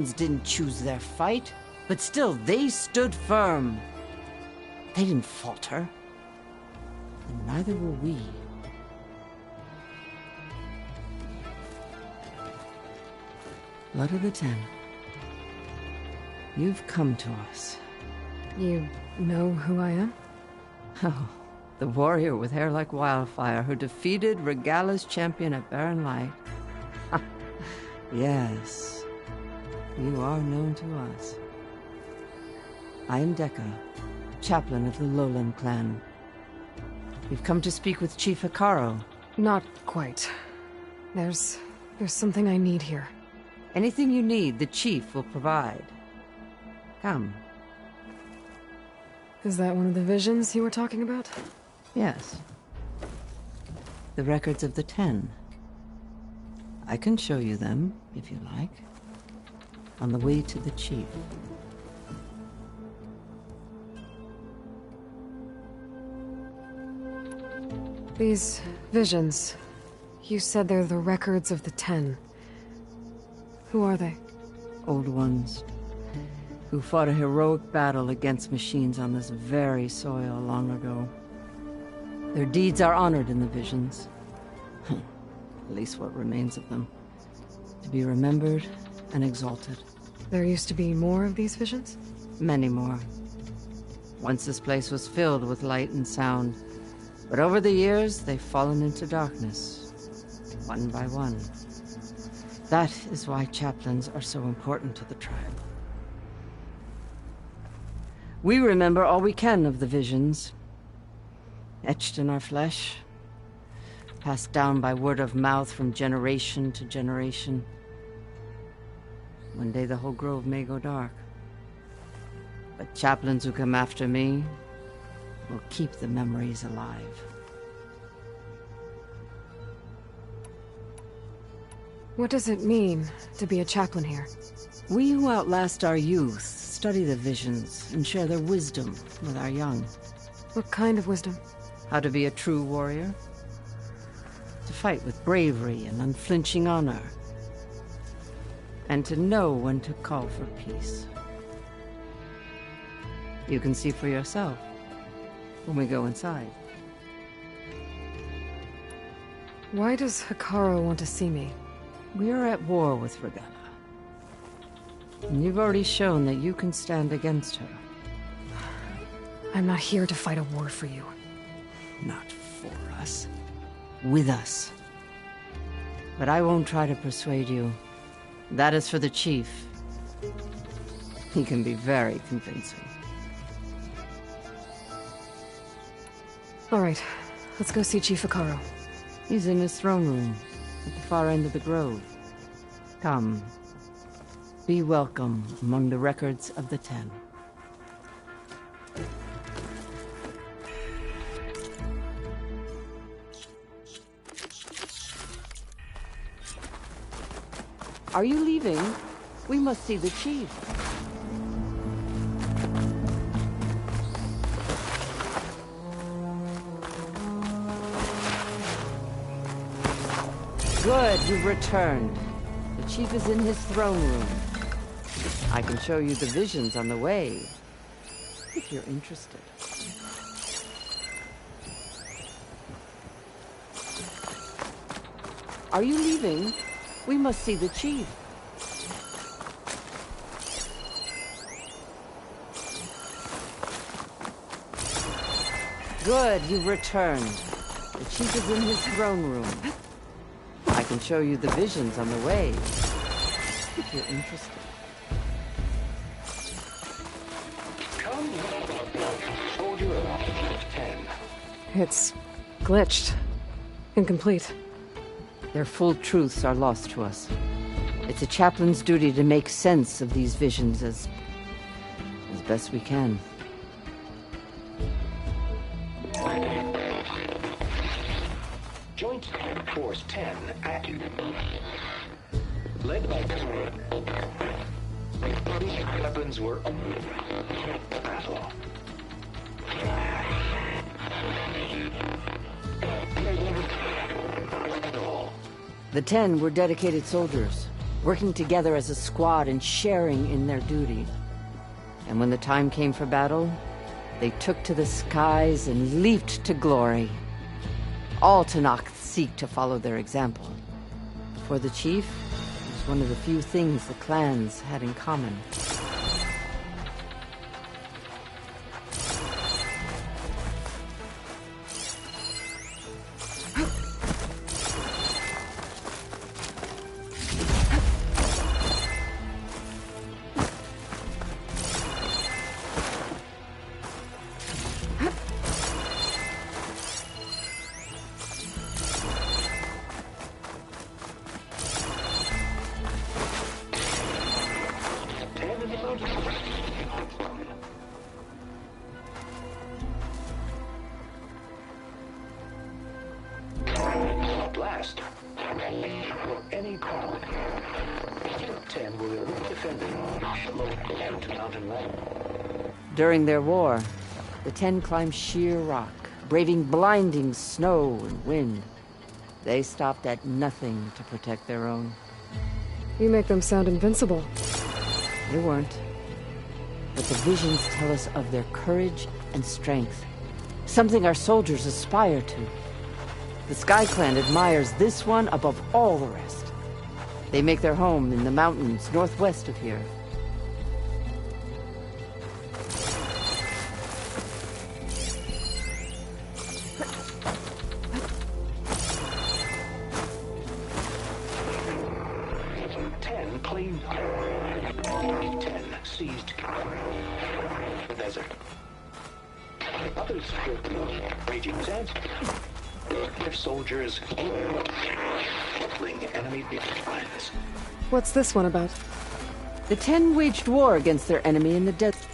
didn't choose their fight, but still they stood firm. They didn't falter. And neither will we. Blood of the Ten. You've come to us. You know who I am? Oh, the warrior with hair like wildfire who defeated Regala's champion at Barren Light. Yes, you are known to us. I am Dekka, chaplain of the Lowland clan. We've come to speak with Chief Hekarro. Not quite. There's something I need here. Anything you need, the chief will provide. Come. Is that one of the visions you were talking about? Yes. The records of the Ten. I can show you them, if you like. On the way to the chief. These visions, you said they're the records of the Ten. Who are they? Old ones, who fought a heroic battle against machines on this very soil long ago. Their deeds are honored in the visions. At least what remains of them. To be remembered and exalted. There used to be more of these visions? Many more. Once this place was filled with light and sound. But over the years, they've fallen into darkness. One by one. That is why chaplains are so important to the tribe. We remember all we can of the visions. Etched in our flesh. Passed down by word of mouth from generation to generation. One day the whole grove may go dark. But chaplains who come after me will keep the memories alive. What does it mean to be a chaplain here? We who outlast our youth study the visions and share their wisdom with our young. What kind of wisdom? How to be a true warrior. To fight with bravery and unflinching honor. And to know when to call for peace. You can see for yourself when we go inside. Why does Hekarro want to see me? We are at war with Regala. And you've already shown that you can stand against her. I'm not here to fight a war for you. Not for us. With us. But I won't try to persuade you. That is for the chief. He can be very convincing. All right, let's go see Chief Hekarro. He's in his throne room, at the far end of the grove. Come. Be welcome among the records of the Ten. Are you leaving? We must see the chief. Good, you've returned. The chief is in his throne room. I can show you the visions on the way, if you're interested. Are you leaving? We must see the chief. Good, you've returned. The chief is in his throne room. I can show you the visions on the way, if you're interested. It's glitched. Incomplete. Their full truths are lost to us. It's a chaplain's duty to make sense of these visions as best we can. Joint Force 10 active. Led by weapons were battle. The 10 were dedicated soldiers. working together as a squad and sharing in their duty. And when the time came for battle, they took to the skies and leaped to glory. All Tenakth seek to follow their example. For the chief, it was one of the few things the clans had in common. Blast. For any battle, 10 will be defending the low to mountain level. During their war, the 10 climbed sheer rock, braving blinding snow and wind. They stopped at nothing to protect their own. You make them sound invincible. They weren't. But the visions tell us of their courage and strength, something our soldiers aspire to. The Sky Clan admires this one above all the rest. They make their home in the mountains northwest of here. Claimed 10 seized the desert. Others filled the raging sands. Their soldiers fling enemy lines. What's this one about? The 10 waged war against their enemy in the desert.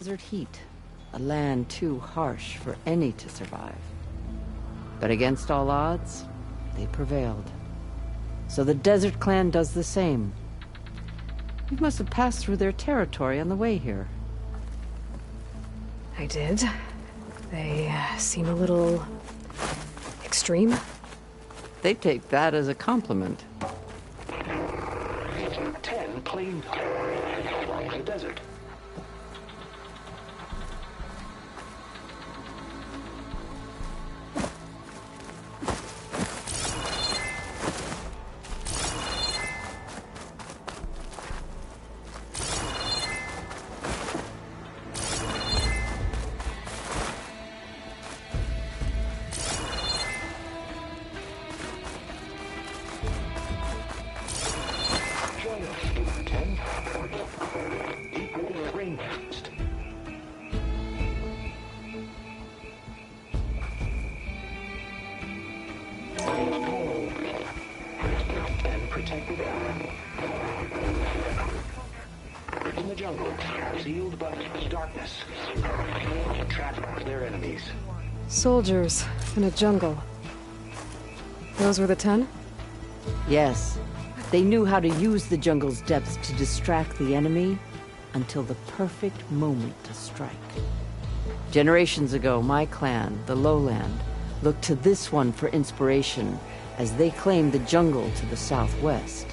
Desert heat, a land too harsh for any to survive. But against all odds, they prevailed. So the Desert Clan does the same. You must have passed through their territory on the way here. I did. They seem a little extreme. They take that as a compliment. 10 claimed the desert. In the jungle, sealed by darkness, trapped their enemies. Soldiers in a jungle. Those were the 10? Yes, they knew how to use the jungle's depths to distract the enemy until the perfect moment to strike. Generations ago, my clan, the Lowland, looked to this one for inspiration as they claimed the jungle to the southwest.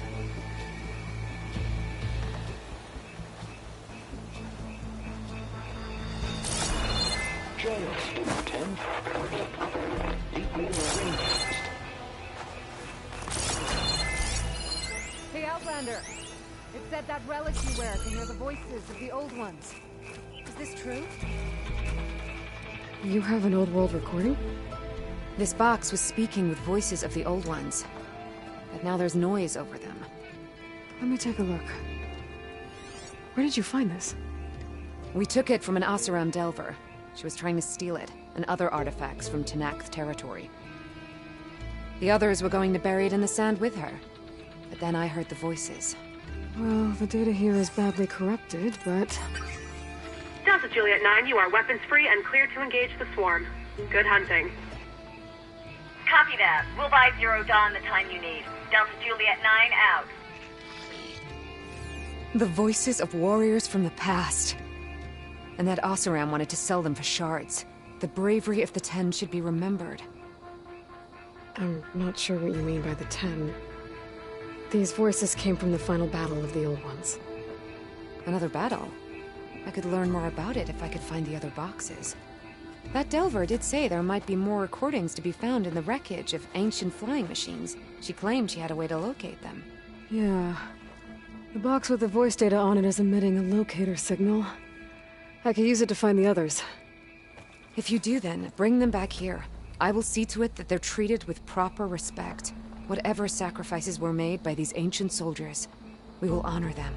Hey, Outlander! It said that relic you wear can hear the voices of the old ones. Is this true? You have an old world recording? This box was speaking with voices of the old ones. But now there's noise over them. Let me take a look. Where did you find this? We took it from an Oseram Delver. She was trying to steal it, and other artifacts from Tenakth territory. The others were going to bury it in the sand with her. But then I heard the voices. Well, the data here is badly corrupted, but... Delta Juliet 9, you are weapons-free and cleared to engage the swarm. Good hunting. Copy that. We'll buy Zero Dawn the time you need. Delta Juliet 9 out. The voices of warriors from the past. And that Oseram wanted to sell them for shards. The bravery of the Ten should be remembered. I'm not sure what you mean by the Ten. These voices came from the final battle of the Old Ones. Another battle? I could learn more about it if I could find the other boxes. That Delver did say there might be more recordings to be found in the wreckage of ancient flying machines. She claimed she had a way to locate them. Yeah. The box with the voice data on it is emitting a locator signal. I could use it to find the others. If you do then, bring them back here. I will see to it that they're treated with proper respect. Whatever sacrifices were made by these ancient soldiers, we will honor them.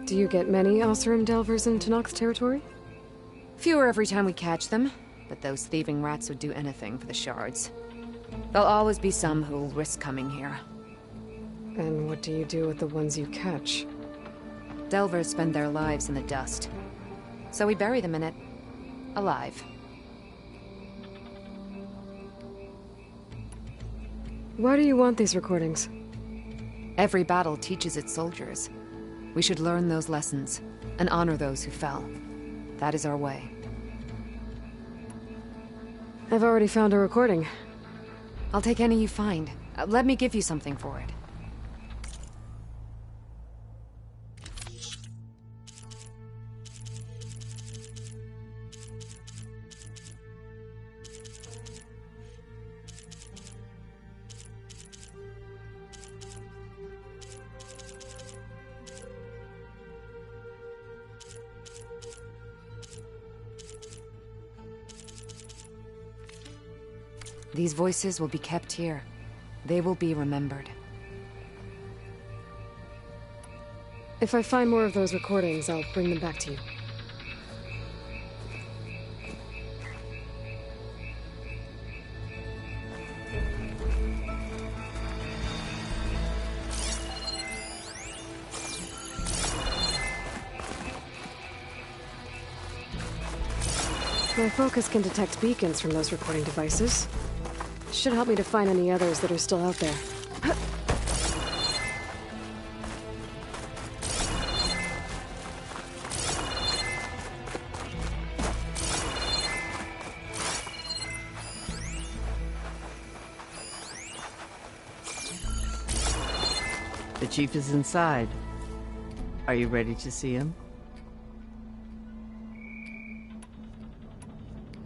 Do you get many Oseram Delvers in Tenakth territory? Fewer every time we catch them, but those thieving rats would do anything for the shards. There'll always be some who'll risk coming here. And what do you do with the ones you catch? Delvers spend their lives in the dust. So we bury them in it, alive. Why do you want these recordings? Every battle teaches its soldiers. We should learn those lessons, and honor those who fell. That is our way. I've already found a recording. I'll take any you find. Let me give you something for it. These voices will be kept here. They will be remembered. If I find more of those recordings, I'll bring them back to you. My focus can detect beacons from those recording devices. Should help me to find any others that are still out there. The chief is inside. Are you ready to see him?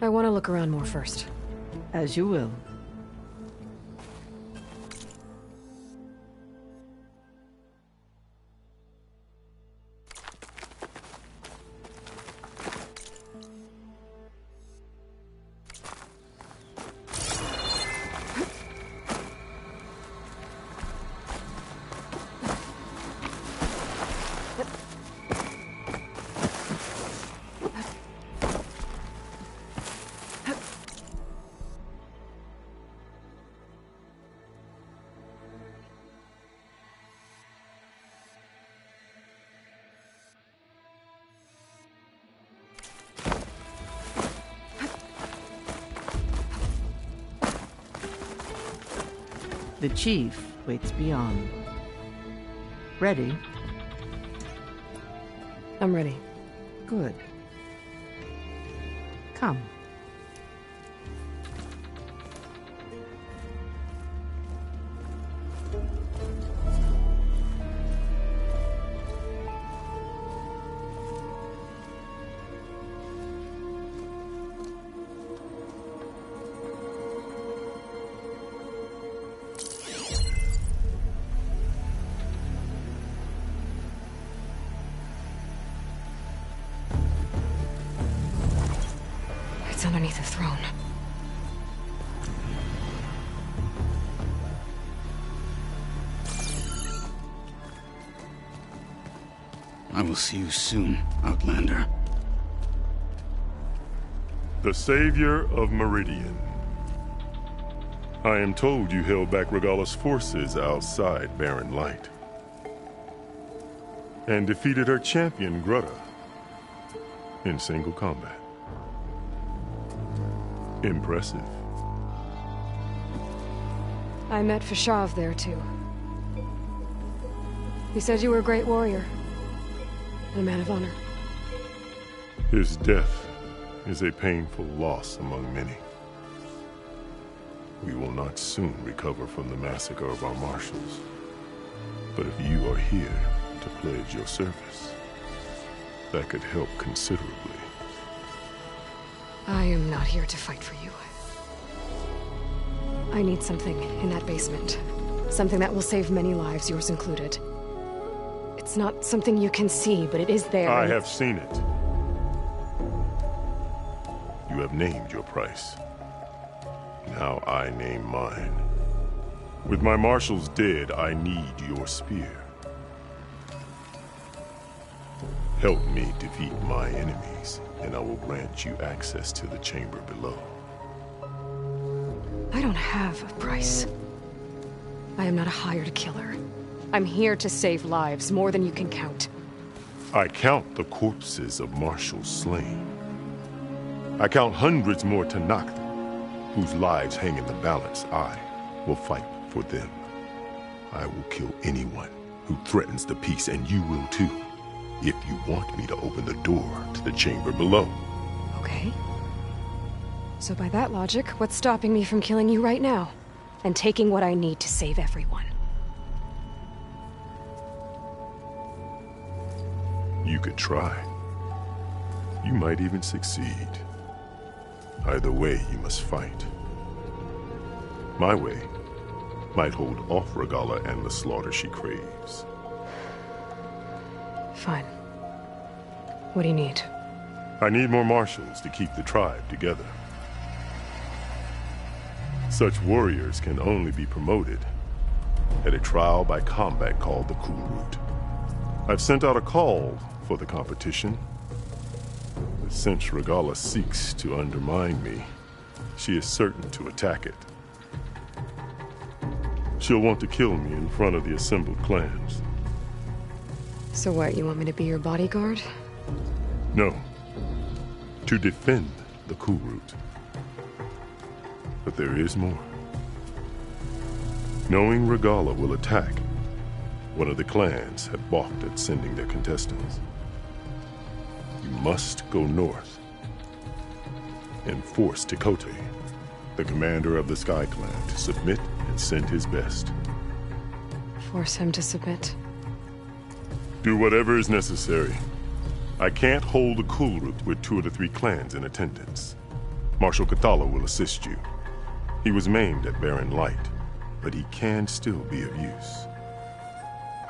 I want to look around more first. As you will. The chief waits beyond. Ready? I'm ready. Good. Come. It's underneath the throne. I will see you soon, Outlander. The Savior of Meridian. I am told you held back Regalla's forces outside Barren Light. And defeated her champion, Grudda. in single combat. Impressive. I met Fashav there, too. He said you were a great warrior. And a man of honor. His death is a painful loss among many. We will not soon recover from the massacre of our marshals. But if you are here to pledge your service, that could help considerably. I am not here to fight for you. I need something in that basement. Something that will save many lives, yours included. It's not something you can see, but it is there. I have seen it. You have named your price. Now I name mine. With my marshals dead, I need your spear. Help me defeat my enemies, and I will grant you access to the chamber below. I don't have a price. I am not a hired killer. I'm here to save lives, more than you can count. I count the corpses of marshals slain. I count hundreds more Tenakth, whose lives hang in the balance. I will fight for them. I will kill anyone who threatens the peace, and you will too, if you want me to open the door to the chamber below. Okay. So by that logic, what's stopping me from killing you right now? And taking what I need to save everyone? You could try. You might even succeed. Either way, you must fight. My way might hold off Regalla and the slaughter she craves. Fine. What do you need? I need more marshals to keep the tribe together. Such warriors can only be promoted at a trial by combat called the Kulrut. I've sent out a call for the competition. But since Regalla seeks to undermine me, she is certain to attack it. She'll want to kill me in front of the assembled clans. So what, you want me to be your bodyguard? No. To defend the Kulrut. But there is more. Knowing Regalla will attack, one of the clans had balked at sending their contestants. You must go north and force Tekotteh, the commander of the Sky Clan, to submit and send his best. Force him to submit? Do whatever is necessary. I can't hold a Kulrut with 2 of the 3 clans in attendance. Marshal Kathala will assist you. He was maimed at Barren Light, but he can still be of use.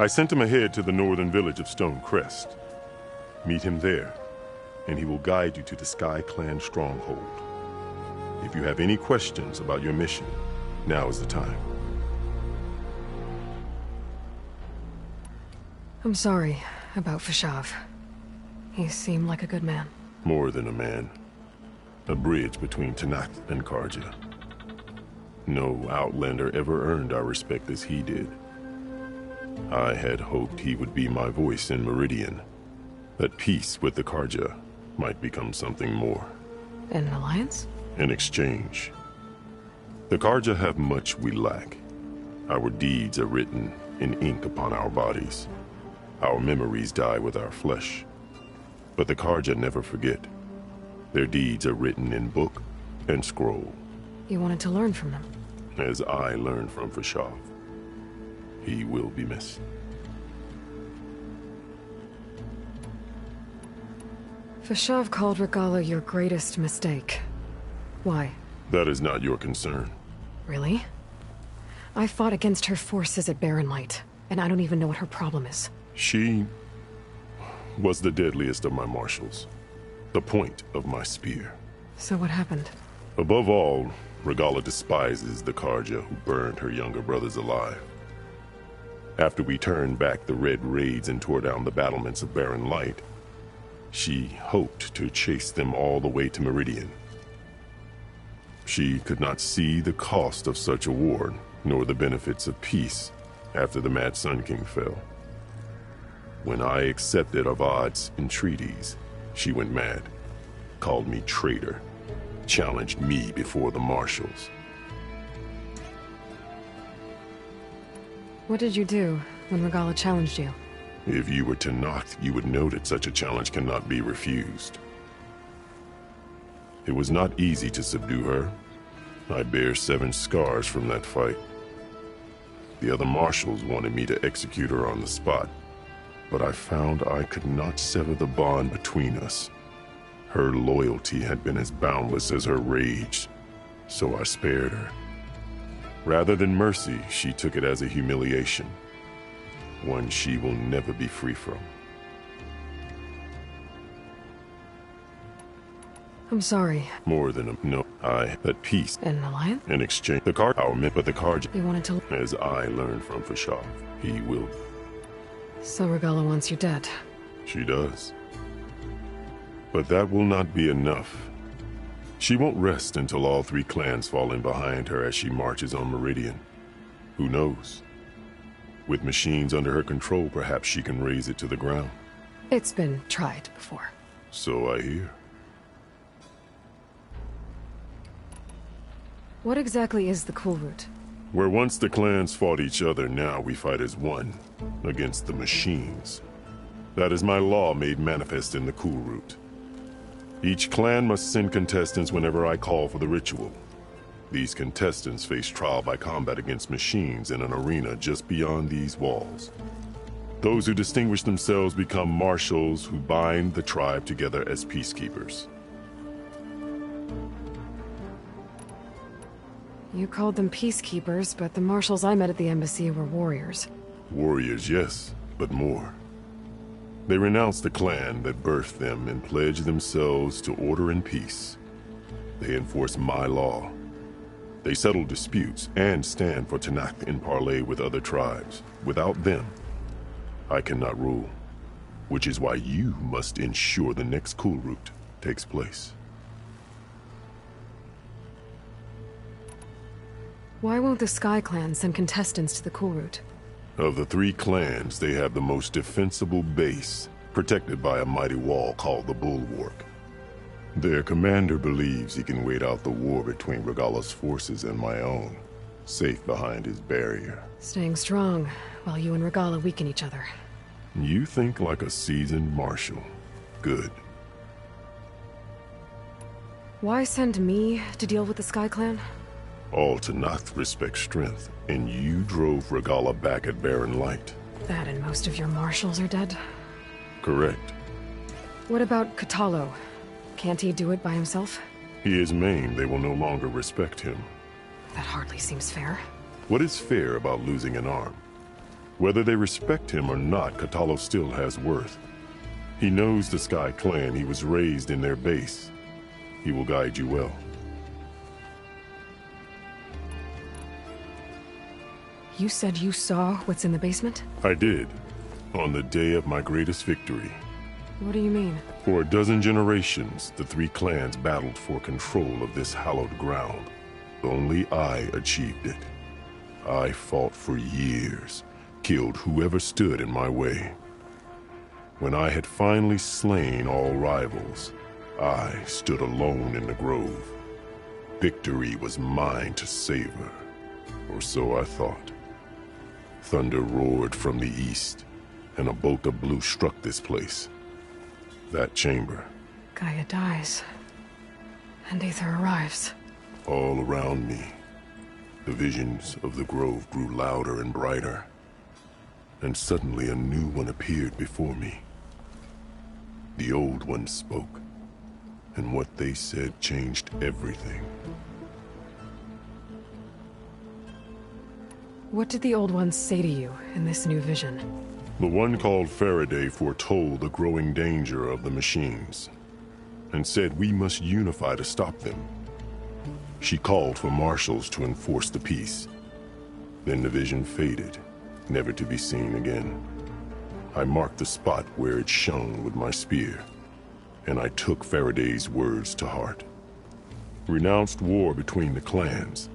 I sent him ahead to the northern village of Stone Crest. Meet him there, and he will guide you to the Sky Clan stronghold. If you have any questions about your mission, now is the time. I'm sorry about Fashav. He seemed like a good man. More than a man. A bridge between Tenakth and Carja. No Outlander ever earned our respect as he did. I had hoped he would be my voice in Meridian, that peace with the Carja might become something more. An alliance? In exchange. The Carja have much we lack. Our deeds are written in ink upon our bodies. Our memories die with our flesh. But the Carja never forget. Their deeds are written in book and scroll. You wanted to learn from them? As I learned from Fashav. He will be missed. Fashav called Regalla your greatest mistake. Why? That is not your concern. Really? I fought against her forces at Barren Light, and I don't even know what her problem is. She was the deadliest of my marshals. The point of my spear. So what happened? Above all, Regalla despises the Carja who burned her younger brothers alive. After we turned back the Red Raids and tore down the battlements of Barren Light, she hoped to chase them all the way to Meridian. She could not see the cost of such a war, nor the benefits of peace after the Mad Sun King fell. When I accepted Avad's entreaties, She went mad, called me traitor, challenged me before the marshals. What did you do when Regalla challenged you? If you were Tenakth, you would know that such a challenge cannot be refused. It was not easy to subdue her. I bear 7 scars from that fight. The other marshals wanted me to execute her on the spot, but I found I could not sever the bond between us. Her loyalty had been as boundless as her rage, so I spared her. Rather than mercy, she took it as a humiliation, one she will never be free from. I'm sorry. More than a no, I at peace. An alliance? In exchange, the card our meant, but the card, You wanted to... as I learned from Fashav, he will. So Regalla wants you dead. She does. But that will not be enough. She won't rest until all 3 clans fall in behind her as she marches on Meridian. Who knows? With machines under her control, perhaps she can raise it to the ground. It's been tried before. So I hear. What exactly is the Kulrut? Where once the clans fought each other, now we fight as one, against the machines. That is my law made manifest in the Kulrut. Each clan must send contestants whenever I call for the ritual. These contestants face trial by combat against machines in an arena just beyond these walls. Those who distinguish themselves become marshals who bind the tribe together as peacekeepers. You called them peacekeepers, but the marshals I met at the embassy were warriors. Warriors, yes, but more. They renounce the clan that birthed them and pledge themselves to order and peace. They enforce my law. They settle disputes and stand for Tenakth in parley with other tribes. Without them, I cannot rule. Which is why you must ensure the next Kulrut takes place. Why won't the Sky Clan send contestants to the Kulrut? Of the 3 clans, they have the most defensible base, protected by a mighty wall called the Bulwark. Their commander believes he can wait out the war between Regalla's forces and my own, safe behind his barrier. Staying strong, while you and Regalla weaken each other. You think like a seasoned marshal. Good. Why send me to deal with the Sky Clan? All Tenakth respect strength, and you drove Regalla back at Barren Light. That and most of your marshals are dead? Correct. What about Kotallo? Can't he do it by himself? He is maimed. They will no longer respect him. That hardly seems fair. What is fair about losing an arm? Whether they respect him or not, Kotallo still has worth. He knows the Sky Clan. He was raised in their base. He will guide you well. You said you saw what's in the basement? I did, on the day of my greatest victory. What do you mean? For a dozen generations, the 3 clans battled for control of this hallowed ground. Only I achieved it. I fought for years, killed whoever stood in my way. When I had finally slain all rivals, I stood alone in the grove. Victory was mine to savor, or so I thought. Thunder roared from the east, and a bolt of blue struck this place. That chamber. Gaia dies. And Aether arrives. All around me, the visions of the grove grew louder and brighter. And suddenly a new one appeared before me. The old one spoke, and what they said changed everything. What did the Old Ones say to you in this new vision? The one called Faraday foretold the growing danger of the machines, and said we must unify to stop them. She called for marshals to enforce the peace. Then the vision faded, never to be seen again. I marked the spot where it shone with my spear, and I took Faraday's words to heart. Renounced war between the clans,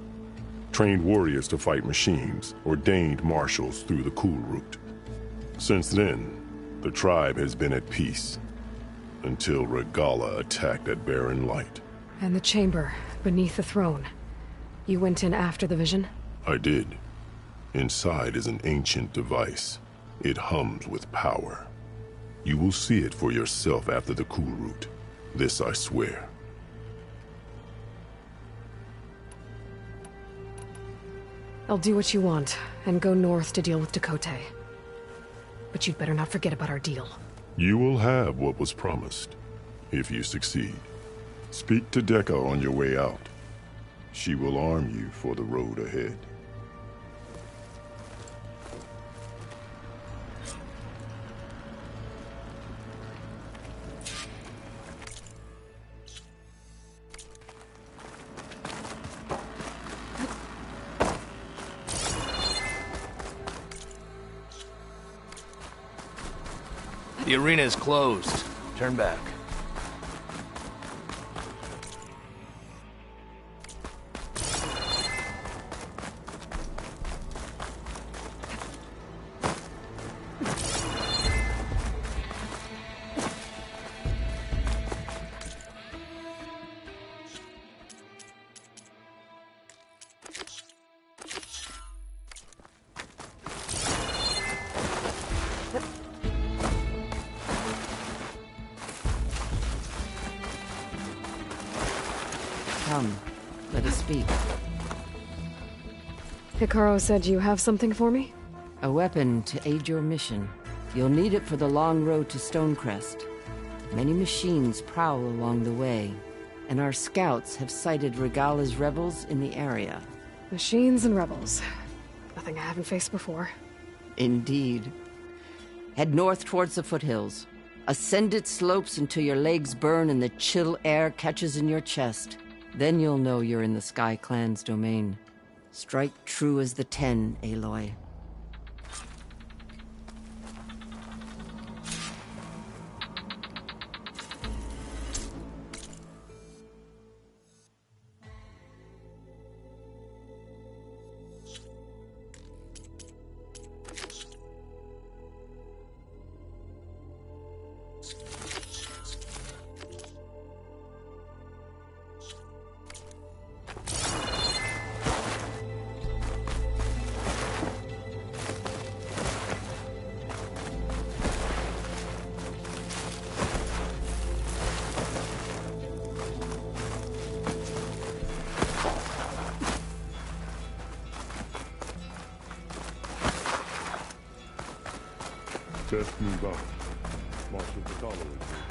trained warriors to fight machines, ordained marshals through the Kulrut. Since then, the tribe has been at peace, until Regala attacked at Barren Light. And the chamber, beneath the throne. You went in after the vision? I did. Inside is an ancient device. It hums with power. You will see it for yourself after the Kulrut. This I swear. I'll do what you want, and go north to deal with Dakote. But you'd better not forget about our deal. You will have what was promised, if you succeed. Speak to Dekka on your way out. She will arm you for the road ahead. The arena is closed. Turn back. Come, let us speak. Hikaru said you have something for me? A weapon to aid your mission. You'll need it for the long road to Stonecrest. Many machines prowl along the way, and our scouts have sighted Regala's rebels in the area. Machines and rebels. Nothing I haven't faced before. Indeed. Head north towards the foothills. Ascend its slopes until your legs burn and the chill air catches in your chest. Then you'll know you're in the Sky Clan's domain. Strike true as the Ten, Aloy. Best move out. Marshal Katala is here.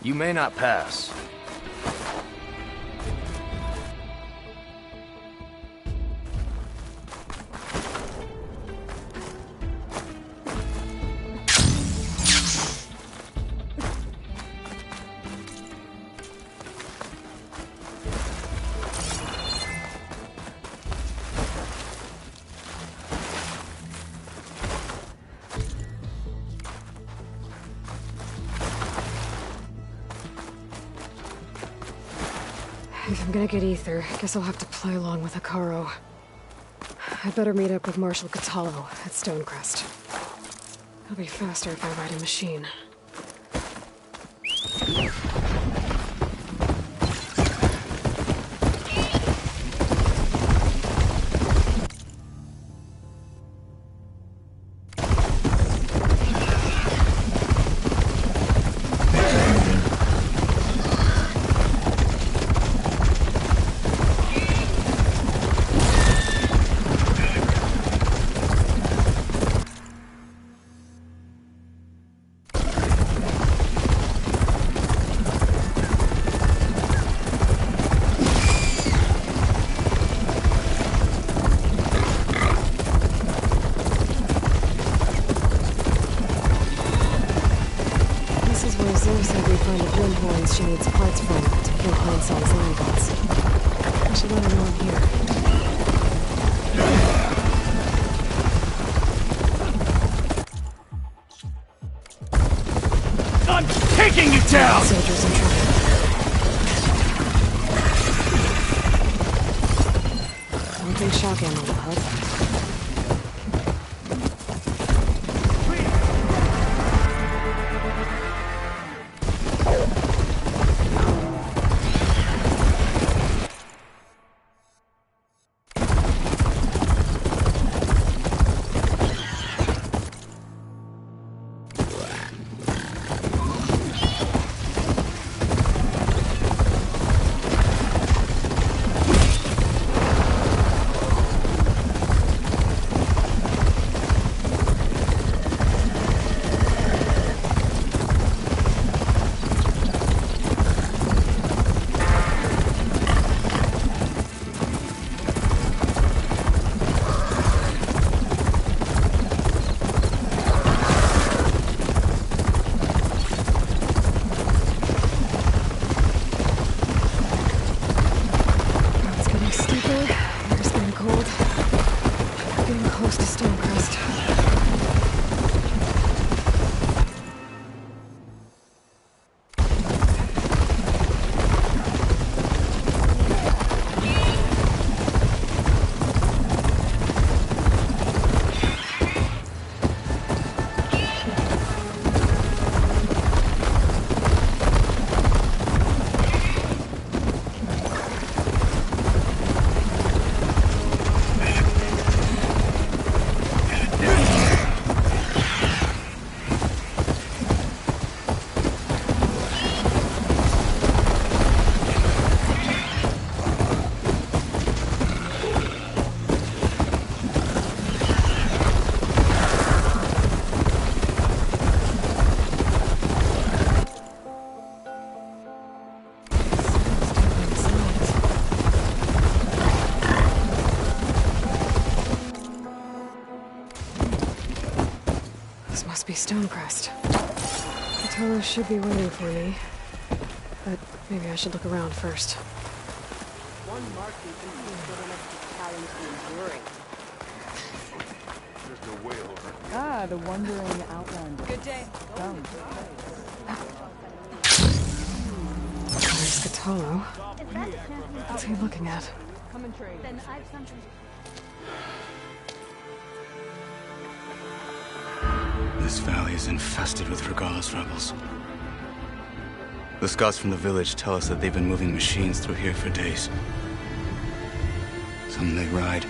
You may not pass. If I'm gonna get ether, guess I'll have to play along with Hekarro. I'd better meet up with Marshal Kotallo at Stonecrest. It'll be faster if I ride a machine. She needs parts from to kill Hindside's land gods. I should let her know I'm here. I'm taking you down! Soldiers in trouble. I don't think shock ammo will help. Be Stonecrest. Kotallo should be waiting for me, but maybe I should look around first. One marking is good enough to challenge the enduring. Just a whale. Ah, the wandering outlander. Good day. There's Kotallo. What's he looking at? Come and trade. Then I've something. This valley is infested with Regalla's rebels. The scouts from the village tell us that they've been moving machines through here for days. Some they ride,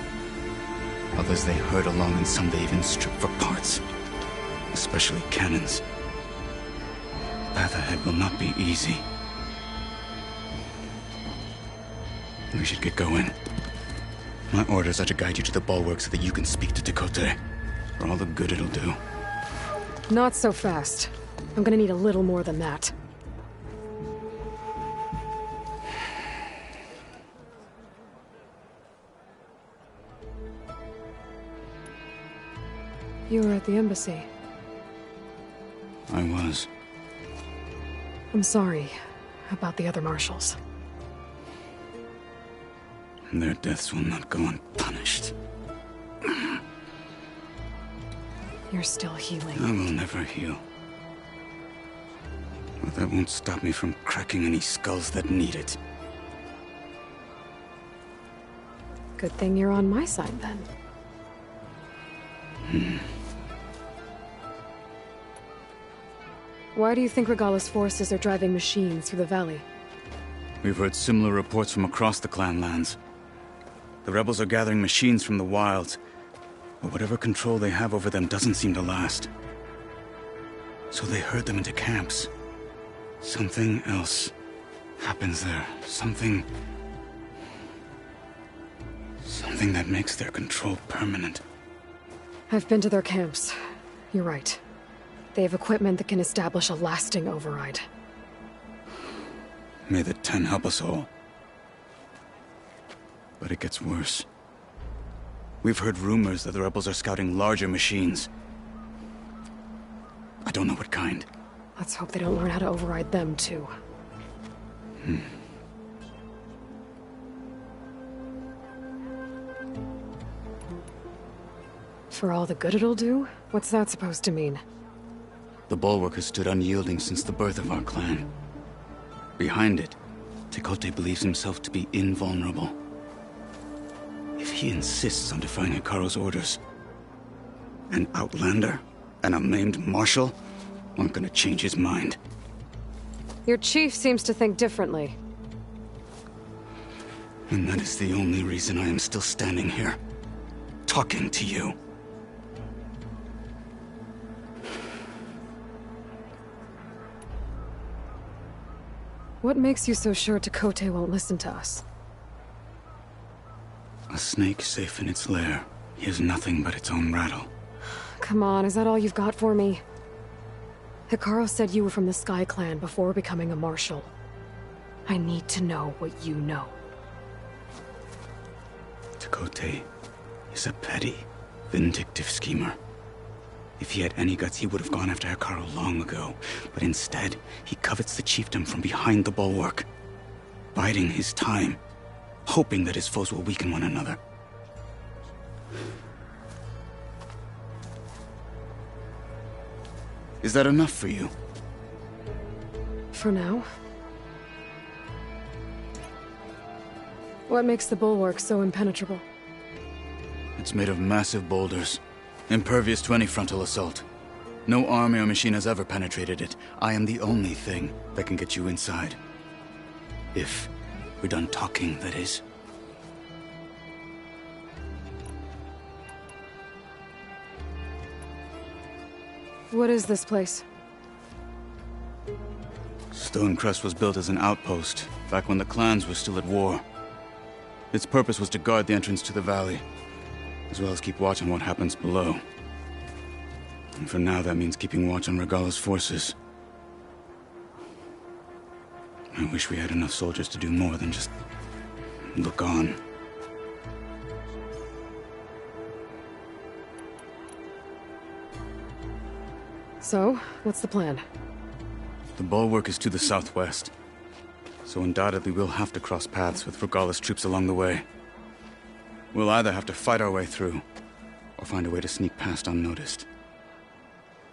others they herd along, and some they even strip for parts. Especially cannons. The path ahead will not be easy. We should get going. My orders are to guide you to the bulwark so that you can speak to Tekotteh. For all the good it'll do. Not so fast. I'm gonna need a little more than that. You were at the embassy. I was. I'm sorry about the other marshals. Their deaths will not go unpunished. You're still healing. I will never heal. But that won't stop me from cracking any skulls that need it. Good thing you're on my side, then. Why do you think Regalla's forces are driving machines through the valley? We've heard similar reports from across the clan lands. The rebels are gathering machines from the wilds, but whatever control they have over them doesn't seem to last. So they herd them into camps. Something else happens there. Something that makes their control permanent. I've been to their camps. You're right. They have equipment that can establish a lasting override. May the Ten help us all. But it gets worse. We've heard rumors that the rebels are scouting larger machines. I don't know what kind. Let's hope they don't learn how to override them, too. For all the good it'll do? What's that supposed to mean? The bulwark has stood unyielding since the birth of our clan. Behind it, Tekotteh believes himself to be invulnerable. If he insists on defying Hekarro's orders, an outlander and a maimed marshal aren't gonna change his mind. Your chief seems to think differently. And that is the only reason I am still standing here, talking to you. What makes you so sure Tekotteh won't listen to us? A snake safe in its lair hears nothing but its own rattle. Come on, is that all you've got for me? Hekarro said you were from the Sky Clan before becoming a marshal. I need to know what you know. Tekotteh is a petty, vindictive schemer. If he had any guts, he would have gone after Hekarro long ago. But instead, he covets the chiefdom from behind the bulwark, biding his time, hoping that his foes will weaken one another. Is that enough for you? For now. What makes the bulwark so impenetrable? It's made of massive boulders, impervious to any frontal assault. No army or machine has ever penetrated it. I am the only thing that can get you inside. If we're done talking, that is. What is this place? Stonecrest was built as an outpost, back when the clans were still at war. Its purpose was to guard the entrance to the valley, as well as keep watch on what happens below. And for now, that means keeping watch on Regalla's forces. I wish we had enough soldiers to do more than just look on. So, what's the plan? The bulwark is to the southwest, so undoubtedly we'll have to cross paths with Regalla's troops along the way. We'll either have to fight our way through, or find a way to sneak past unnoticed.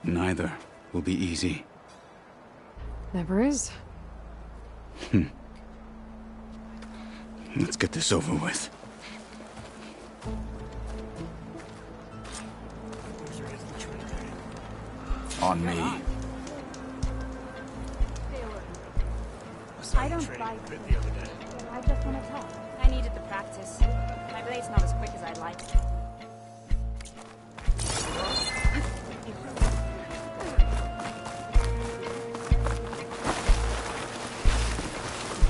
Neither will be easy. Never is. Let's get this over with. On me. I don't fight. I just want to talk. I needed the practice. My blade's not as quick as I'd like.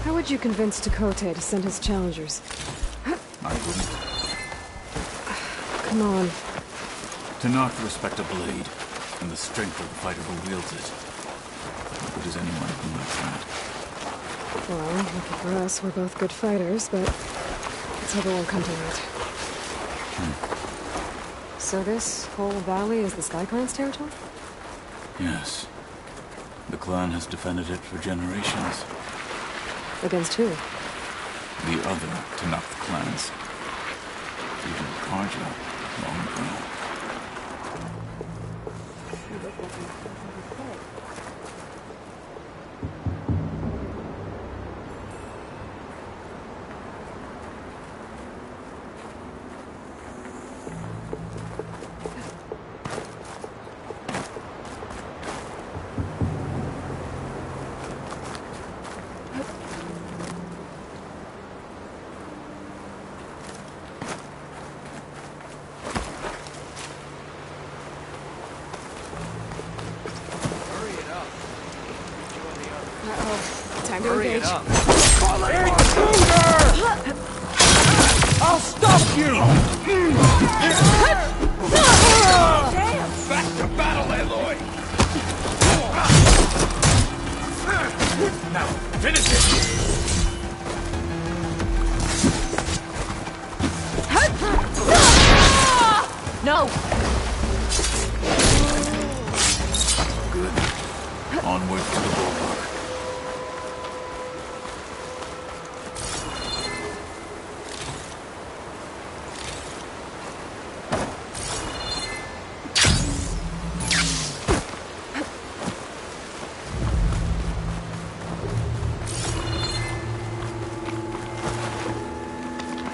How would you convince Tekote to send his challengers? I wouldn't. Come on. Tanakh respect a blade, and the strength of the fighter who wields it. How good is anyone who likes that? Well, lucky for us, we're both good fighters, but let's hope it won't come to that. So this whole valley is the Sky Clan's territory? Yes. The clan has defended it for generations. Against who? The other Tanakh clans. Even Karja, long ago. Time to engage. I'll stop you! Back to battle, Aloy! Now, finish it! No! Good. Onward to the bulwark.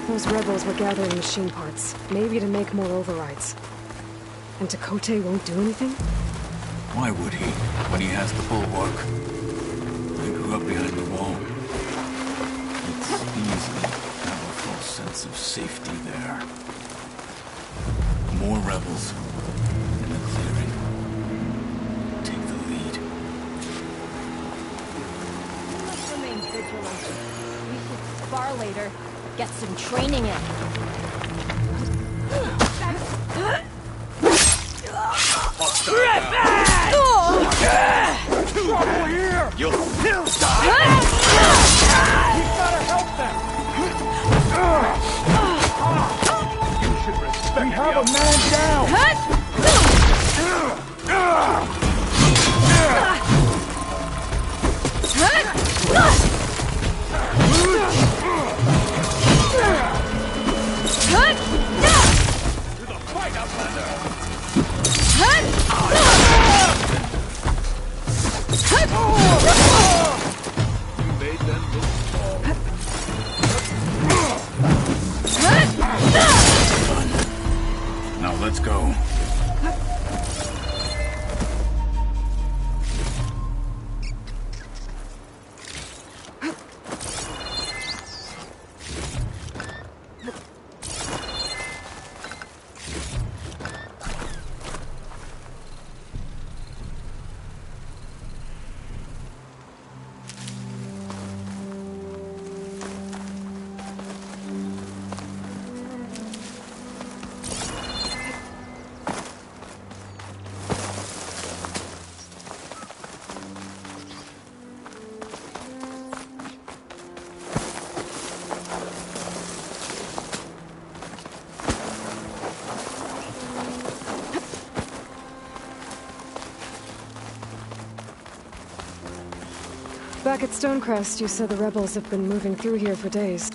Those rebels were gathering machine parts, maybe to make more overrides. And Tekote won't do anything? Why would he, when he has the bulwark? I grew up behind the wall. It's easy to have a false sense of safety there. More rebels in the clearing. Take the lead. Let's remain vigilant. We should spar later. Get some training in. Trouble here! You'll die! We gotta help them! You should respect we have a man down! To the fight, Outlander! You made them look small. Now let's go. Back at Stonecrest, you said the rebels have been moving through here for days.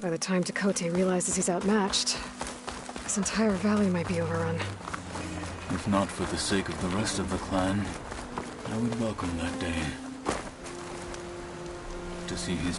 By the time Tekote realizes he's outmatched, this entire valley might be overrun. If not for the sake of the rest of the clan, I would welcome that day. To see his...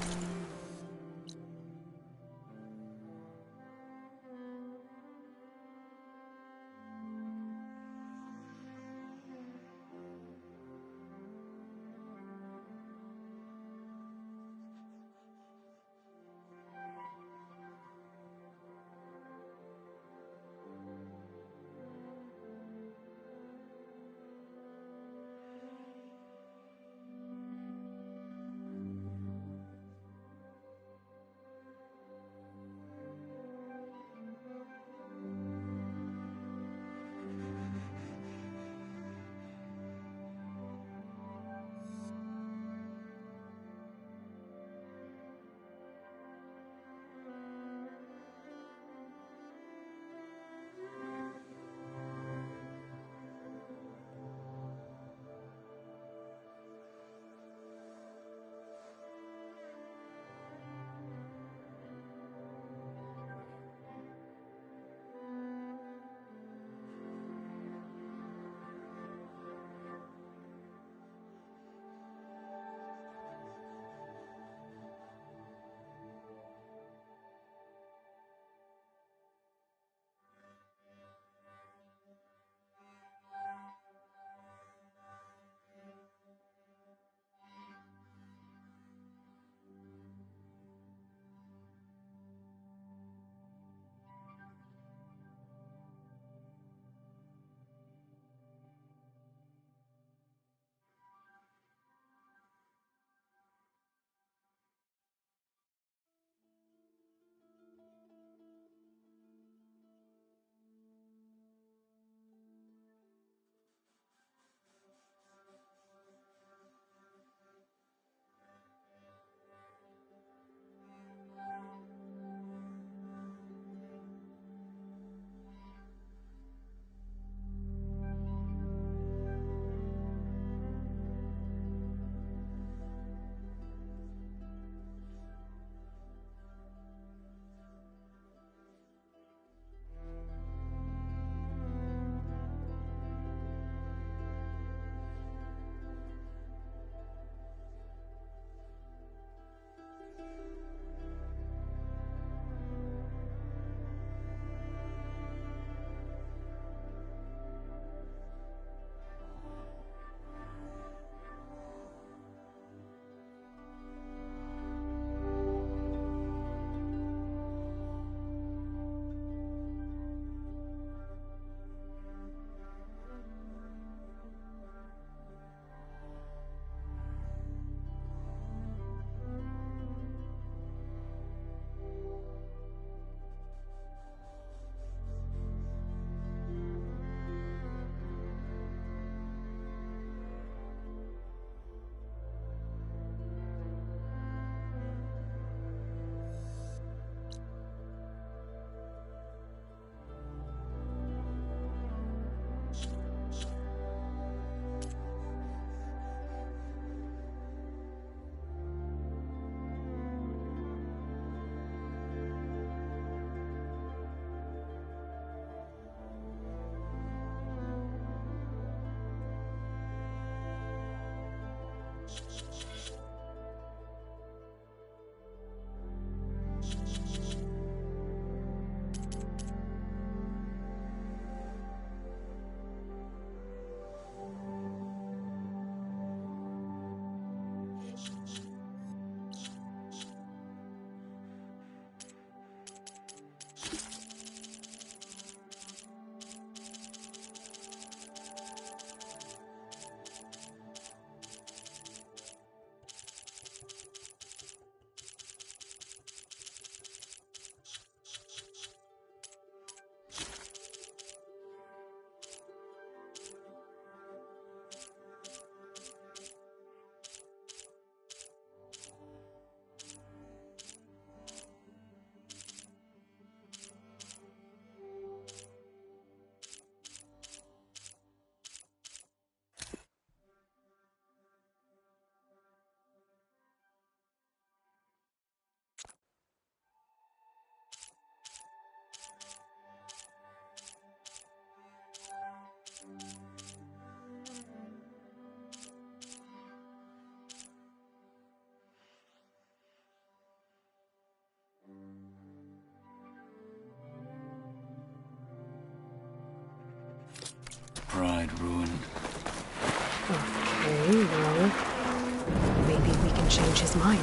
his mind.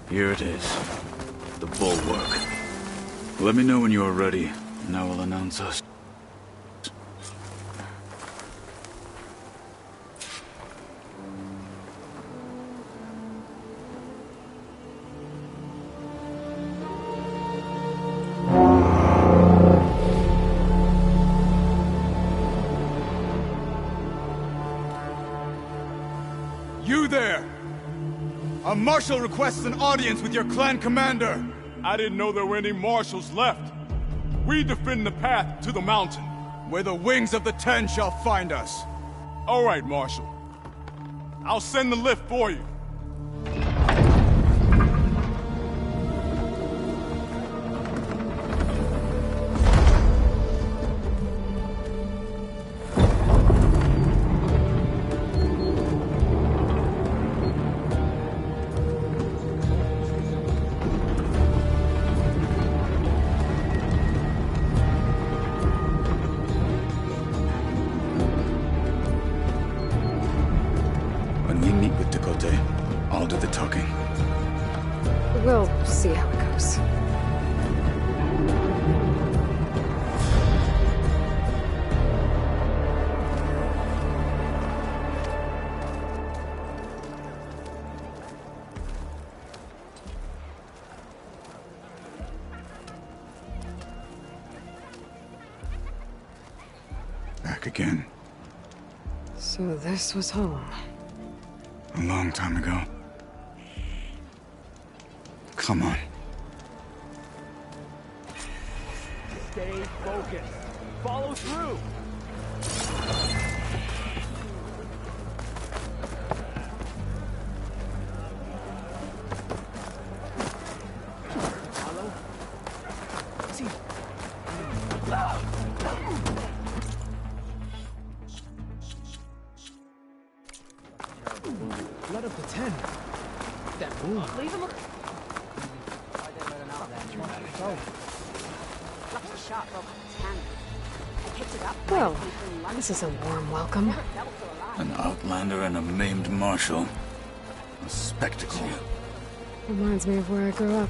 Here it is. The bulwark. Let me know when you are ready, and I will announce us. You there! A marshal requests an audience with your clan commander! I didn't know there were any marshals left. We defend the path to the mountain. Where the wings of the Ten shall find us. All right, Marshal. I'll send the lift for you. When we meet with Tekotteh, I'll do the talking. We'll see how it goes. Back again. So this was home. A long time ago. Come on. Stay focused. Follow through. Blood of the Ten. That wound. Leave him. Dropped the shot broke off his hand. I picked it up. Well, this is a warm welcome. An outlander and a maimed marshal. A spectacle. Reminds me of where I grew up.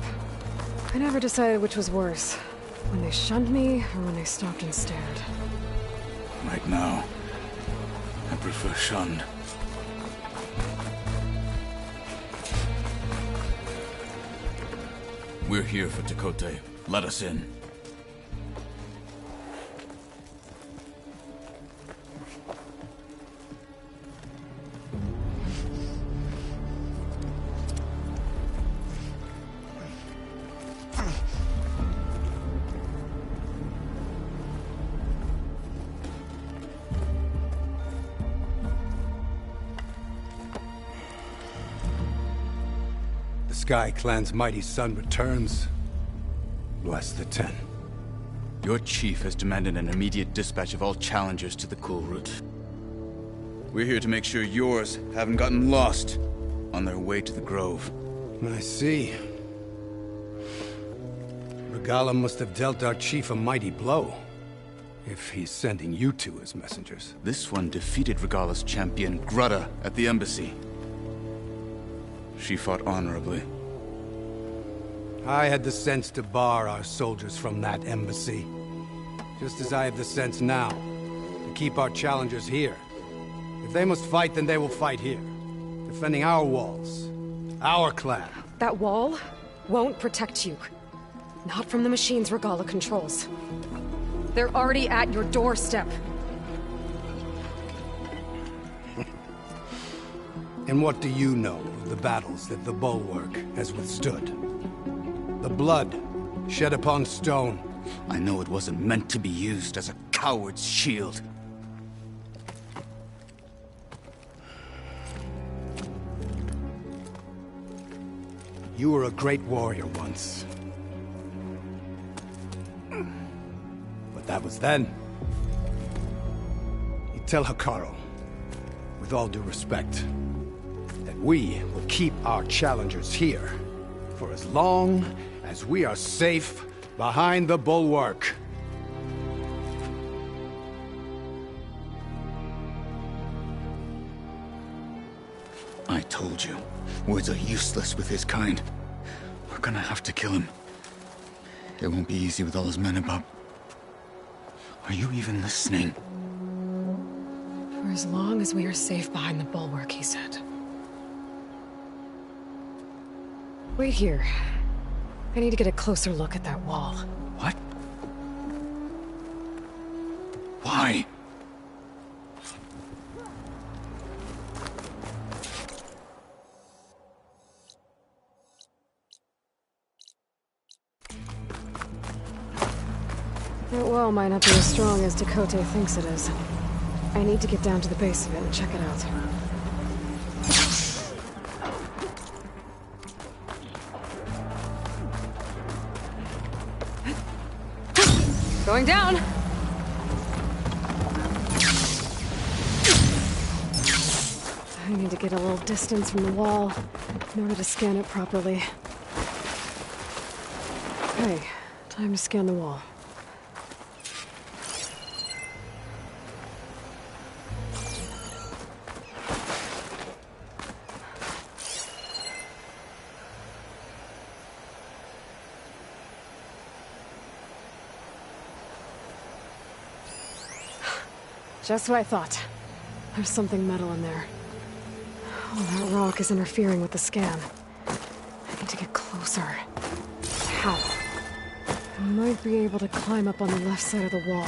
I never decided which was worse. When they shunned me, or when they stopped and stared. Right now, I prefer shunned. We're here for Tekotteh. Let us in. Sky Clan's mighty son returns. Bless the Ten. Your chief has demanded an immediate dispatch of all challengers to the Kulrut. We're here to make sure yours haven't gotten lost on their way to the Grove. I see. Regalla must have dealt our chief a mighty blow, if he's sending you two as messengers. This one defeated Regalla's champion, Grudda, at the embassy. She fought honorably. I had the sense to bar our soldiers from that embassy. Just as I have the sense now, to keep our challengers here. If they must fight, then they will fight here. Defending our walls. Our clan. That wall won't protect you. Not from the machines Regalla controls. They're already at your doorstep. And what do you know of the battles that the Bulwark has withstood? The blood shed upon stone. I know it wasn't meant to be used as a coward's shield. You were a great warrior once. But that was then. You tell Hekarro, with all due respect, that we will keep our challengers here for as long as we are safe behind the Bulwark. Words are useless with his kind. We're gonna have to kill him. It won't be easy with all his men about. Are you even listening? For as long as we are safe behind the bulwark, he said. Wait here. I need to get a closer look at that wall. What? Why? That wall might not be as strong as Tekotte thinks it is. I need to get down to the base of it and check it out. Going down! I need to get a little distance from the wall in order to scan it properly. Okay, time to scan the wall. Just what I thought. There's something metal in there. Oh, that rock is interfering with the scan. I need to get closer. How? I might be able to climb up on the left side of the wall,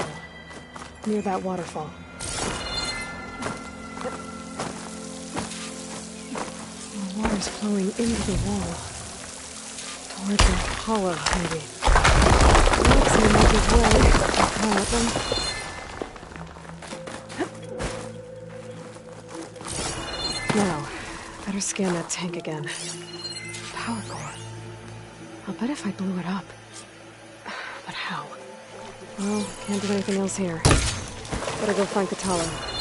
near that waterfall. The water's flowing into the wall. Towards a hollow, maybe. Looks like a good way to climb up them. Now, better scan that tank again. Power core. I'll bet if I blew it up. But how? Well, can't do anything else here. Better go find Kotallo.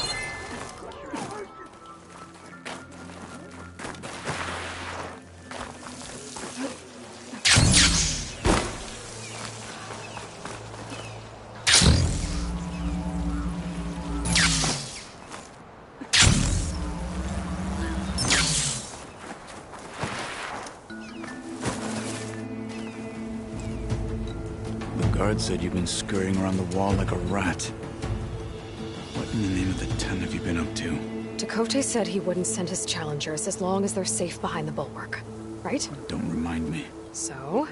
Guard said you've been scurrying around the wall like a rat. What in the name of the Ten have you been up to? Tekotte said he wouldn't send his challengers as long as they're safe behind the bulwark, right? Don't remind me. So,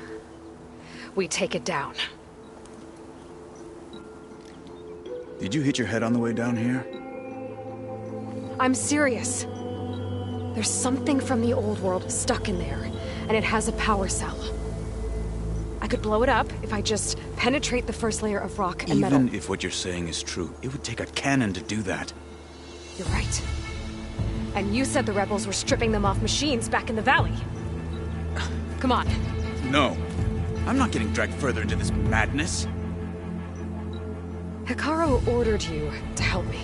we take it down. Did you hit your head on the way down here? I'm serious. There's something from the old world stuck in there, and it has a power cell. I could blow it up if I just penetrate the first layer of rock and metal. Even if what you're saying is true, it would take a cannon to do that. You're right. And you said the rebels were stripping them off machines back in the valley. Come on. No. I'm not getting dragged further into this madness. Hekarro ordered you to help me.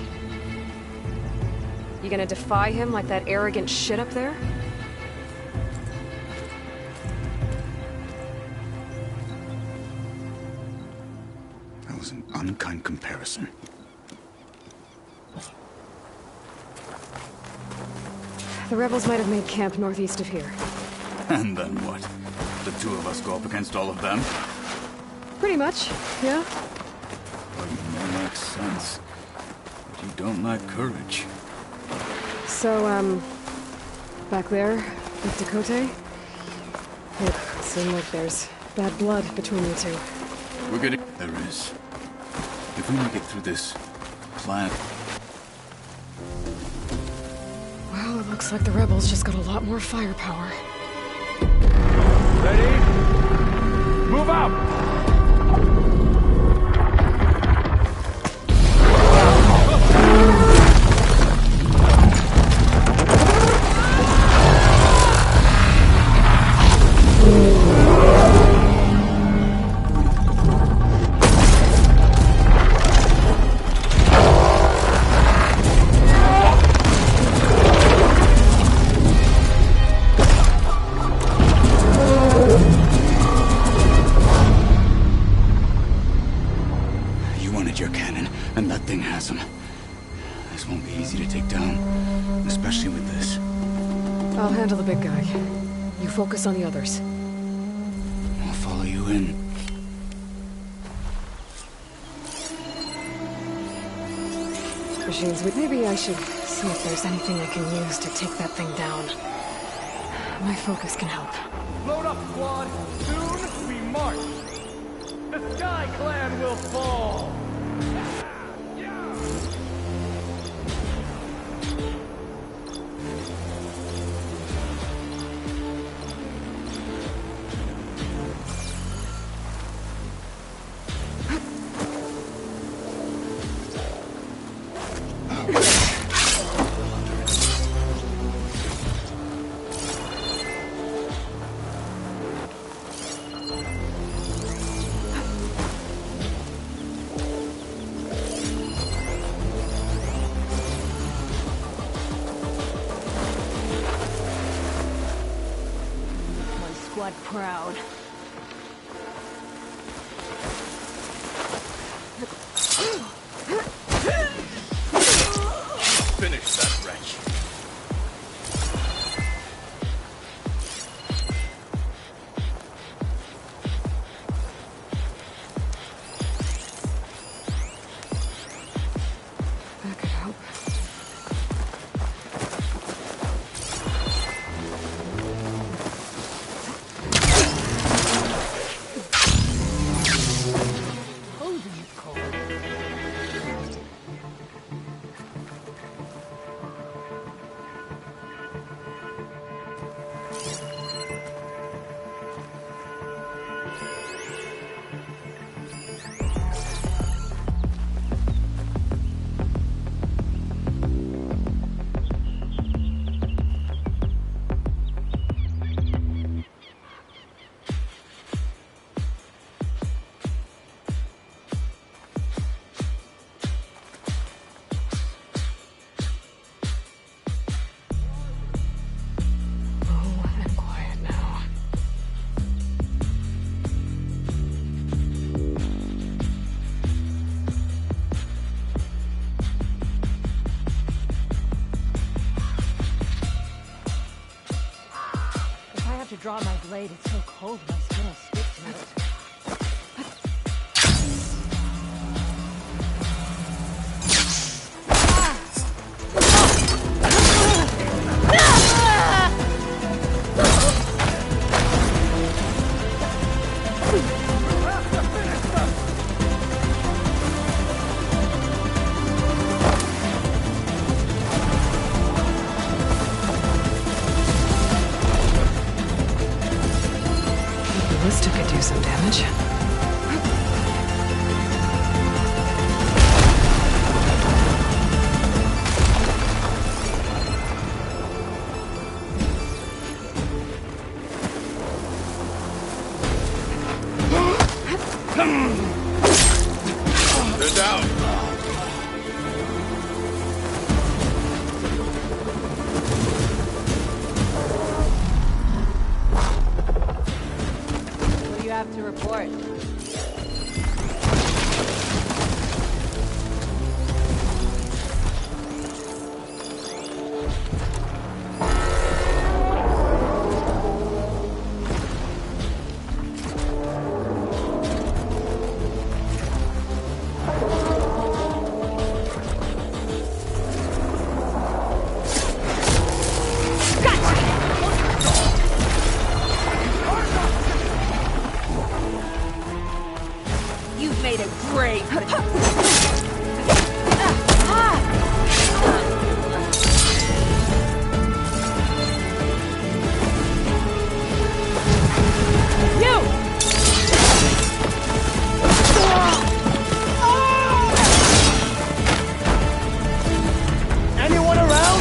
You gonna defy him like that arrogant shit up there? That was an unkind comparison. The rebels might have made camp northeast of here. And then what? The two of us go up against all of them? Pretty much, yeah. Well, you more like sense. But you don't like courage. So, back there, with Tekotte? It seems like there's bad blood between you two. We're gonna... There is. If we make it through this plant... Well, it looks like the rebels just got a lot more firepower. Ready? Move out! I'll handle the big guy. You focus on the others. I'll follow you in. Machines, maybe I should see if there's anything I can use to take that thing down. My focus can help. Load up, squad! Soon we march! The Sky Clan will fall! Proud. Finish that wretch. That could help. Draw my blade, it's so cold my skin will stick to it. Ballista could do some damage. They're down. What do you have to report? You've made a great... Anyone around?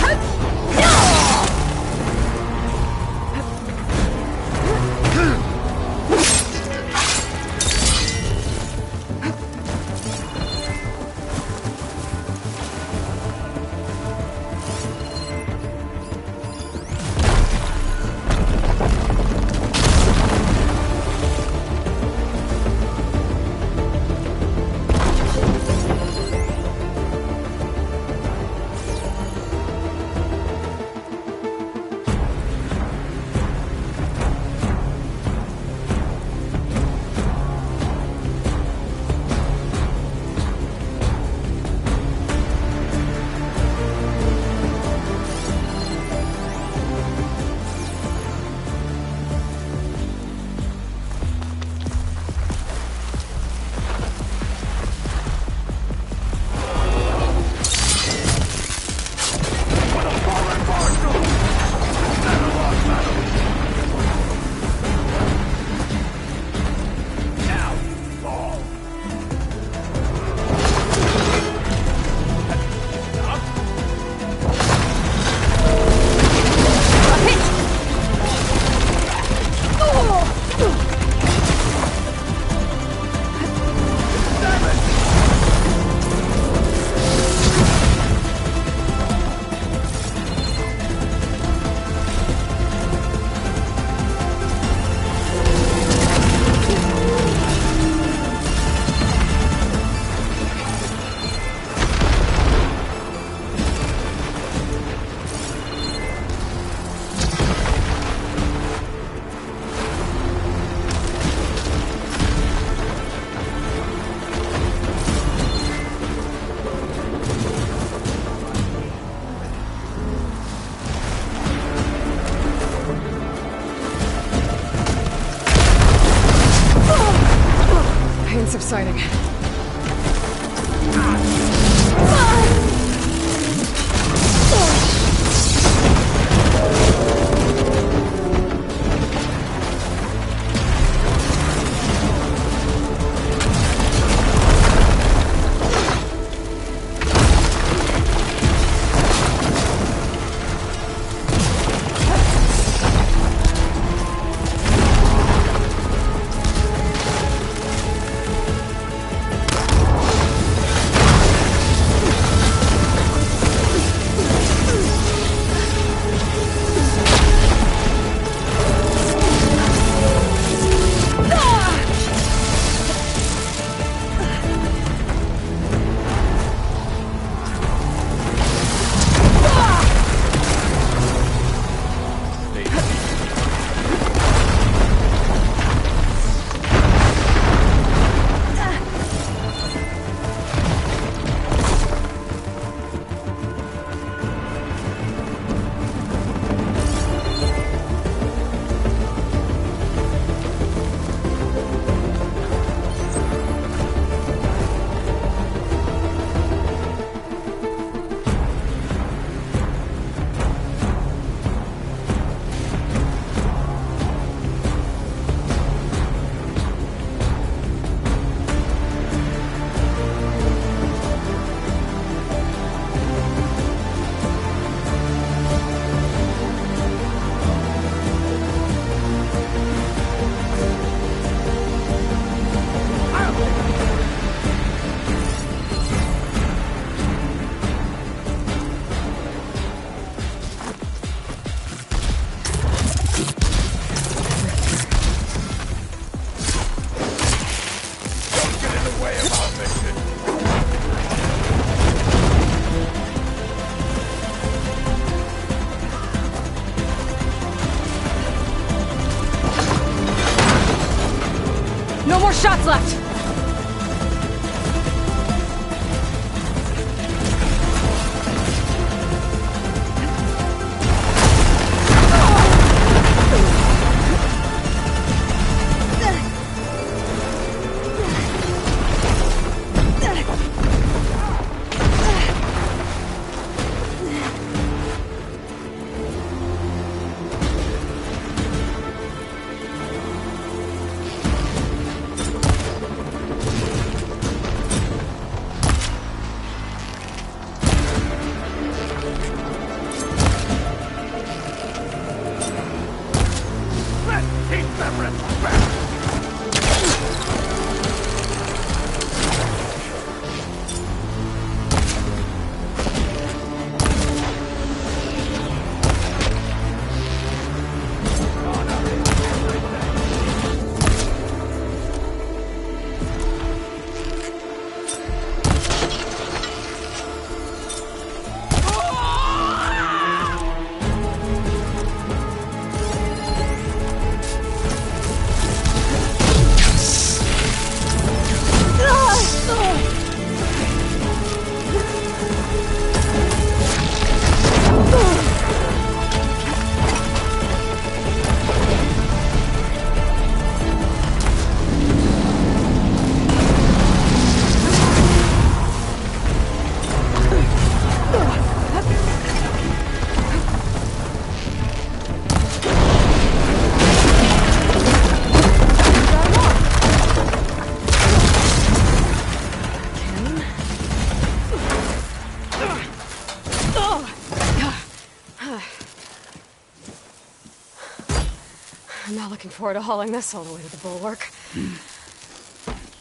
not looking forward to hauling this all the way to the bulwark.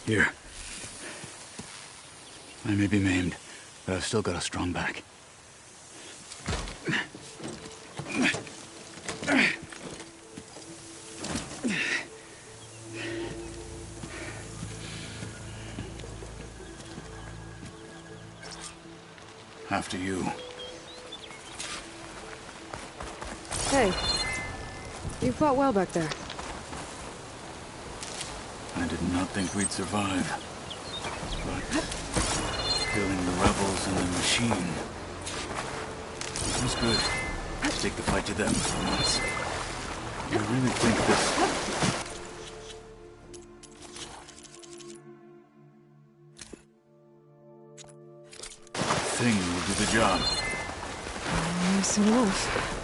Here. I may be maimed, but I've still got a strong back. After you. Hey. You fought well back there. I did not think we'd survive. But killing the rebels and the machine. It was good. To take the fight to them for once. I really think this... thing will do the job. Soon enough.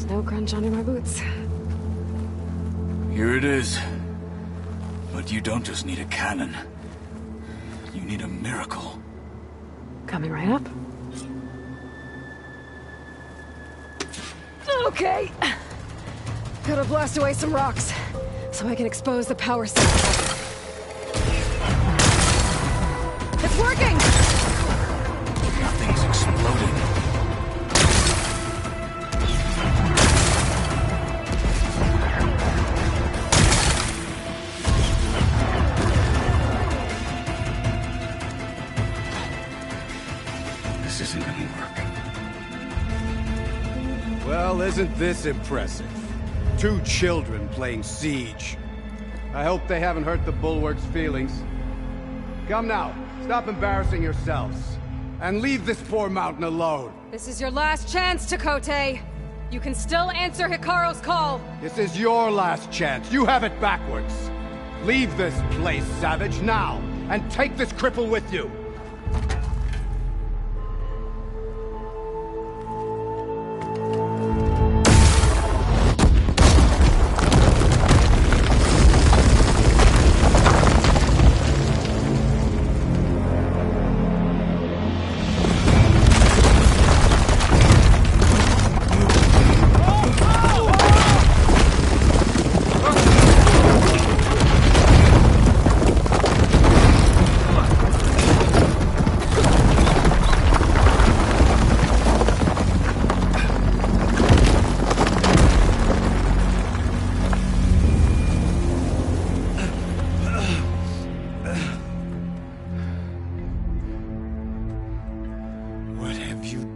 No crunch under my boots. Here it is. But you don't just need a cannon. You need a miracle. Coming right up. Okay. Gotta blast away some rocks, so I can expose the power system. It's working! Nothing's exploding. This isn't gonna work. Well, isn't this impressive? 2 children playing siege. I hope they haven't hurt the Bulwark's feelings. Come now, stop embarrassing yourselves. And leave this poor mountain alone. This is your last chance, Tekotteh. You can still answer Hikaru's call. This is your last chance. You have it backwards. Leave this place, Savage, now. And take this cripple with you.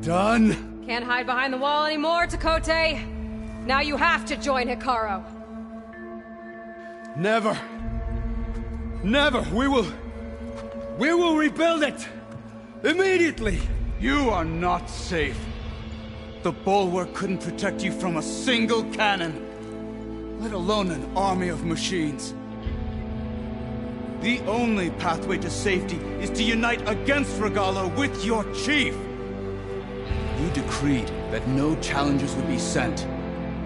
Done? Can't hide behind the wall anymore, Tekotteh. Now you have to join Hikaru. Never. Never. We will rebuild it. Immediately. You are not safe. The Bulwark couldn't protect you from a single cannon, let alone an army of machines. The only pathway to safety is to unite against Regalla with your chief. You decreed that no challengers would be sent,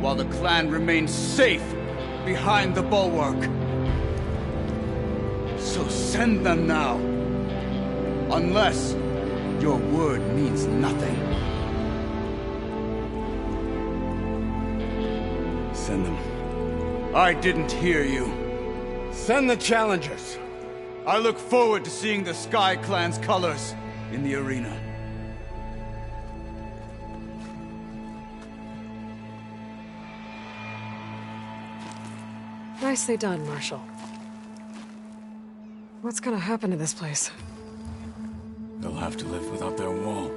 while the clan remained safe behind the Bulwark. So send them now. Unless your word means nothing. Send them. I didn't hear you. Send the challengers. I look forward to seeing the Sky Clan's colors in the arena. Nicely done, Marshal. What's gonna happen to this place? They'll have to live without their wall.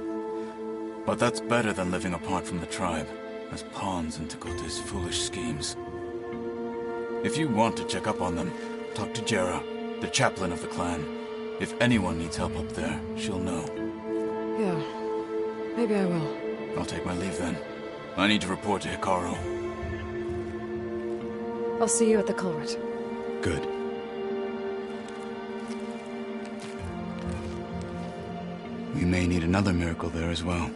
But that's better than living apart from the tribe, as pawns in Tekote's foolish schemes. If you want to check up on them, talk to Jera, the chaplain of the clan. If anyone needs help up there, she'll know. Yeah, maybe I will. I'll take my leave then. I need to report to Hekarro. I'll see you at the culvert. Good. We may need another miracle there as well.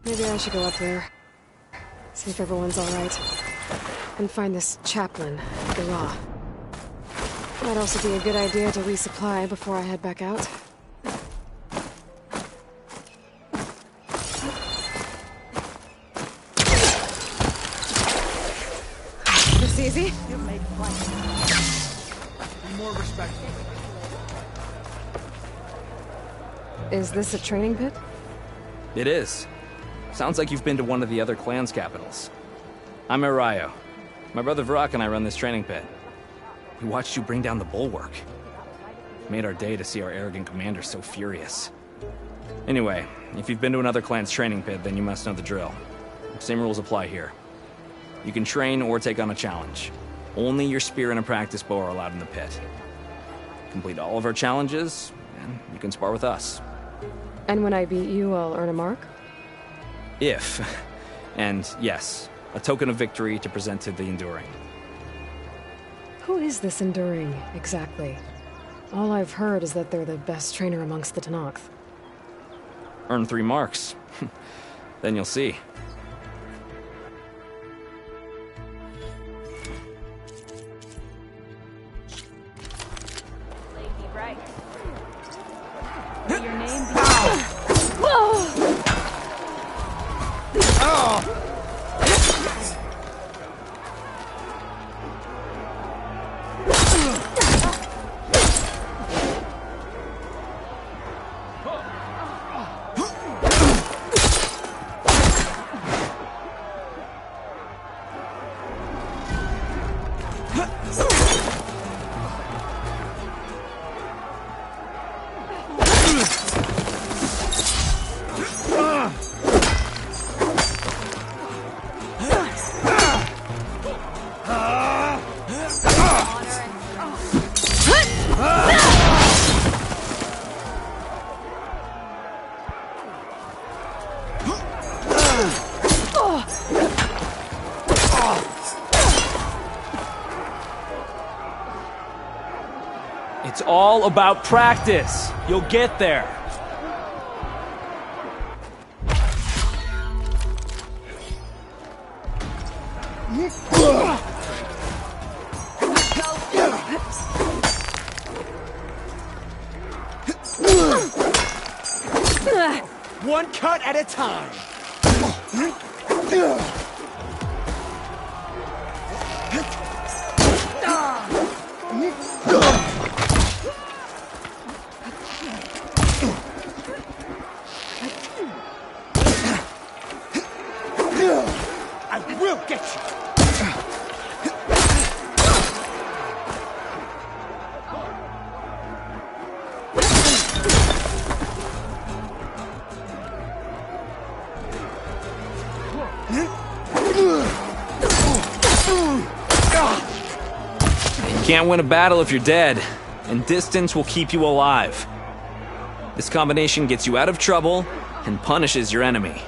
Maybe I should go up there. See if everyone's alright. And find this chaplain, Garah. Might also be a good idea to resupply before I head back out. This easy? You make fun. Be more respectful. Is this a training pit? It is. Sounds like you've been to one of the other clan's capitals. I'm Arayo. My brother Varrock and I run this training pit. We watched you bring down the bulwark. Made our day to see our arrogant commander so furious. Anyway, if you've been to another clan's training pit, then you must know the drill. Same rules apply here. You can train or take on a challenge. Only your spear and a practice bow are allowed in the pit. Complete all of our challenges, and you can spar with us. And when I beat you, I'll earn a mark? If. And yes, a token of victory to present to the Enduring. Who is this Enduring, exactly? All I've heard is that they're the best trainer amongst the Tenakth. Earn 3 marks. Then you'll see. Lady Bright. Will your name be... It's all about practice. You'll get there. One cut at a time. I will get you. You can't win a battle if you're dead, and distance will keep you alive. This combination gets you out of trouble and punishes your enemy.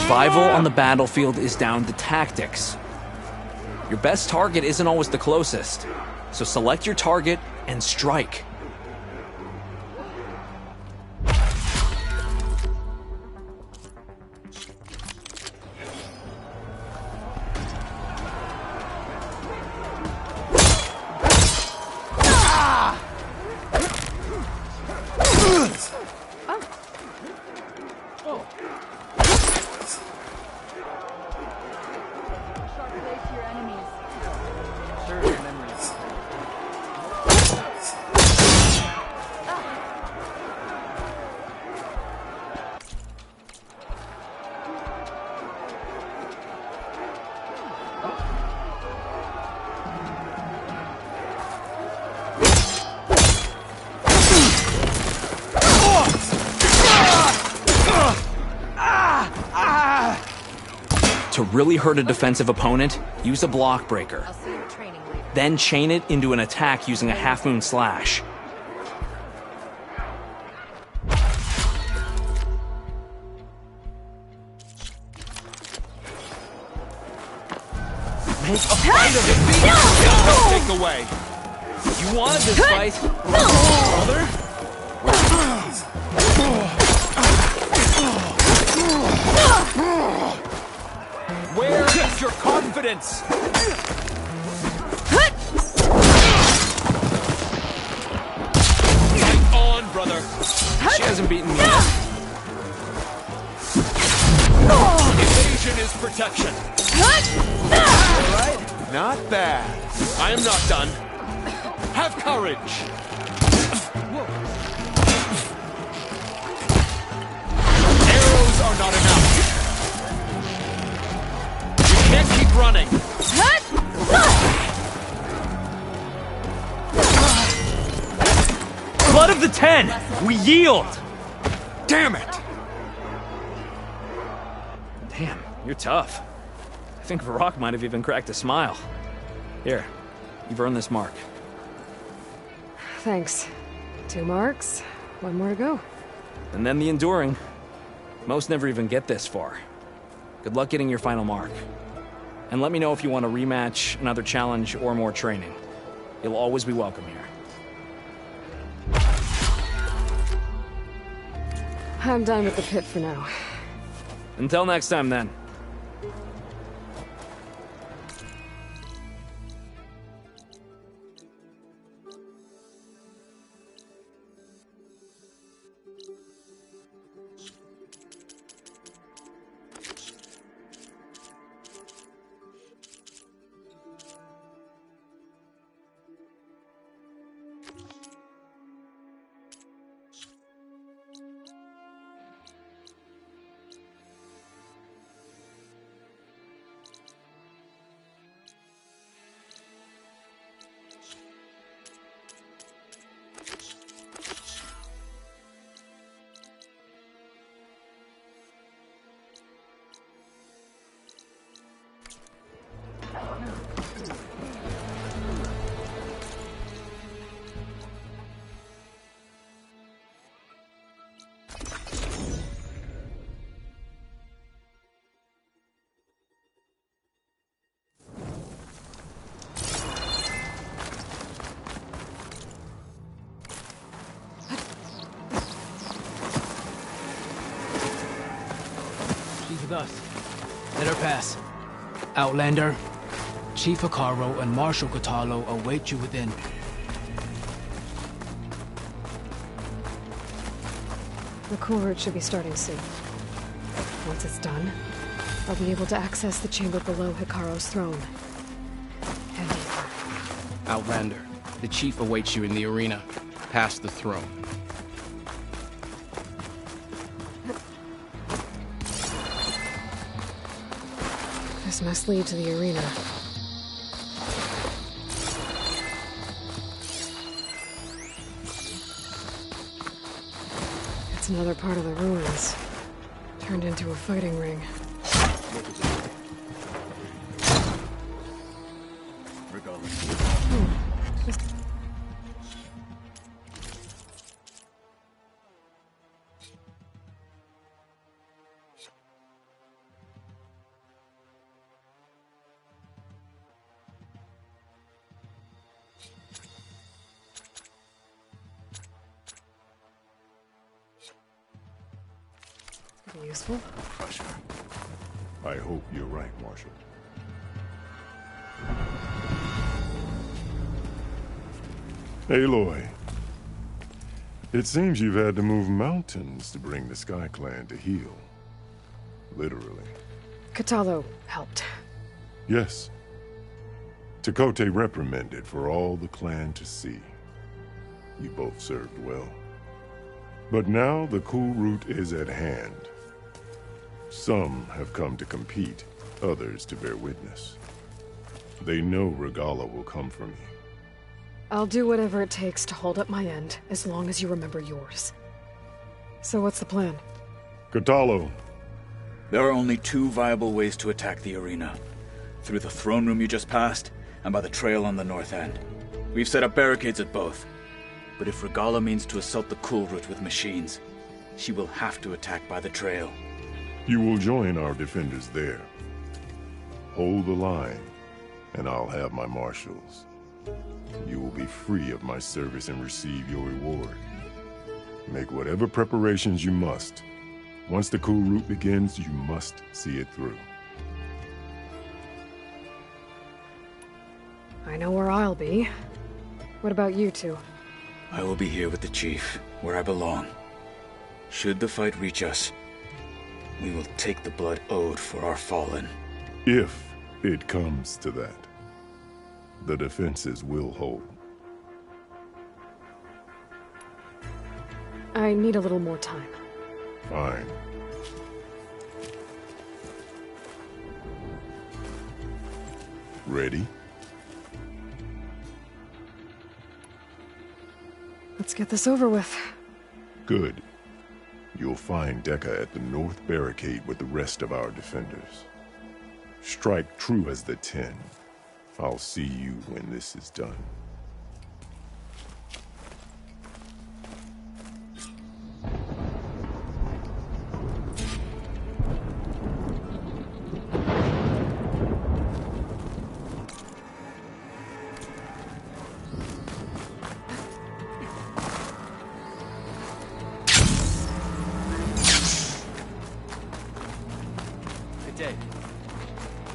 Survival on the battlefield is down to tactics. Your best target isn't always the closest, so select your target and strike. Sharp blade to your enemies. Sure, memories. To really hurt a defensive opponent, use a block breaker. I'll see you at training later. Then chain it into an attack using a half-moon slash. Make a fight of it, take away. You wanted this fight, brother? Where is your confidence? Fight on, brother. She hasn't beaten me yet. Evasion is protection. Alright, not bad. I am not done. Have courage. Arrows are not enough. Can't keep running. Blood of the Ten! We yield! Damn it! Damn, you're tough. I think Varrock might have even cracked a smile. Here, you've earned this mark. Thanks. 2 marks, 1 more to go. And then the enduring. Most never even get this far. Good luck getting your final mark. And let me know if you want a rematch, another challenge, or more training. You'll always be welcome here. I'm done with the pit for now. Until next time, then. With us. Let her pass. Outlander, Chief Hekarro and Marshal Kotallo await you within. The cool route should be starting soon. Once it's done, I'll be able to access the chamber below Hekarro's throne. And deeper. Outlander, the Chief awaits you in the arena, past the throne. This must lead to the arena. It's another part of the ruins, turned into a fighting ring. Useful? Pressure. I hope you're right, Marshal. Aloy. It seems you've had to move mountains to bring the Sky Clan to heel. literally. Kotallo helped. Yes. Tekote reprimanded for all the clan to see. You both served well. But now the Kulrut is at hand. Some have come to compete, others to bear witness. They know Regalla will come for me. I'll do whatever it takes to hold up my end, as long as you remember yours. So what's the plan? Kotallo. There are only two viable ways to attack the arena. Through the throne room you just passed, and by the trail on the north end. We've set up barricades at both. But if Regalla means to assault the Kulrut with machines, she will have to attack by the trail. You will join our defenders there. Hold the line, and I'll have my marshals. You will be free of my service and receive your reward. Make whatever preparations you must. Once the Kulrut begins, you must see it through. I know where I'll be. What about you two? I will be here with the chief, where I belong. Should the fight reach us, we will take the blood owed for our fallen. If it comes to that, the defenses will hold. I need a little more time. Fine. Ready? Let's get this over with. Good. You'll find Dekka at the north barricade with the rest of our defenders. Strike true as the 10. I'll see you when this is done.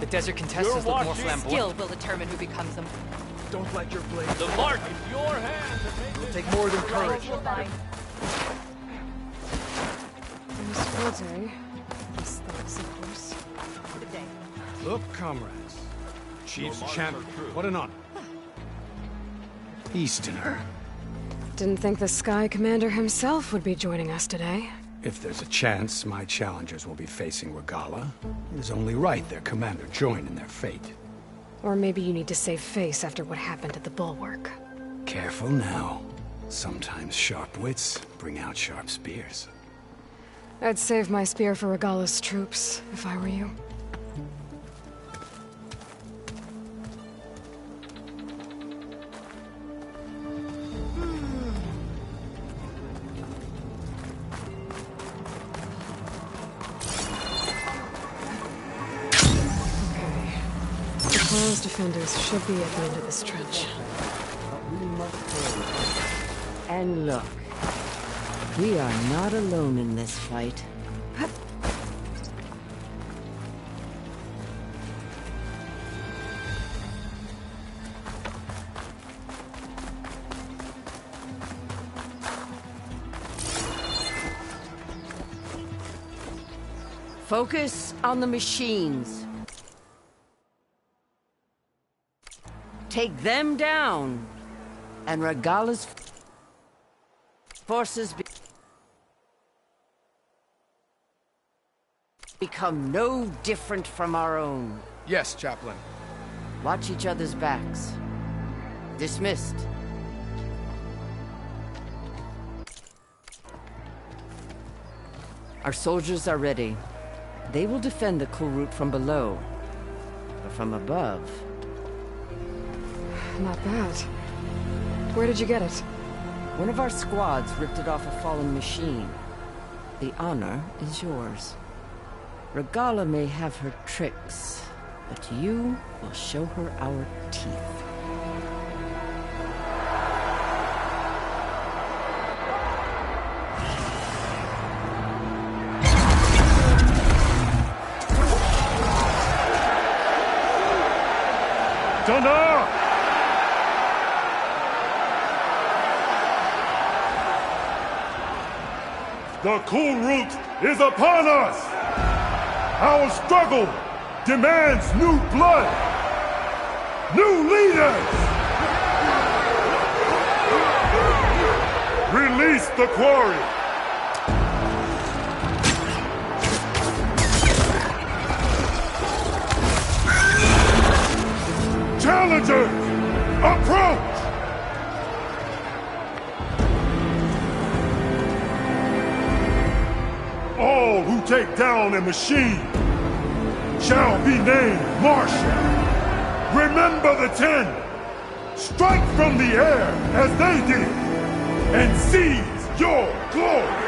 The desert contestants look more flamboyant. Skill will determine who becomes them. Don't let your blade. The mark in your hands. It'll take more than courage. Nice words, eh? These thoughts, of course. Look, comrades. Chief's champion. What an honor. Easterner. Didn't think the Sky Commander himself would be joining us today. If there's a chance my challengers will be facing Regalla, it is only right their commander join in their fate. Or maybe you need to save face after what happened at the Bulwark. Careful now. Sometimes sharp wits bring out sharp spears. I'd save my spear for Regalla's troops, if I were you. Those defenders should be at the end of this trench. And look, we are not alone in this fight. Focus on the machines. Take them down, and Regalla's forces become no different from our own. Yes, Chaplain. Watch each other's backs. Dismissed. Our soldiers are ready. They will defend the Kulrut from below, but from above... Not bad. Where did you get it? One of our squads ripped it off a fallen machine. The honor is yours. Regalla may have her tricks, but you will show her our teeth. Thunder! The Kulrut is upon us! Our struggle demands new blood, new leaders! Release the quarry! Challengers, approach! All who take down a machine shall be named Marshal. Remember the 10. Strike from the air as they did, and seize your glory!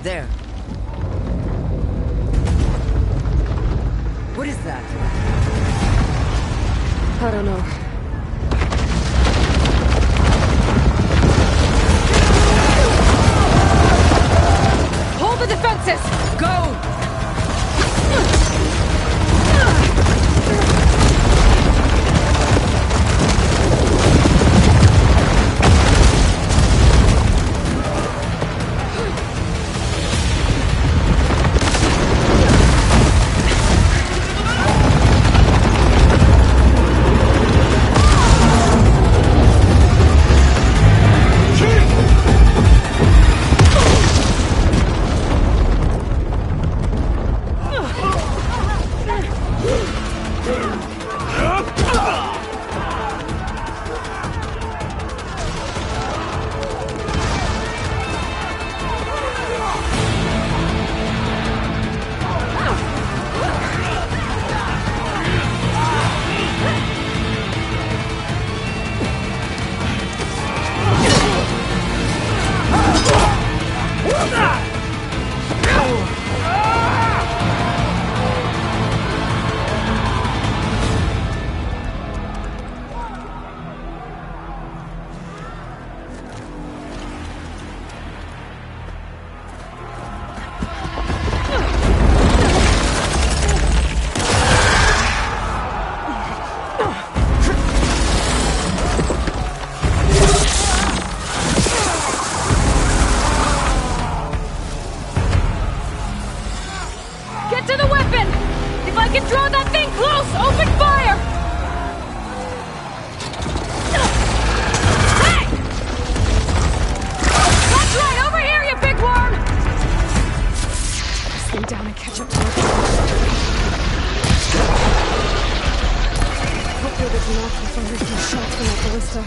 There. What is that? I don't know. Hold the defenses! Go! I can draw that thing close! Open fire! Hey! That's right! Over here, you big worm! Slow down and catch up to my Hopefully there's an option for making shots from that ballista.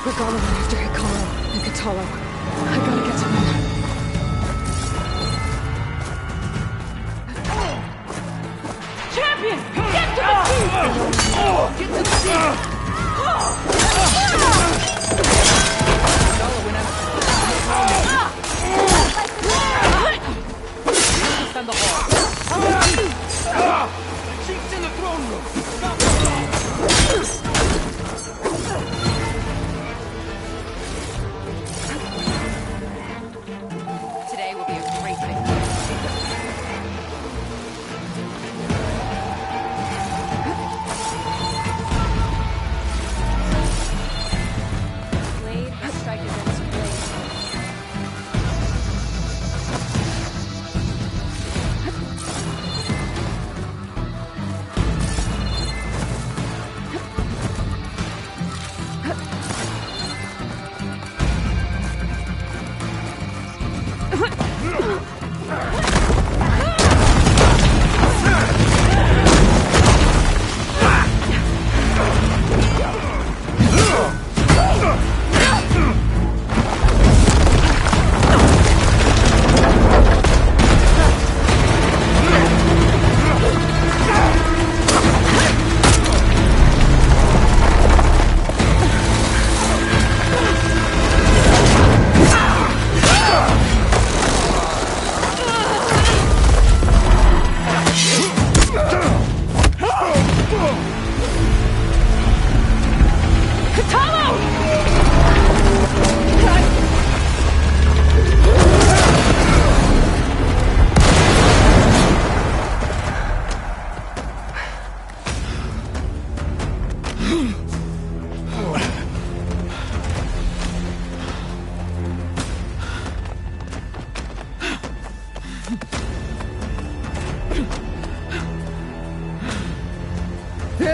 Regalla went after Hikaru and Kotallo. I gotta get to them. Champion! Get to the seat! Get to the seat! Defend the hall. Chief's in the throne room! Stop it! Today will be a great victory. Blade will strike against blade.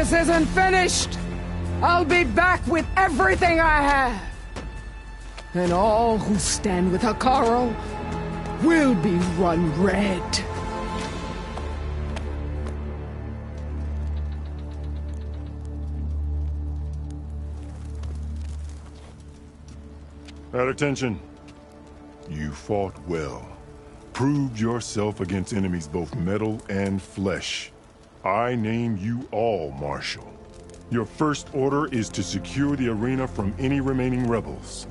this isn't finished, I'll be back with everything I have. And all who stand with Hekarro will be run red. At attention. You fought well. Proved yourself against enemies both metal and flesh. I name you all Marshal. Your first order is to secure the arena from any remaining rebels.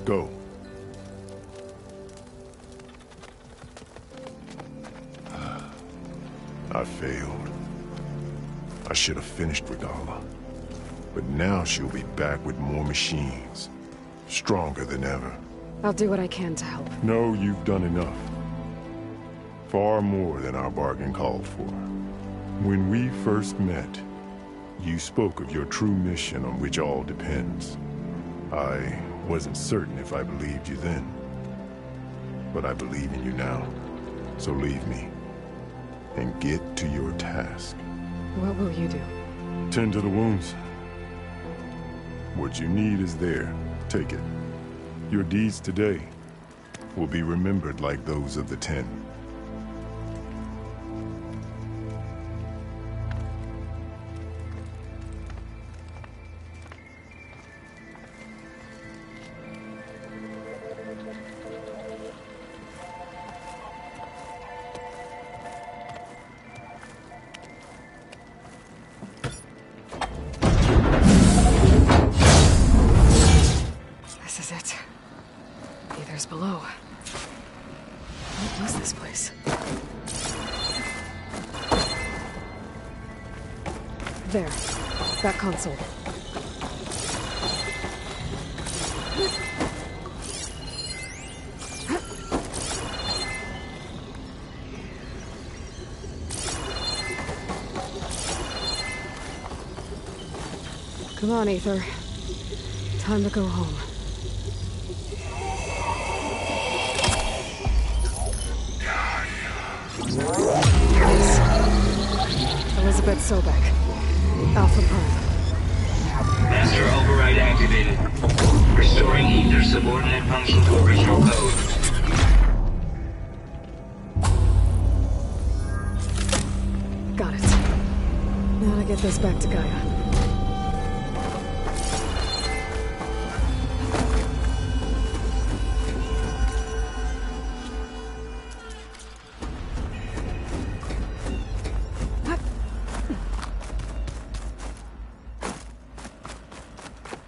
Go. I failed. I should have finished Regalla. But now she'll be back with more machines. Stronger than ever. I'll do what I can to help. No, you've done enough. Far more than our bargain called for. When we first met, you spoke of your true mission on which all depends. I wasn't certain if I believed you then. But I believe in you now. So leave me. And get to your task. What will you do? Tend to the wounds. What you need is there. Take it. Your deeds today will be remembered like those of the 10. This is it. Aether's below. What is this place? There. That console. Come on, Aether. Time to go home. Elizabeth Sobek. Alpha Prime. Master override activated. Restoring Aether's subordinate function to original code. Got it. Now to get this back to Gaia.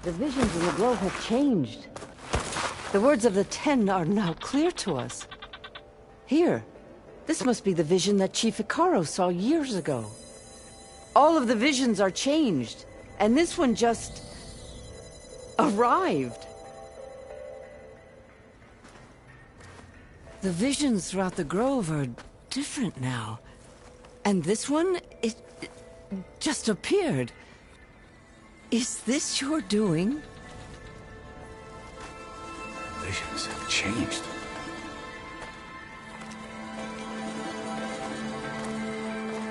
The visions in the globe have changed. The words of the 10 are now clear to us. Here, this must be the vision that Chief Hekarro saw years ago. All of the visions are changed, and this one just arrived. The visions throughout the grove are different now. And this one, it just appeared. Is this your doing? Visions have changed.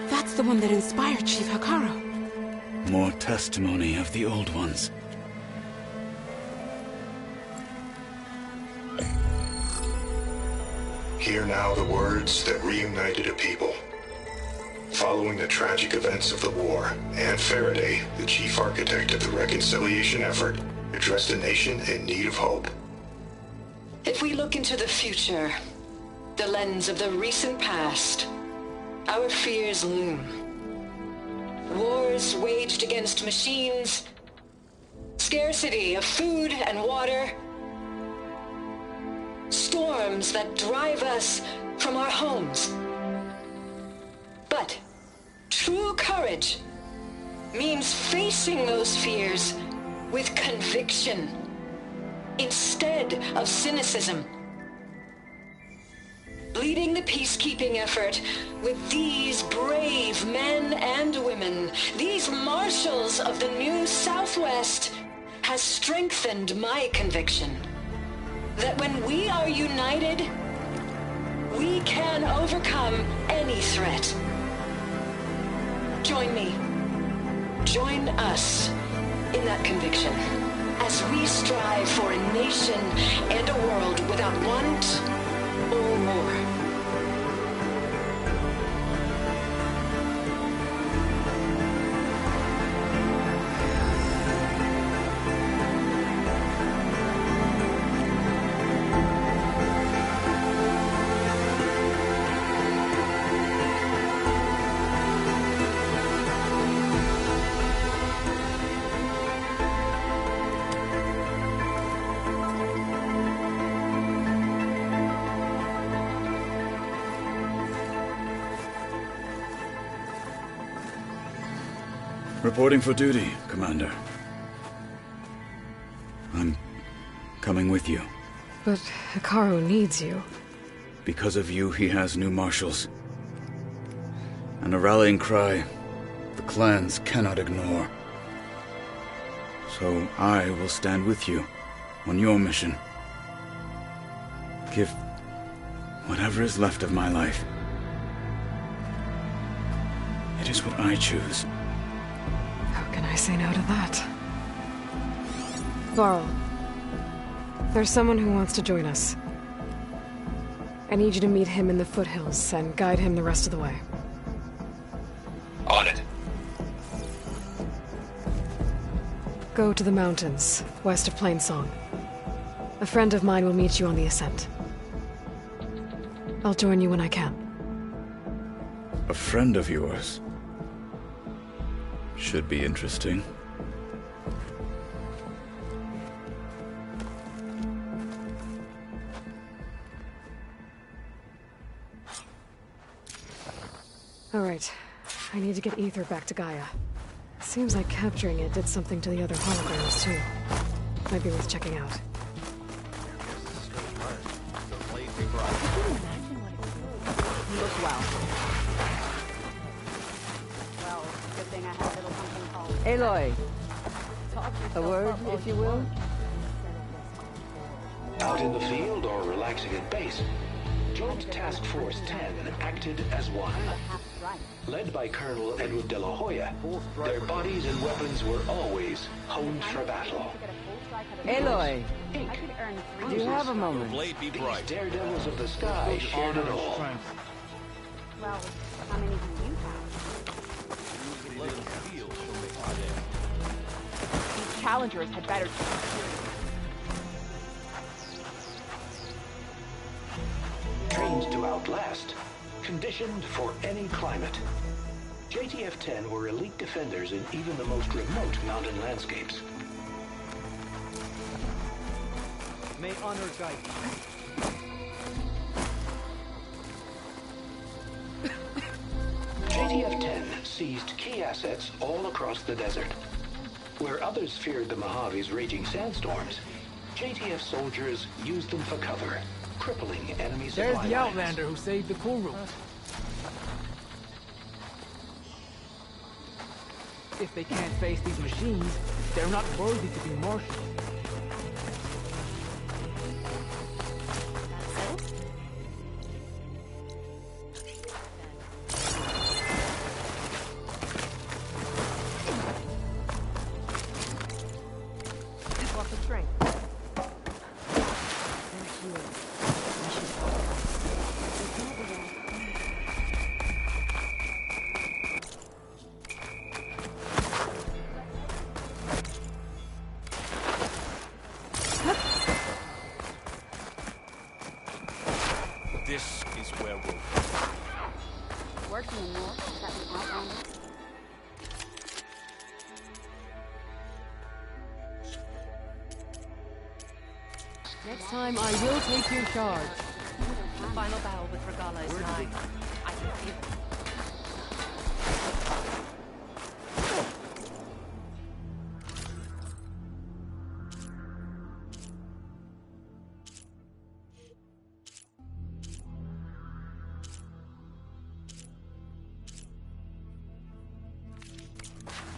That's the one that inspired Chief Hekarro. More testimony of the old ones. Hear now the words that reunited a people. Following the tragic events of the war, Anne Faraday, the chief architect of the reconciliation effort, addressed a nation in need of hope. If we look into the future, the lens of the recent past, our fears loom. Wars waged against machines, scarcity of food and water, storms that drive us from our homes. But true courage means facing those fears with conviction instead of cynicism. Leading the peacekeeping effort with these brave men and women, these marshals of the new Southwest, has strengthened my conviction that when we are united, we can overcome any threat. Join me. Join us in that conviction as we strive for a nation and a world without want or war. Reporting for duty, Commander. I'm coming with you. But Hekarro needs you. Because of you, he has new marshals. And a rallying cry the clans cannot ignore. So I will stand with you on your mission. Give whatever is left of my life. It is what I choose. How can I say no to that? Varl, there's someone who wants to join us. I need you to meet him in the foothills and guide him the rest of the way. On it. Go to the mountains, west of Plainsong. A friend of mine will meet you on the ascent. I'll join you when I can. A friend of yours? Should be interesting. All right. I need to get Ether back to Gaia. Seems like capturing it did something to the other holograms, too. Might be worth checking out. Look well. Well, good thing I have a little something called... Aloy, a word, if you will? Out in the field or relaxing at base, Joint Task Force 10 acted as one. Led by Colonel Edward De La Hoya, their bodies and weapons were always honed for battle. Aloy, do you have a moment? These daredevils of the sky shared it all. Well, how many do you have? These challengers had better... Trained to outlast, conditioned for any climate. JTF-10 were elite defenders in even the most remote mountain landscapes. May honor guide you. JTF-10 seized key assets all across the desert. Where others feared the Mojave's raging sandstorms, JTF soldiers used them for cover, crippling enemy supply There's the lines. Outlander who saved the Kulruk. If they can't face these machines, they're not worthy to be marshals. What's the train? This is where we'll... Working in North, is that the Outlander? Next time I will take your charge. The final battle with Regalla is nigh. I can feel it.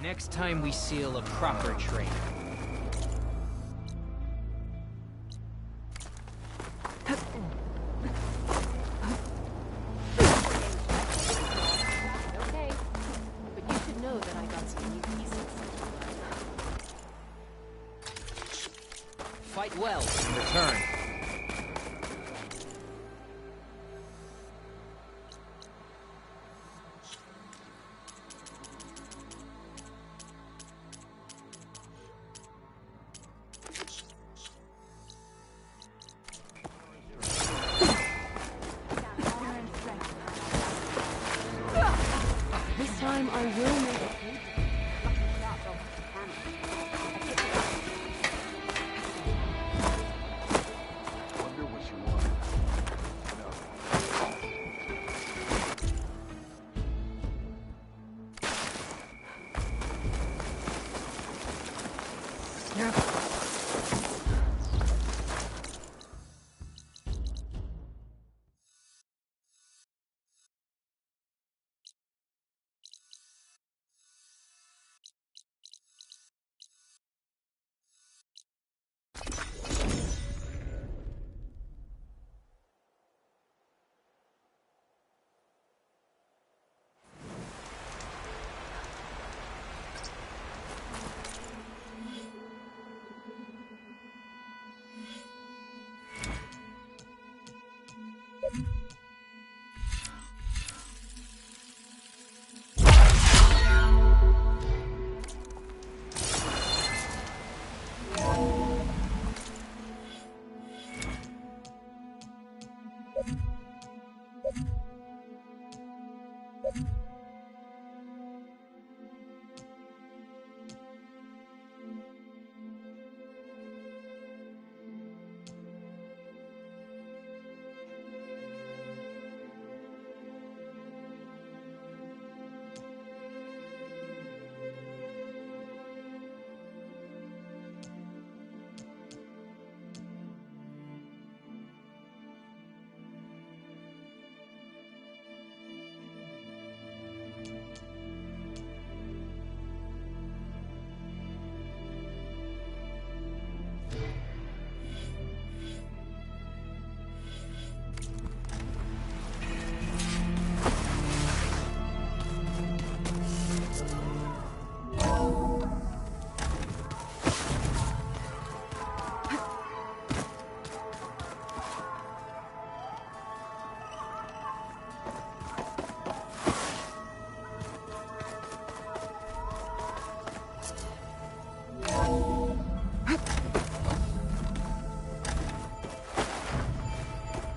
Next time we seal a proper trade. Okay, but you should know that I got some new pieces. it well in return. This time I will make it.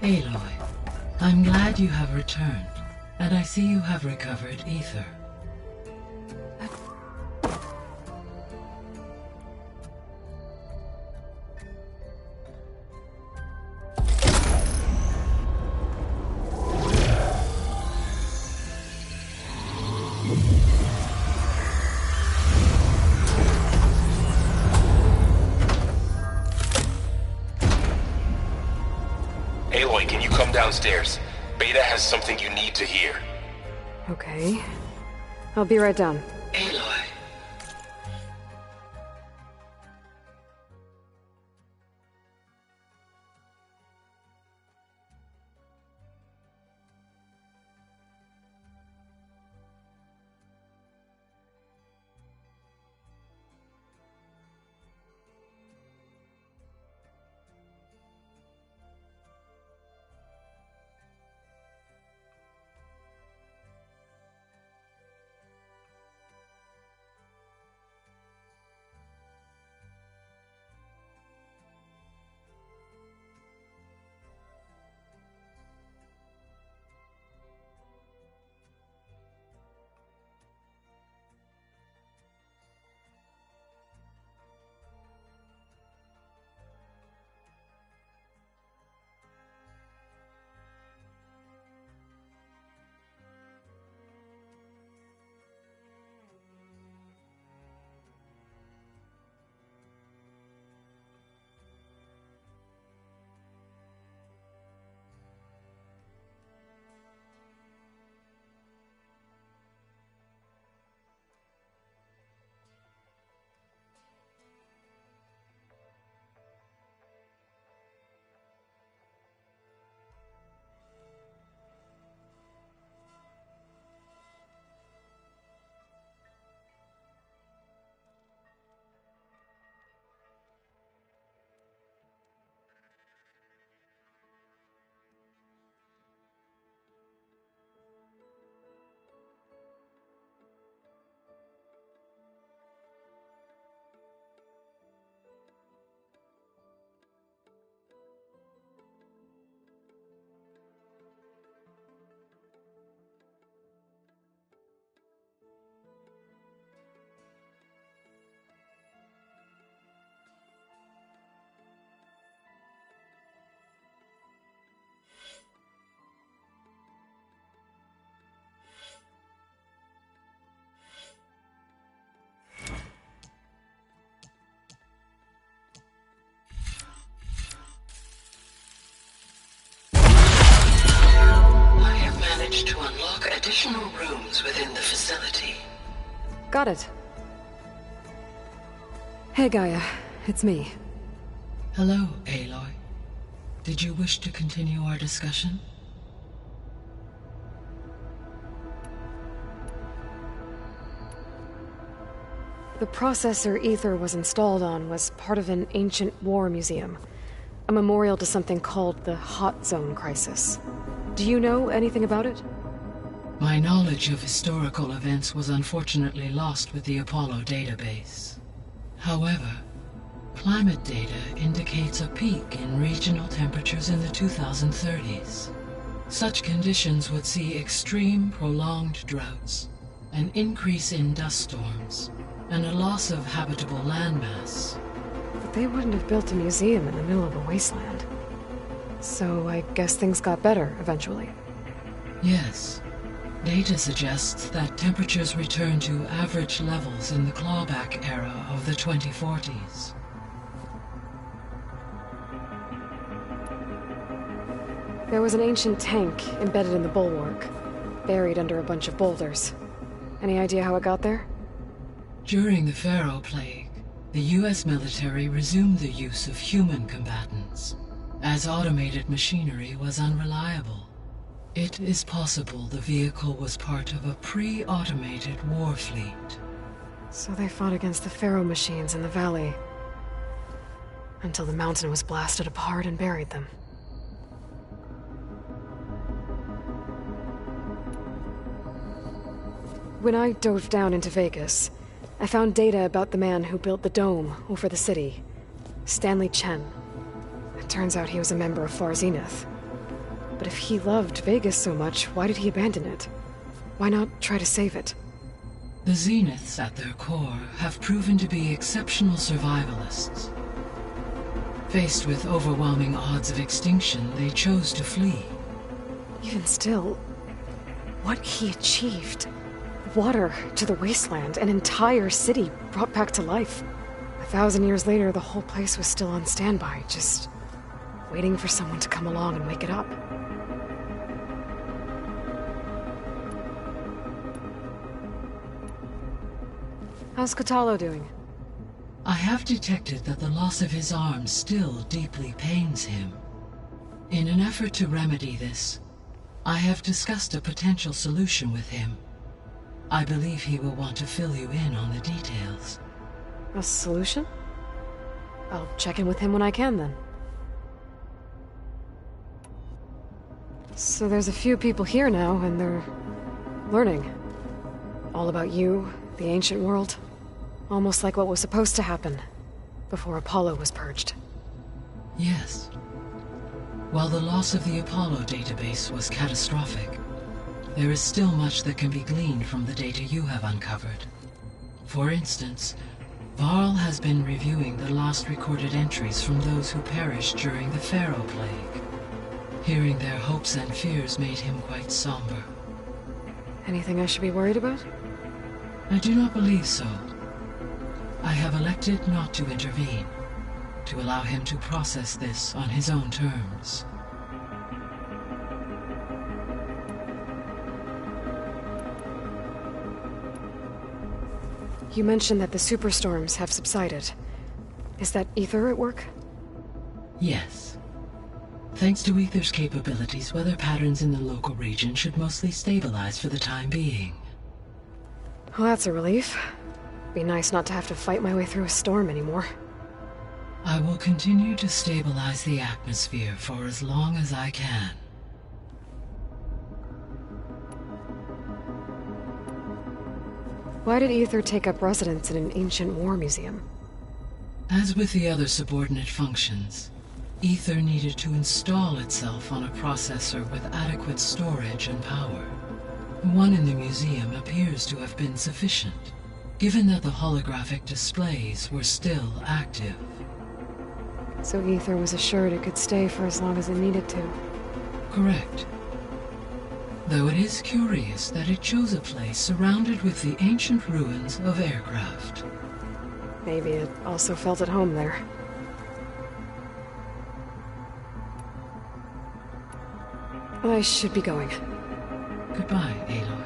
Aloy, I'm glad you have returned, and I see you have recovered Ether. Aloy, can you come downstairs? Beta has something you need to hear. Okay. I'll be right down. Aloy. book additional rooms within the facility. Got it. Hey, Gaia. It's me. Hello, Aloy. Did you wish to continue our discussion? The processor Aether was installed on was part of an ancient war museum. A memorial to something called the Hot Zone Crisis. Do you know anything about it? My knowledge of historical events was unfortunately lost with the Apollo database. However, climate data indicates a peak in regional temperatures in the 2030s. Such conditions would see extreme, prolonged droughts, an increase in dust storms, and a loss of habitable landmass. But they wouldn't have built a museum in the middle of a wasteland. So I guess things got better eventually. Yes. Data suggests that temperatures returned to average levels in the clawback era of the 2040s. There was an ancient tank embedded in the bulwark, buried under a bunch of boulders. Any idea how it got there? During the Pharaoh Plague, the US military resumed the use of human combatants, as automated machinery was unreliable. It is possible the vehicle was part of a pre-automated war fleet. So they fought against the Pharaoh machines in the valley, until the mountain was blasted apart and buried them. When I dove down into Vegas, I found data about the man who built the dome over the city, Stanley Chen. It turns out he was a member of Far Zenith. But if he loved Vegas so much, why did he abandon it? Why not try to save it? The Zeniths, at their core, have proven to be exceptional survivalists. Faced with overwhelming odds of extinction, they chose to flee. Even still, what he achieved. Water to the wasteland, an entire city brought back to life. 1,000 years later, the whole place was still on standby, just waiting for someone to come along and wake it up. How's Kotallo doing? I have detected that the loss of his arm still deeply pains him. In an effort to remedy this, I have discussed a potential solution with him. I believe he will want to fill you in on the details. A solution? I'll check in with him when I can, then. So there's a few people here now, and they're learning. All about you, the ancient world. Almost like what was supposed to happen before Apollo was purged. Yes. While the loss of the Apollo database was catastrophic, there is still much that can be gleaned from the data you have uncovered. For instance, Varl has been reviewing the last recorded entries from those who perished during the Pharaoh Plague. Hearing their hopes and fears made him quite somber. Anything I should be worried about? I do not believe so. I have elected not to intervene, to allow him to process this on his own terms. You mentioned that the superstorms have subsided. Is that Aether at work? Yes. Thanks to Aether's capabilities, weather patterns in the local region should mostly stabilize for the time being. Well, that's a relief. Be nice not to have to fight my way through a storm anymore. I will continue to stabilize the atmosphere for as long as I can. Why did Aether take up residence in an ancient war museum? As with the other subordinate functions, Aether needed to install itself on a processor with adequate storage and power. One in the museum appears to have been sufficient, given that the holographic displays were still active. So Aether was assured it could stay for as long as it needed to. Correct. Though it is curious that it chose a place surrounded with the ancient ruins of aircraft. Maybe it also felt at home there. I should be going. Goodbye, Aloy.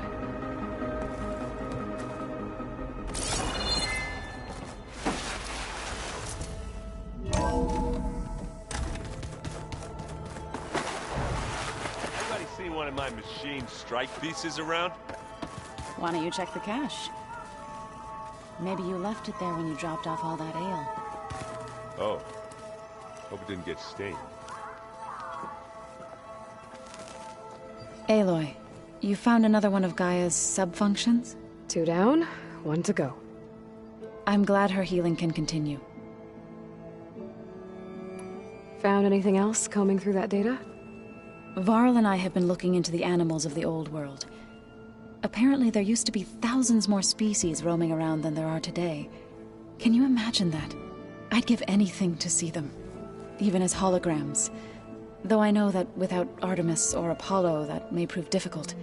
Anybody seen one of my machine strike pieces around? Why don't you check the cache? Maybe you left it there when you dropped off all that ale. Oh. Hope it didn't get stained. Aloy, you found another one of Gaia's sub-functions? 2 down, 1 to go. I'm glad her healing can continue. Found anything else combing through that data? Varl and I have been looking into the animals of the old world. Apparently there used to be thousands more species roaming around than there are today. Can you imagine that? I'd give anything to see them, even as holograms. Though I know that without Artemis or Apollo, that may prove difficult.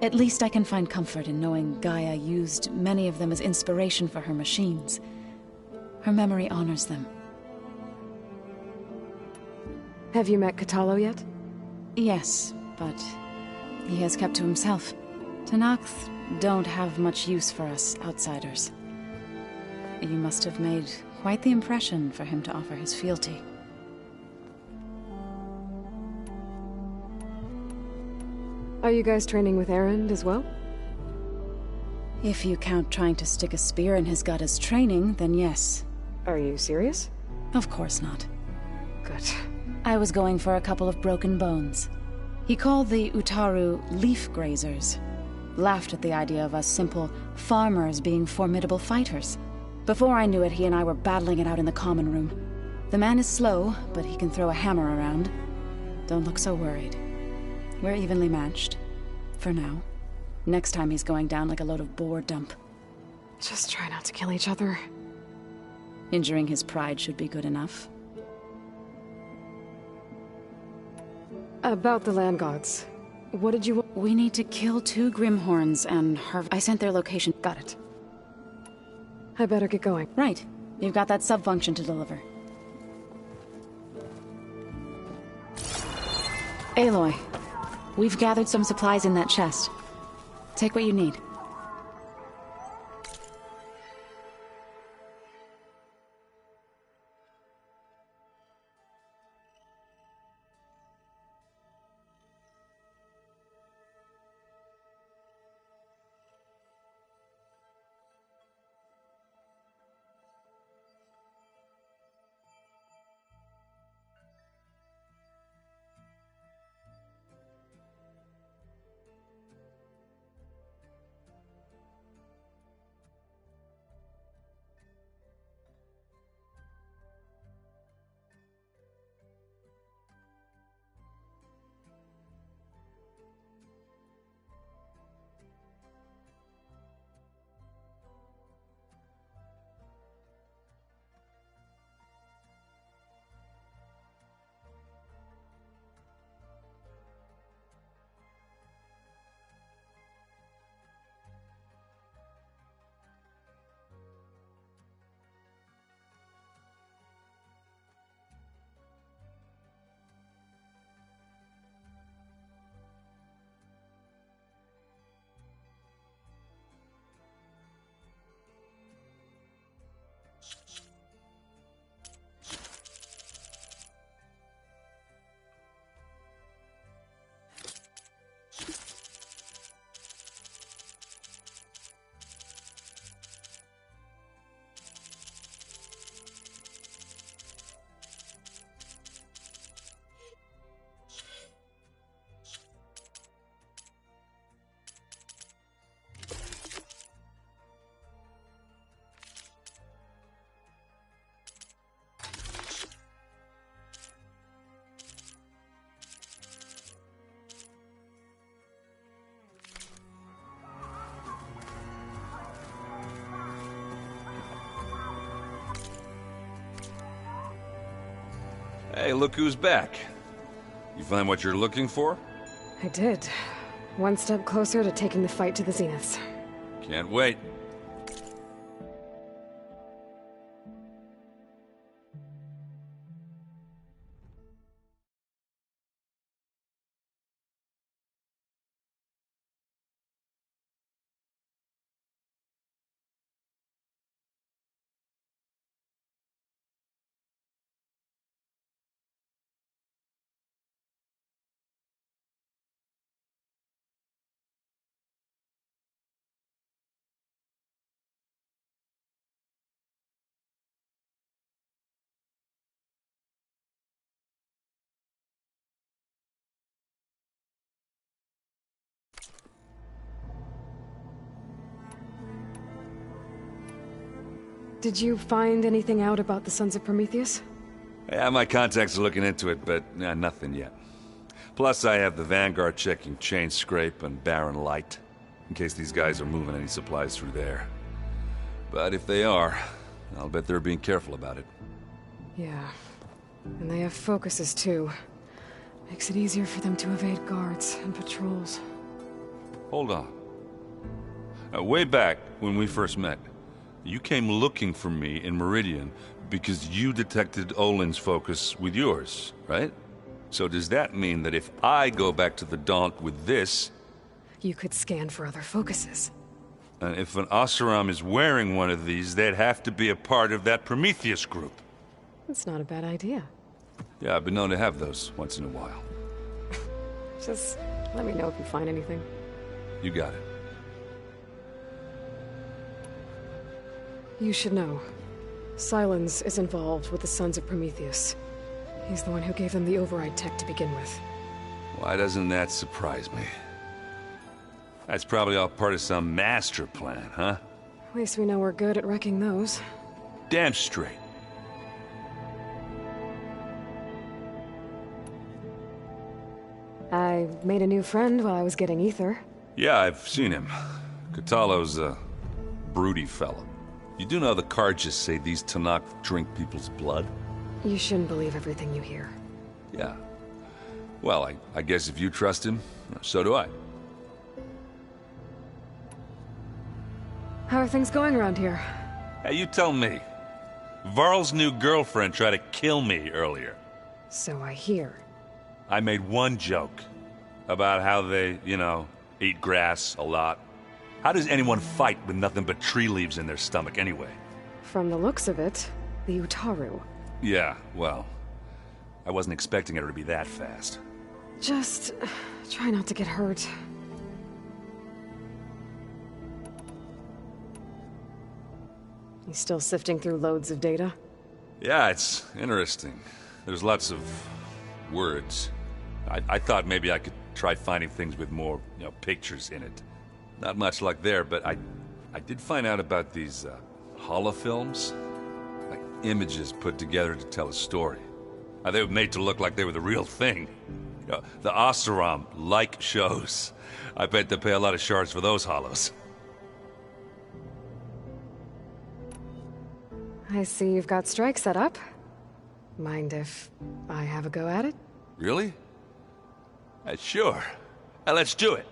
At least I can find comfort in knowing Gaia used many of them as inspiration for her machines. Her memory honors them. Have you met Kotallo yet? Yes, but he has kept to himself. Tenakth don't have much use for us outsiders. You must have made quite the impression for him to offer his fealty. Are you guys training with Erend as well? If you count trying to stick a spear in his gut as training, then yes. Are you serious? Of course not. Good. I was going for a couple of broken bones. He called the Utaru leaf grazers. Laughed at the idea of us simple farmers being formidable fighters. Before I knew it, he and I were battling it out in the common room. The man is slow, but he can throw a hammer around. Don't look so worried. We're evenly matched. For now. Next time he's going down like a load of boar dump. Just try not to kill each other. Injuring his pride should be good enough. About the land gods. What did you want? We need to kill 2 Grimhorns and I sent their location. Got it. I better get going. Right. You've got that sub-function to deliver. Aloy, we've gathered some supplies in that chest. Take what you need. Hey, look who's back. You find what you're looking for? I did. One step closer to taking the fight to the Zeniths. Can't wait. Did you find anything out about the Sons of Prometheus? Yeah, my contacts are looking into it, but nothing yet. Plus, I have the Vanguard checking Chain Scrape and Barren Light, in case these guys are moving any supplies through there. But if they are, I'll bet they're being careful about it. Yeah. And they have focuses, too. Makes it easier for them to evade guards and patrols. Hold on. Way back, when we first met, you came looking for me in Meridian because you detected Olin's focus with yours, right? So does that mean that if I go back to the Daunt with this... You could scan for other focuses. And if an Oseram is wearing one of these, they'd have to be a part of that Prometheus group. That's not a bad idea. Yeah, I've been known to have those once in a while. Just let me know if you find anything. You got it. You should know. Sylens is involved with the Sons of Prometheus. He's the one who gave them the override tech to begin with. Why doesn't that surprise me? That's probably all part of some master plan, huh? At least we know we're good at wrecking those. Damn straight. I made a new friend while I was getting ether. Yeah, I've seen him. Kotallo's a broody fellow. You do know the Carjas say these Tenakth drink people's blood? You shouldn't believe everything you hear. Yeah. Well, I guess if you trust him, so do I. How are things going around here? Hey, you tell me. Varl's new girlfriend tried to kill me earlier. So I hear. I made one joke about how they, eat grass a lot. How does anyone fight with nothing but tree leaves in their stomach anyway? From the looks of it, the Utaru. Yeah, well, I wasn't expecting her to be that fast. Just try not to get hurt. You still sifting through loads of data? Yeah, it's interesting. There's lots of words. I thought maybe I could try finding things with more, pictures in it. Not much luck there, but I did find out about these holofilms. Like images put together to tell a story. They were made to look like they were the real thing. The Oseram like shows. I bet they pay a lot of shards for those hollows. I see you've got strike set up. Mind if I have a go at it? Really? Sure. Let's do it.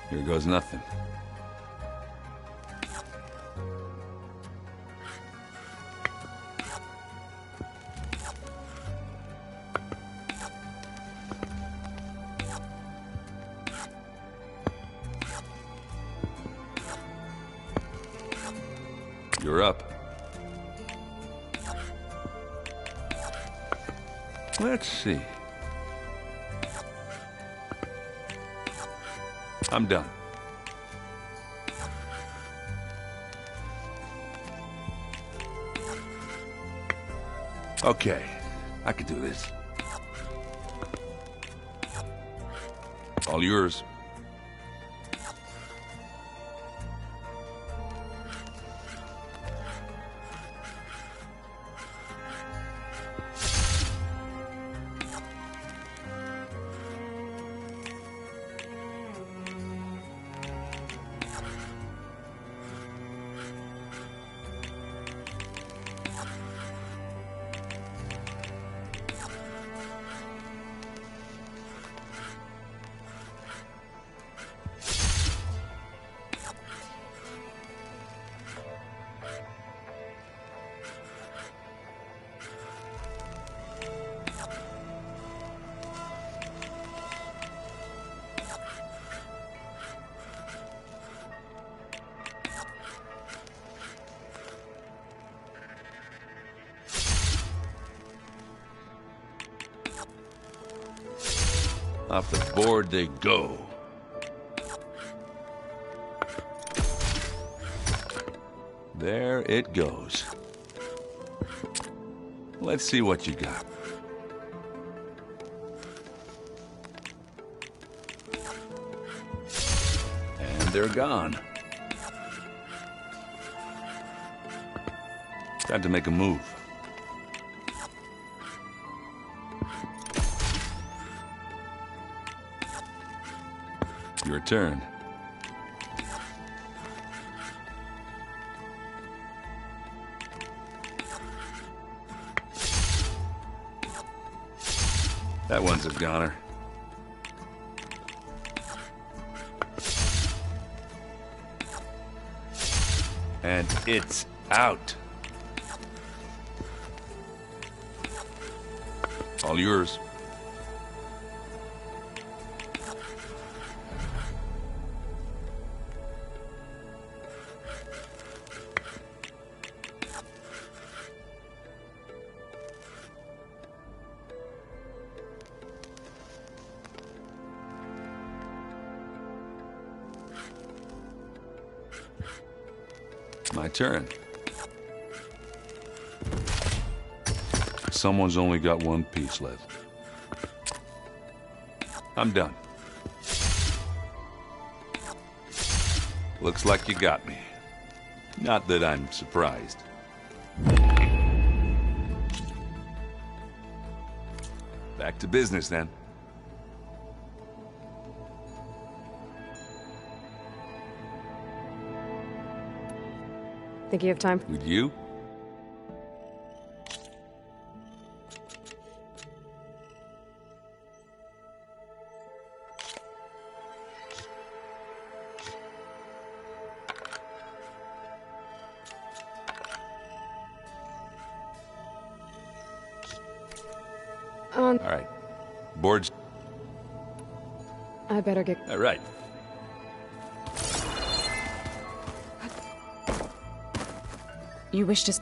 Here goes nothing. You're up. Let's see. I'm done. Okay, I can do this. All yours. Off the board they go. There it goes. Let's see what you got. And they're gone. Time to make a move. Your turn. That one's a goner. And it's out. All yours. My turn. Someone's only got one piece left. I'm done. Looks like you got me. Not that I'm surprised. Back to business then. Think you have time? With you? All right. Boards. I better get... All right. You wish to...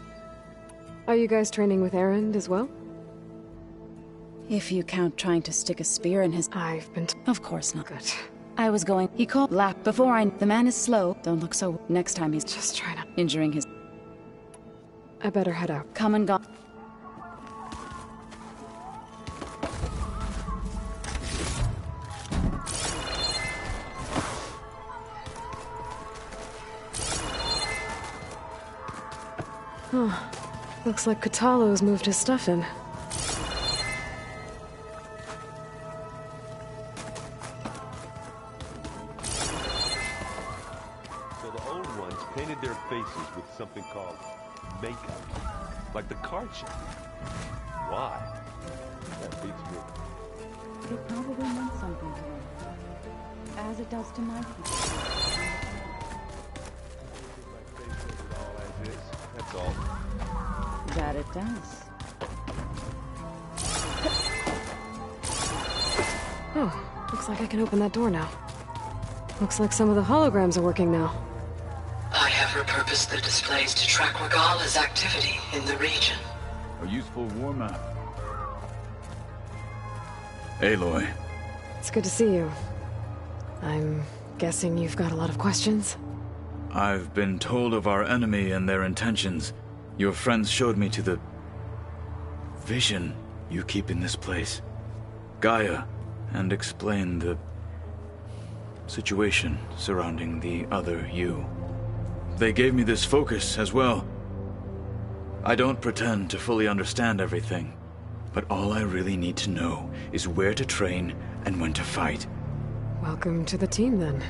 Are you guys training with Erend as well? If you count trying to stick a spear in his... I've been... Of course not. Good. I was going... He called lap before I... The man is slow. Don't look so... Next time he's... Just trying to... Injuring his... I better head out. Come and go. Oh, looks like Kotallo's moved his stuff in. So the old ones painted their faces with something called makeup, like the card show. Why? That beats me. It probably meant something to them. As it does to my people. That's all. That it does. Oh, looks like I can open that door now. Looks like some of the holograms are working now. I have repurposed the displays to track Regala's activity in the region. A useful war map. Aloy. It's good to see you. I'm guessing you've got a lot of questions? I've been told of our enemy and their intentions. Your friends showed me to the... vision you keep in this place. Gaia, and explained the... situation surrounding the other you. They gave me this focus as well. I don't pretend to fully understand everything, but all I really need to know is where to train and when to fight. Welcome to the team, then.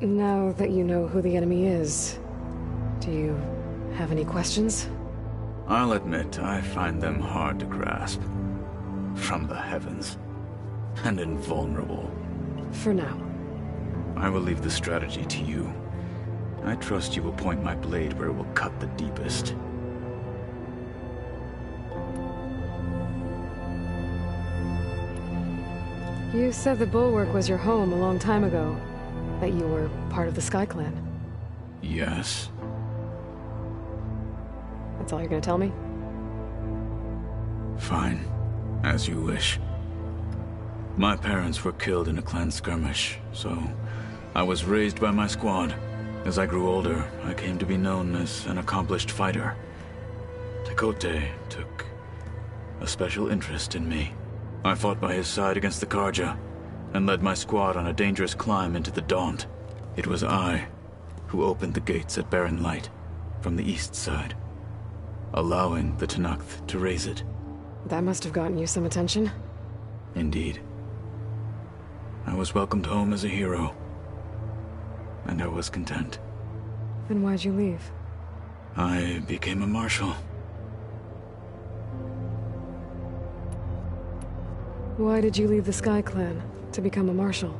Now that you know who the enemy is, do you have any questions? I'll admit, I find them hard to grasp. From the heavens. And invulnerable. For now. I will leave the strategy to you. I trust you will point my blade where it will cut the deepest. You said the Bulwark was your home a long time ago. That you were part of the Sky Clan. Yes. That's all you're gonna tell me? Fine. As you wish. My parents were killed in a clan skirmish, so I was raised by my squad. As I grew older, I came to be known as an accomplished fighter. Tekotteh took a special interest in me. I fought by his side against the Carja, and led my squad on a dangerous climb into the Daunt. It was I who opened the gates at Barren Light from the east side, allowing the Tenakth to raise it. That must have gotten you some attention. Indeed. I was welcomed home as a hero, and I was content. Then why'd you leave? I became a marshal. Why did you leave the Sky Clan to become a marshal?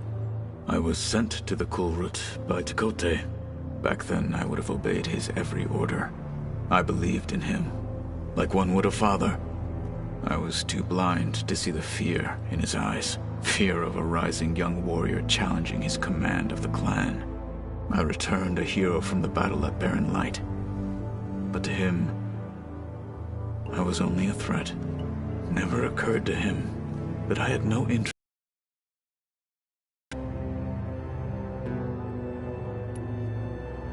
I was sent to the Kulrut by Tekotteh. Back then, I would have obeyed his every order. I believed in him, like one would a father. I was too blind to see the fear in his eyes. Fear of a rising young warrior challenging his command of the clan. I returned a hero from the battle at Barren Light. But to him, I was only a threat. Never occurred to him that I had no interest.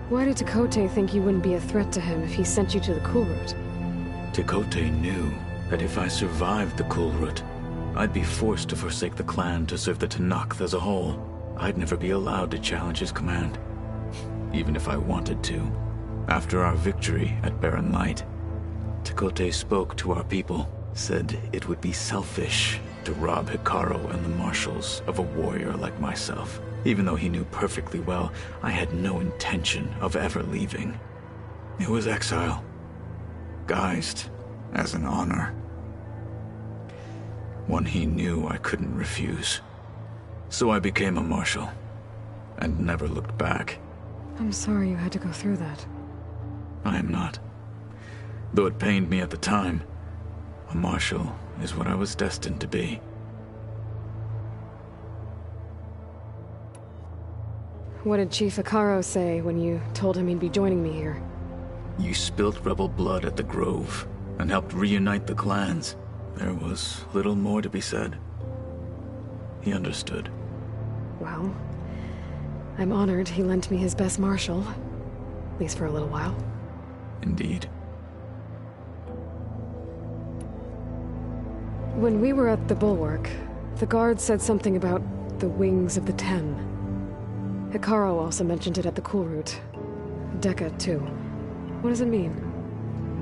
Why did Tekotteh think you wouldn't be a threat to him if he sent you to the Kulrut? Tekotteh knew that if I survived the Kulrut, I'd be forced to forsake the clan to serve the Tenakth as a whole. I'd never be allowed to challenge his command, even if I wanted to. After our victory at Barren Light, Tekotteh spoke to our people, said it would be selfish to rob Hekarro and the marshals of a warrior like myself. Even though he knew perfectly well I had no intention of ever leaving. It was exile, guised as an honor. One he knew I couldn't refuse. So I became a marshal, and never looked back. I'm sorry you had to go through that. I am not. Though it pained me at the time, a marshal is what I was destined to be. What did Chief Hekarro say when you told him he'd be joining me here? You spilt rebel blood at the Grove, and helped reunite the clans. There was little more to be said. He understood. Well, I'm honored he lent me his best marshal. At least for a little while. Indeed. When we were at the Bulwark, the guard said something about the Wings of the Ten. Hekarro also mentioned it at the Kulrut. Dekka, too. What does it mean?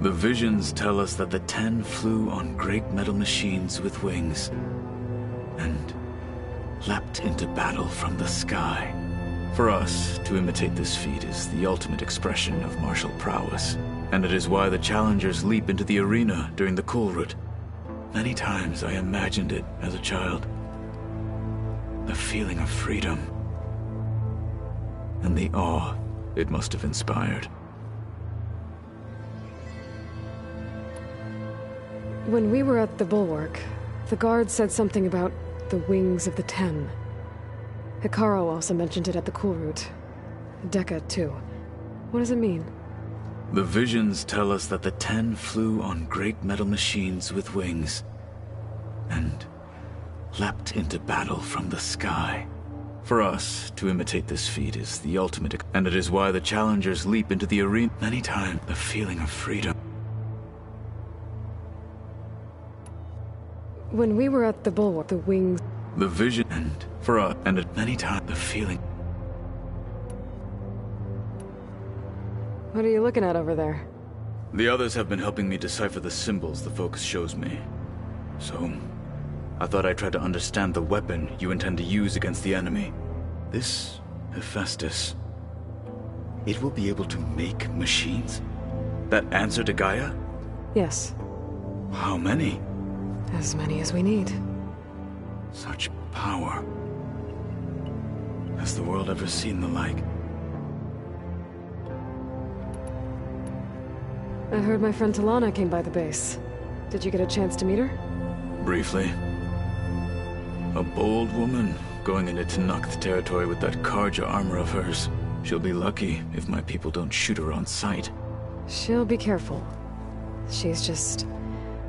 The visions tell us that the Ten flew on great metal machines with wings, and leapt into battle from the sky. For us, to imitate this feat is the ultimate expression of martial prowess, and it is why the challengers leap into the arena during the Kulrut. Many times I imagined it as a child. The feeling of freedom, and the awe it must have inspired. When we were at the Bulwark, the guard said something about the Wings of the Ten. Hekarro also mentioned it at the Kulrut. Dekka, too. What does it mean? The visions tell us that the Ten flew on great metal machines with wings, and leapt into battle from the sky. For us, to imitate this feat is the ultimate, and it is why the challengers leap into the arena. Many times, the feeling of freedom. When we were at the Bulwark, the Wings... The vision, and for us, and at many times, the feeling. What are you looking at over there? The others have been helping me decipher the symbols the Focus shows me. So, I thought I'd try to understand the weapon you intend to use against the enemy. This Hephaestus, it will be able to make machines? That answer to Gaia? Yes. How many? As many as we need. Such power. Has the world ever seen the like? I heard my friend T'Lana came by the base. Did you get a chance to meet her? Briefly. A bold woman going into Tenakth territory with that Carja armor of hers. She'll be lucky if my people don't shoot her on sight. She'll be careful. She's just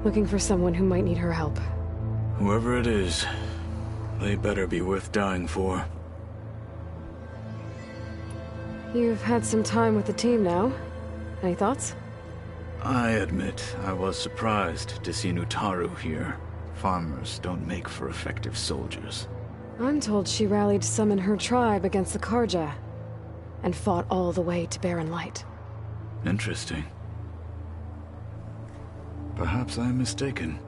Looking for someone who might need her help. Whoever it is, they better be worth dying for. You've had some time with the team now. Any thoughts? I admit, I was surprised to see Nutaru here. Farmers don't make for effective soldiers. I'm told she rallied some in her tribe against the Karja, and fought all the way to Barren Light. Interesting. Perhaps I'm mistaken.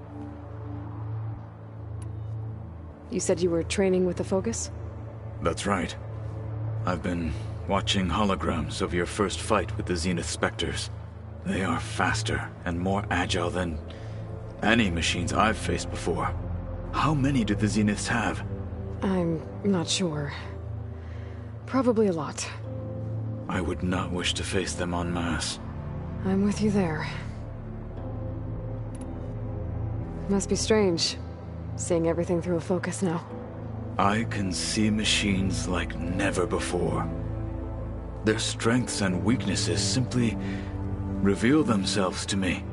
You said you were training with the Focus? That's right. I've been watching holograms of your first fight with the Zenith Spectres. They are faster and more agile than any machines I've faced before. How many do the Zeniths have? I'm not sure. Probably a lot. I would not wish to face them en masse. I'm with you there. Must be strange, seeing everything through a Focus now. I can see machines like never before. Their strengths and weaknesses simply reveal themselves to me.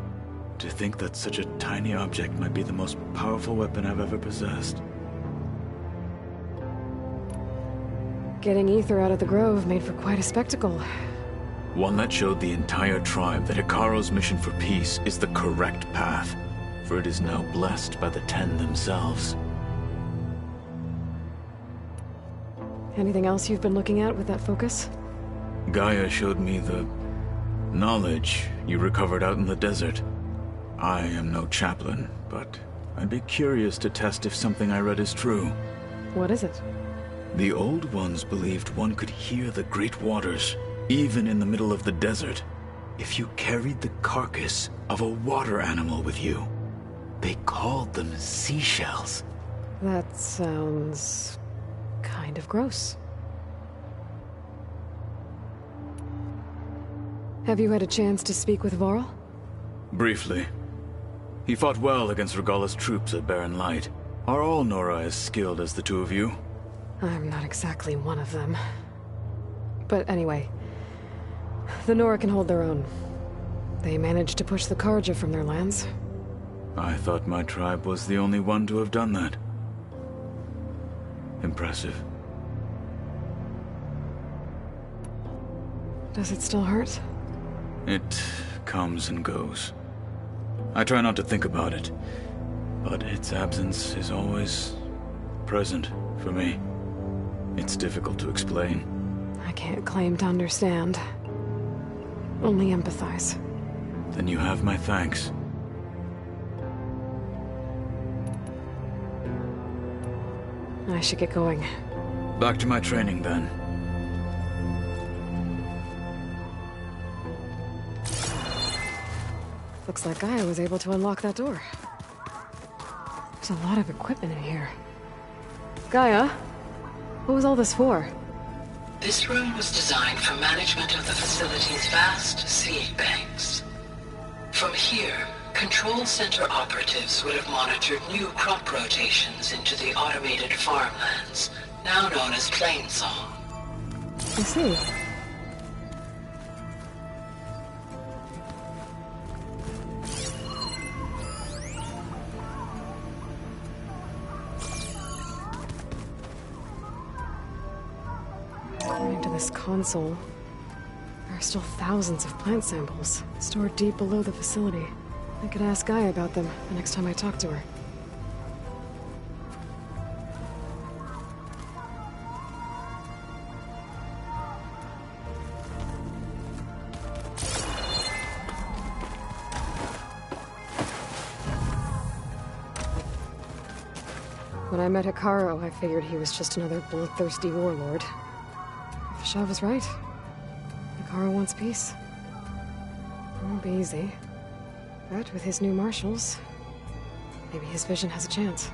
To think that such a tiny object might be the most powerful weapon I've ever possessed. Getting Ether out of the Grove made for quite a spectacle. One that showed the entire tribe that Hekarro's mission for peace is the correct path, for it is now blessed by the Ten themselves. Anything else you've been looking at with that Focus? Gaia showed me the knowledge you recovered out in the desert. I am no chaplain, but I'd be curious to test if something I read is true. What is it? The Old Ones believed one could hear the great waters, even in the middle of the desert, if you carried the carcass of a water animal with you. They called them seashells. That sounds kind of gross. Have you had a chance to speak with Varl? Briefly. He fought well against Regalla's troops at Barren Light. Are all Nora as skilled as the two of you? I'm not exactly one of them. But anyway, the Nora can hold their own. They managed to push the Karja from their lands. I thought my tribe was the only one to have done that. Impressive. Does it still hurt? It comes and goes. I try not to think about it, but its absence is always present for me. It's difficult to explain. I can't claim to understand. Only empathize. Then you have my thanks. I should get going. Back to my training, then. Looks like Gaia was able to unlock that door. There's a lot of equipment in here. Gaia? What was all this for? This room was designed for management of the facility's vast seed banks. From here, Control Center operatives would have monitored new crop rotations into the automated farmlands, now known as Plainsong. I see. According to this console, there are still thousands of plant samples stored deep below the facility. I could ask Gaia about them the next time I talk to her. When I met Hekarro, I figured he was just another bloodthirsty warlord. Shaw was right. Hekarro wants peace. It won't be easy. But with his new marshals, maybe his vision has a chance.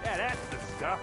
Yeah, that's the stuff.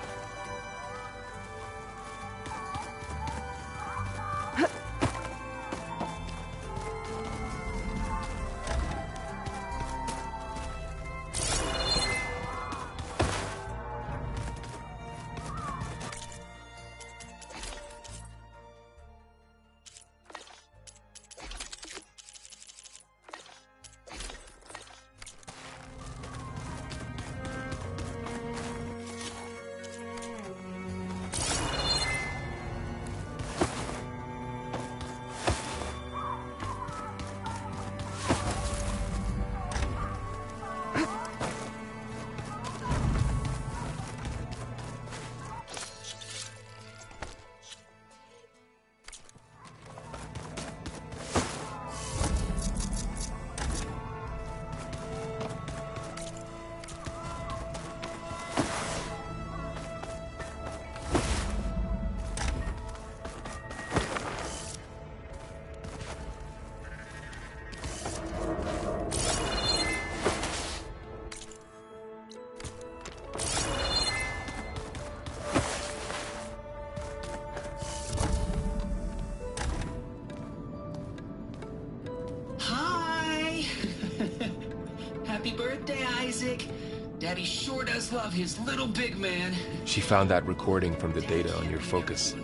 Daddy sure does love his little big man. She found that recording from the data on your focus.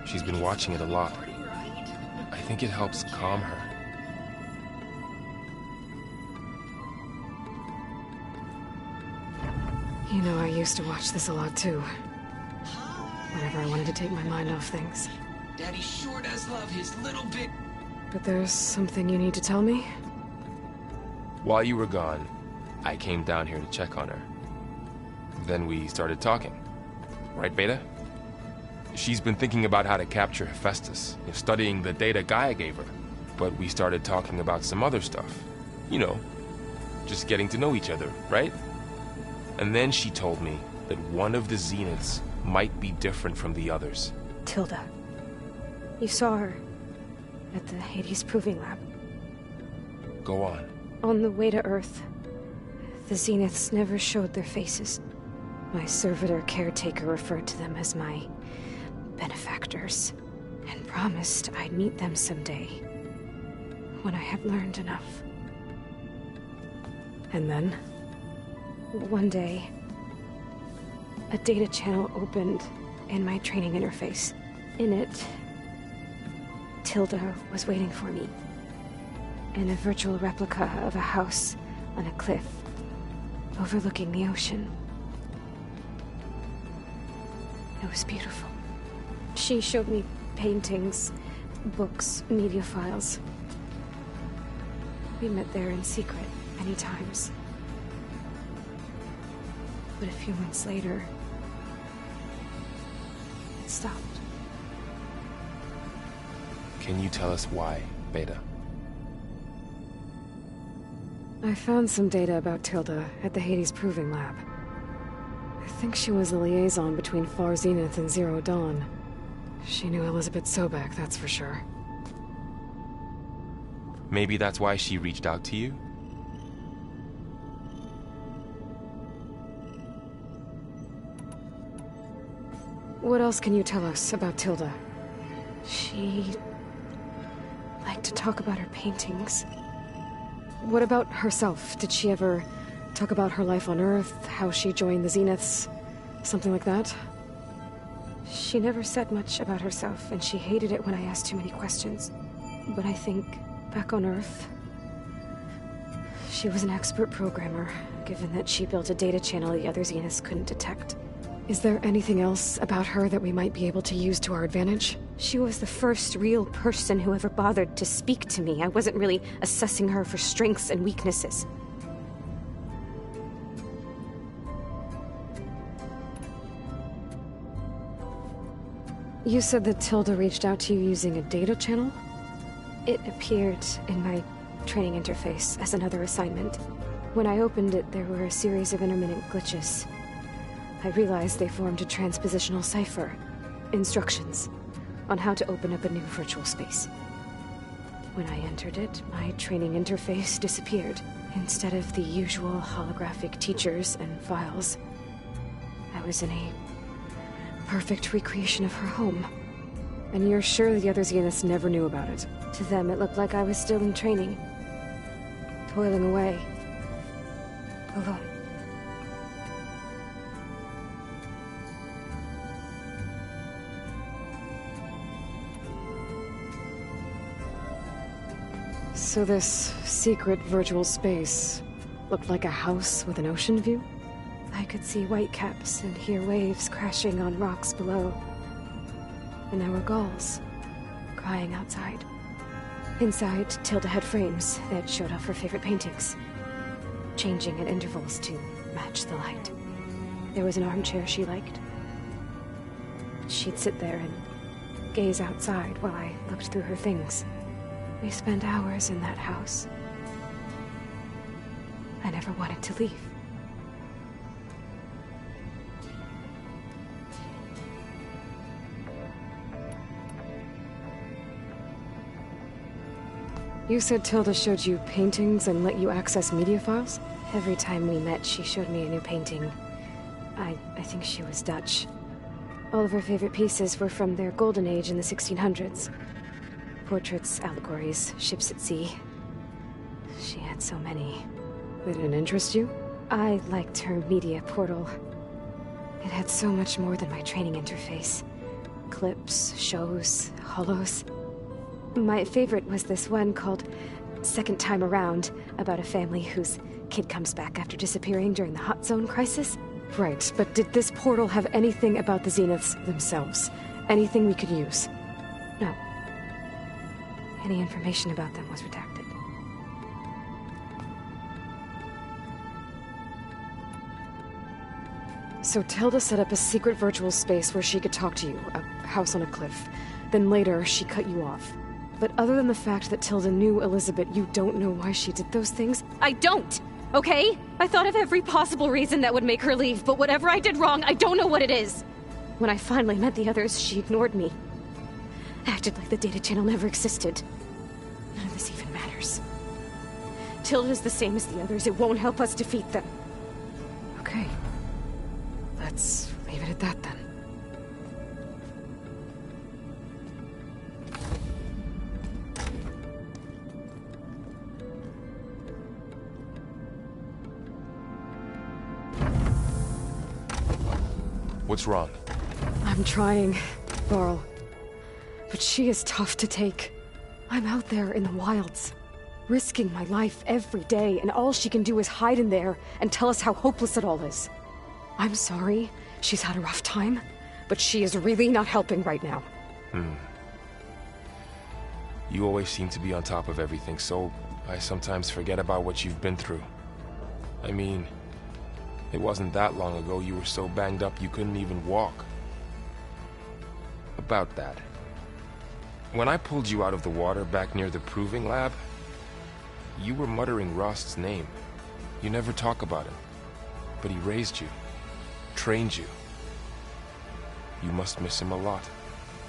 She's been watching it a lot. I think it helps calm her. You know, I used to watch this a lot too. Whenever I wanted to take my mind off things. Daddy sure does love his little big... But there's something you need to tell me? While you were gone, I came down here to check on her. Then we started talking. Right, Beta? She's been thinking about how to capture Hephaestus, studying the data Gaia gave her. But we started talking about some other stuff. You know, just getting to know each other, right? And then she told me that one of the Zeniths might be different from the others. Tilda. You saw her at the Hades Proving Lab. Go on. On the way to Earth, the Zeniths never showed their faces. My servitor caretaker referred to them as my benefactors, and promised I'd meet them someday, when I had learned enough. And then, one day, a data channel opened in my training interface. In it, Tilda was waiting for me, in a virtual replica of a house on a cliff overlooking the ocean. It was beautiful. She showed me paintings, books, media files. We met there in secret many times. But a few months later, it stopped. Can you tell us why, Beta? I found some data about Tilda at the Hades Proving Lab. I think she was the liaison between Far Zenith and Zero Dawn. She knew Elizabeth Sobek, that's for sure. Maybe that's why she reached out to you? What else can you tell us about Tilda? She liked to talk about her paintings. What about herself? Did she ever talk about her life on Earth, how she joined the Zeniths, something like that? She never said much about herself, and she hated it when I asked too many questions. But I think, back on Earth, she was an expert programmer, given that she built a data channel the other Zeniths couldn't detect. Is there anything else about her that we might be able to use to our advantage? She was the first real person who ever bothered to speak to me. I wasn't really assessing her for strengths and weaknesses. You said that Tilda reached out to you using a data channel? It appeared in my training interface as another assignment. When I opened it, there were a series of intermittent glitches. I realized they formed a transpositional cipher. Instructions on how to open up a new virtual space. When I entered it, my training interface disappeared. Instead of the usual holographic teachers and files, I was in a perfect recreation of her home. And you're sure the other Zeniths never knew about it? To them, it looked like I was still in training. Toiling away. Alone. So this secret virtual space looked like a house with an ocean view? I could see whitecaps and hear waves crashing on rocks below. And there were gulls crying outside. Inside, Tilda had frames that showed off her favorite paintings, changing at intervals to match the light. There was an armchair she liked. She'd sit there and gaze outside while I looked through her things. We spent hours in that house. I never wanted to leave. You said Tilda showed you paintings and let you access media files? Every time we met, she showed me a new painting. I think she was Dutch. All of her favorite pieces were from their golden age in the 1600s. Portraits, allegories, ships at sea. She had so many. They didn't interest you? I liked her media portal. It had so much more than my training interface. Clips, shows, holos. My favorite was this one called Second Time Around, about a family whose kid comes back after disappearing during the Hot Zone crisis. Right, but did this portal have anything about the Zeniths themselves? Anything we could use? No. Any information about them was redacted. So Tilda set up a secret virtual space where she could talk to you, a house on a cliff. Then later, she cut you off. But other than the fact that Tilda knew Elizabeth, you don't know why she did those things? I don't! Okay? I thought of every possible reason that would make her leave, but whatever I did wrong, I don't know what it is! When I finally met the others, she ignored me. Acted like the data channel never existed. None of this even matters. Tilda's the same as the others. It won't help us defeat them. Okay. Let's leave it at that then. What's wrong? I'm trying, Varl. But she is tough to take. I'm out there in the wilds, risking my life every day, and all she can do is hide in there and tell us how hopeless it all is. I'm sorry, she's had a rough time, but she is really not helping right now. You always seem to be on top of everything, so I sometimes forget about what you've been through. I mean, it wasn't that long ago you were so banged up you couldn't even walk. About that. When I pulled you out of the water back near the proving lab, you were muttering Rost's name. You never talk about him, but he raised you. Trained you. You must miss him a lot.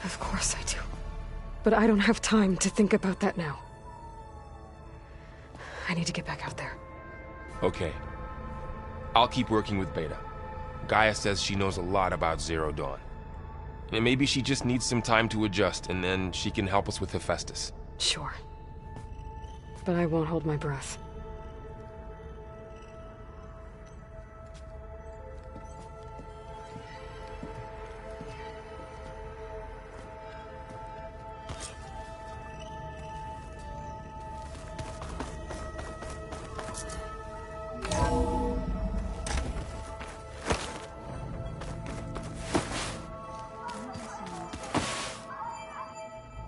Of course I do. But I don't have time to think about that now. I need to get back out there. Okay. I'll keep working with Beta. Gaia says she knows a lot about Zero Dawn. And maybe she just needs some time to adjust, and then she can help us with Hephaestus. Sure. But I won't hold my breath.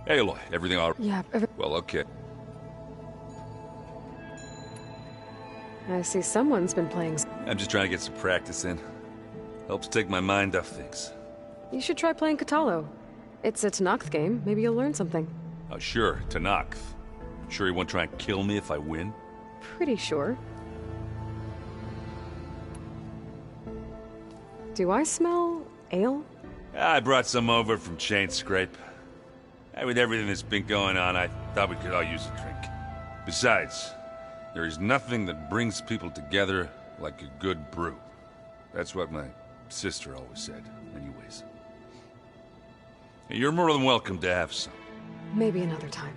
Hey, Aloy, everything all right? Yeah, Well, okay. I see someone's been playing. I'm just trying to get some practice in. Helps take my mind off things. You should try playing Katalo. It's a Tenakth game. Maybe you'll learn something. Oh, sure, Tenakth. Sure he won't try and kill me if I win? Pretty sure. Do I smell ale? I brought some over from Chain Scrape. With everything that's been going on, I thought we could all use a drink. Besides, there is nothing that brings people together like a good brew. That's what my sister always said, anyways. You're more than welcome to have some. Maybe another time.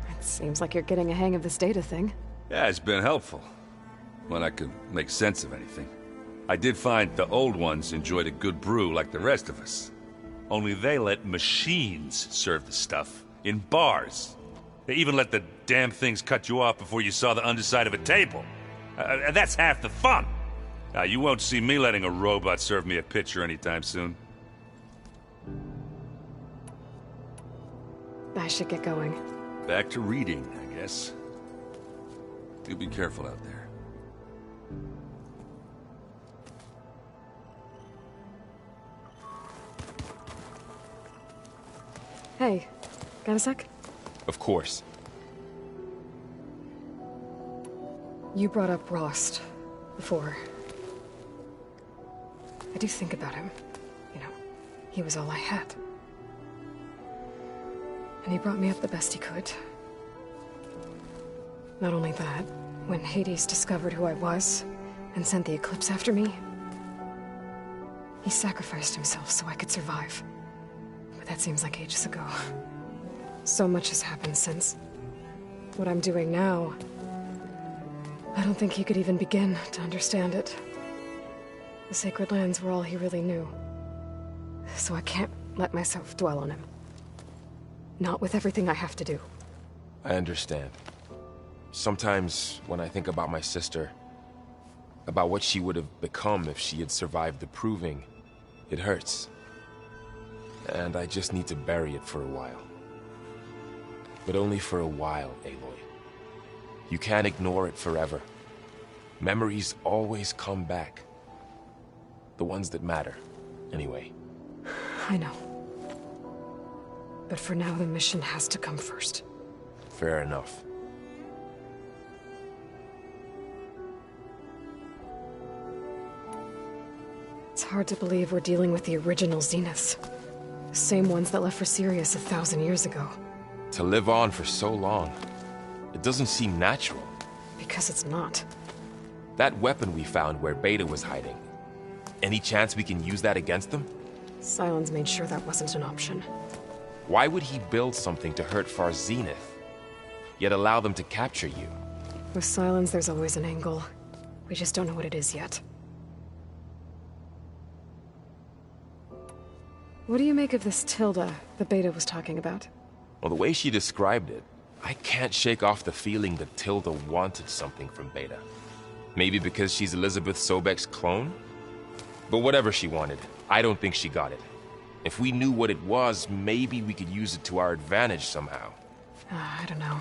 It seems like you're getting a hang of this data thing. Yeah, it's been helpful. When I could make sense of anything. I did find the old ones enjoyed a good brew like the rest of us. Only they let machines serve the stuff in bars. They even let the damn things cut you off before you saw the underside of a table. That's half the fun. You won't see me letting a robot serve me a pitcher anytime soon. I should get going. Back to reading, I guess. Do be careful out there. Hey, got a sec? Of course. You brought up Rost before. I do think about him. You know, he was all I had. And he brought me up the best he could. Not only that, when Hades discovered who I was and sent the Eclipse after me, he sacrificed himself so I could survive. But that seems like ages ago. So much has happened since. What I'm doing now, I don't think he could even begin to understand it. The sacred lands were all he really knew. So I can't let myself dwell on him. Not with everything I have to do. I understand. Sometimes, when I think about my sister, about what she would have become if she had survived the Proving, it hurts. And I just need to bury it for a while. But only for a while, Aloy. You can't ignore it forever. Memories always come back. The ones that matter, anyway. I know. But for now, the mission has to come first. Fair enough. It's hard to believe we're dealing with the original Zeniths. The same ones that left for Sirius 1,000 years ago. To live on for so long, it doesn't seem natural. Because it's not. That weapon we found where Beta was hiding, any chance we can use that against them? Sylens made sure that wasn't an option. Why would he build something to hurt Far Zenith, yet allow them to capture you? With Sylens, there's always an angle. We just don't know what it is yet. What do you make of this Tilda that Beta was talking about? Well, the way she described it, I can't shake off the feeling that Tilda wanted something from Beta. Maybe because she's Elizabeth Sobek's clone? But whatever she wanted, I don't think she got it. If we knew what it was, maybe we could use it to our advantage somehow. I don't know.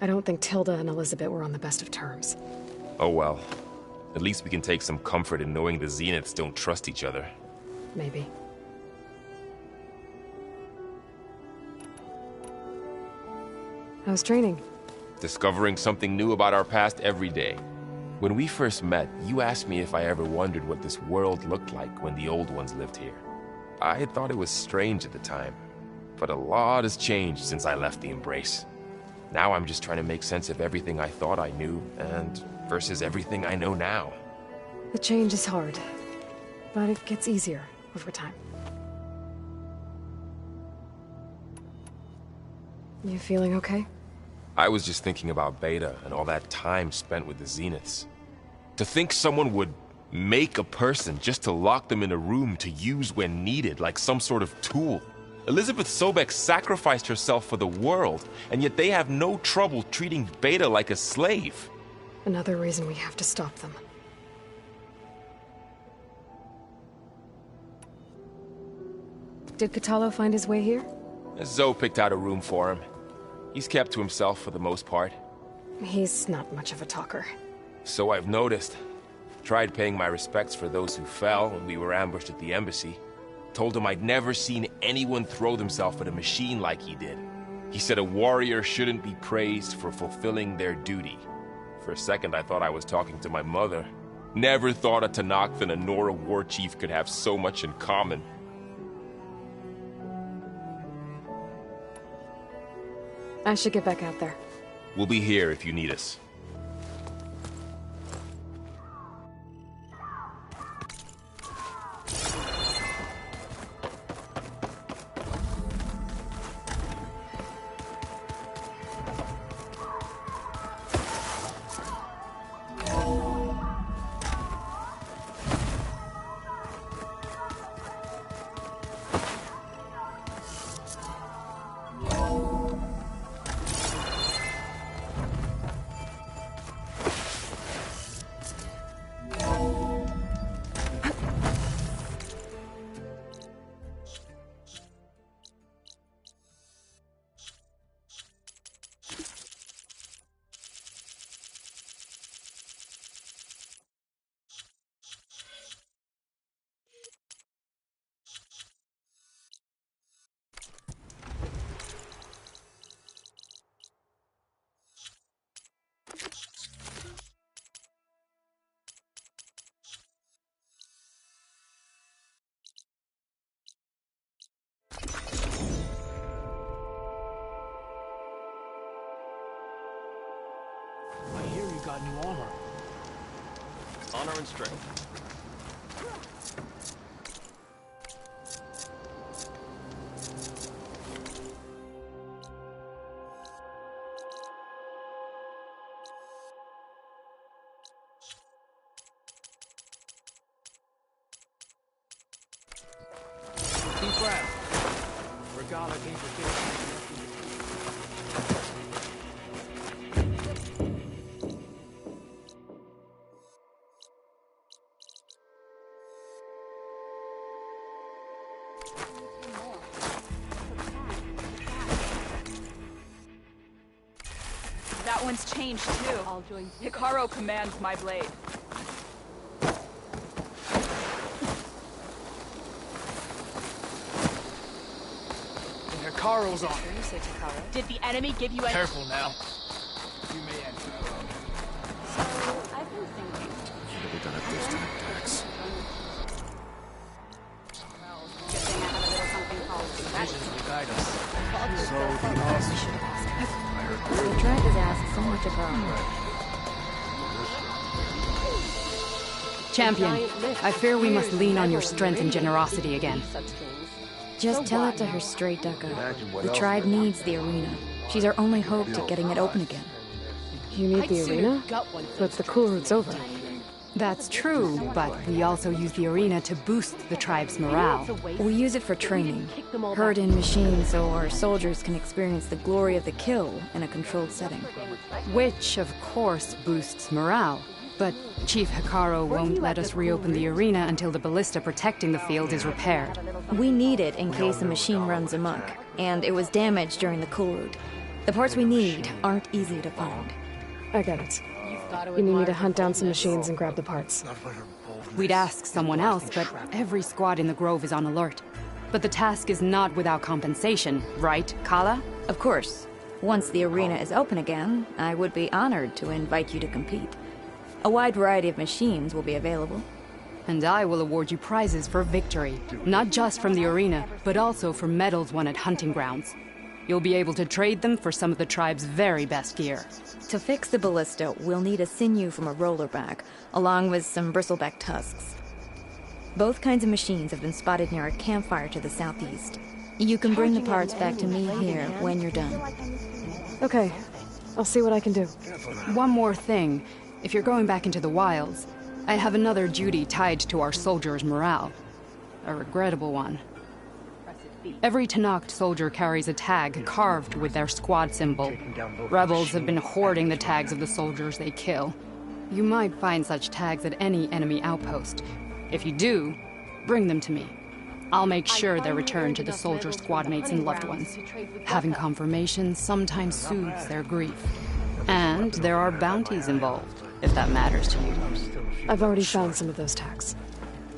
I don't think Tilda and Elizabeth were on the best of terms. Oh well. At least we can take some comfort in knowing the Zeniths don't trust each other. Maybe. How's training? Discovering something new about our past every day. When we first met, you asked me if I ever wondered what this world looked like when the old ones lived here. I had thought it was strange at the time, but a lot has changed since I left the Embrace. Now I'm just trying to make sense of everything I thought I knew, and versus everything I know now. The change is hard, but it gets easier over time. You feeling okay? I was just thinking about Beta and all that time spent with the Zeniths. To think someone would make a person just to lock them in a room to use when needed, like some sort of tool. Elizabeth Sobek sacrificed herself for the world, and yet they have no trouble treating Beta like a slave. Another reason we have to stop them. Did Kotallo find his way here? Zoe picked out a room for him. He's kept to himself for the most part. He's not much of a talker. So I've noticed. Tried paying my respects for those who fell when we were ambushed at the embassy. Told him I'd never seen anyone throw themselves at a machine like he did. He said a warrior shouldn't be praised for fulfilling their duty. For a second I thought I was talking to my mother. Never thought a Tenakth and a Nora war chief could have so much in common. I should get back out there. We'll be here if you need us. Got new armor. Honor and strength. breath. Regala gave her gift. That one's changed too. Hikaru commands my blade. The Hikaru's on. Did the enemy give you any— Careful now. You may enter. I've been thinking. Should have done it this time, Dax. Visions will guide us. The tribe has asked so much of her. Champion, I fear we must lean on your strength and generosity again. Just tell it to her straight, Ducka. The tribe needs the arena. She's our only hope to getting it open again. You need the arena? But the cool route's over. That's true, but we also use the arena to boost the tribe's morale. We use it for training. Herd in machines so our soldiers can experience the glory of the kill in a controlled setting. Which, of course, boosts morale. But Chief Hikaru won't let us reopen the arena until the ballista protecting the field is repaired. We need it in case a machine runs amok, and it was damaged during the cool route. The parts we need aren't easy to find. I get it. You need me to hunt down some machines and grab the parts. We'd ask someone else, but every squad in the Grove is on alert. But the task is not without compensation, right, Kala? Of course. Once the arena is open again, I would be honored to invite you to compete. A wide variety of machines will be available. And I will award you prizes for victory, not just from the arena, but also for medals won at hunting grounds. You'll be able to trade them for some of the tribe's very best gear. To fix the ballista, we'll need a sinew from a rollerback, along with some bristleback tusks. Both kinds of machines have been spotted near a campfire to the southeast. You can bring the parts back to me here when you're done. Okay, I'll see what I can do. One more thing. If you're going back into the wilds, I have another duty tied to our soldiers' morale. A regrettable one. Every Tenakth soldier carries a tag carved with their squad symbol. Rebels have been hoarding the tags of the soldiers they kill. You might find such tags at any enemy outpost. If you do, bring them to me. I'll make sure they're returned to the soldier squad mates and loved ones. Having confirmation sometimes soothes their grief. And there are bounties involved, if that matters to you. I've already found some of those tags.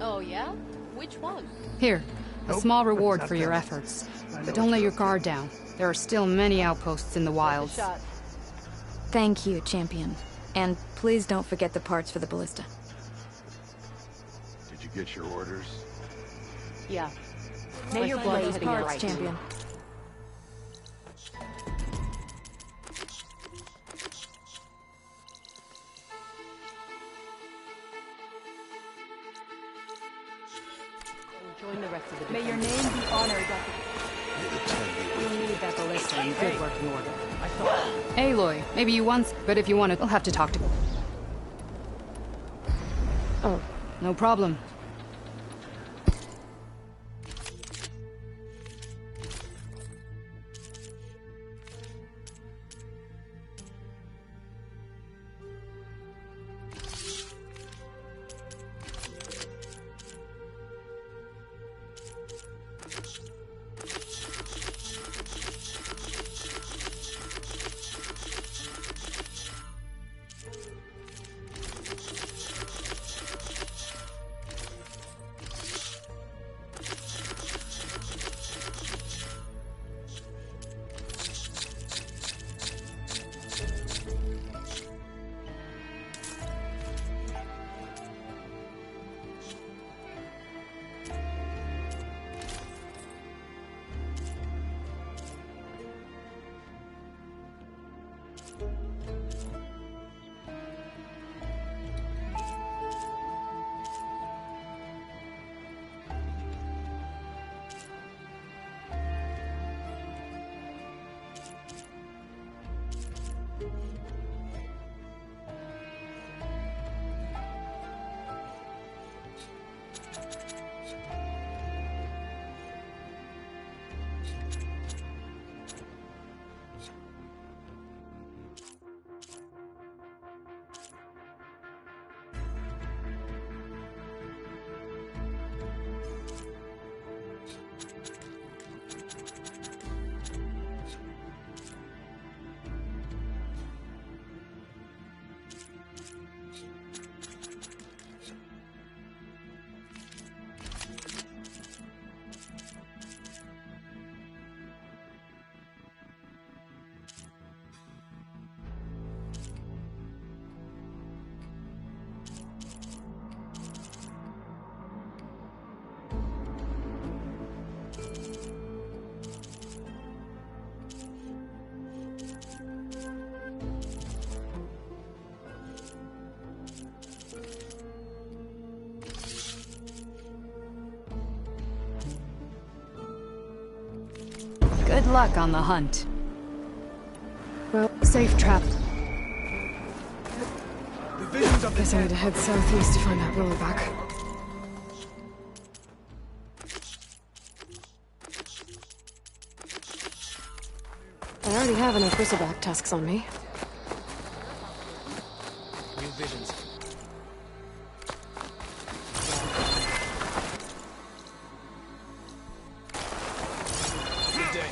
Oh, yeah? Which one? Here, a small reward for your efforts. But don't let your guard down. There are still many outposts in the wilds. Thank you, Champion. And please don't forget the parts for the ballista. Did you get your orders? Yeah. May your blood heading parts, right. Champion. Join the rest of the May your name be honored, We need that ballista in good working order. Aloy, maybe you once, but if you want it, we'll have to talk to... Oh. No problem. Good luck on the hunt. Well, safe trap. Guess I need to head southeast to find that rollerback. I already have enough bristleback tusks on me. New visions. Good day.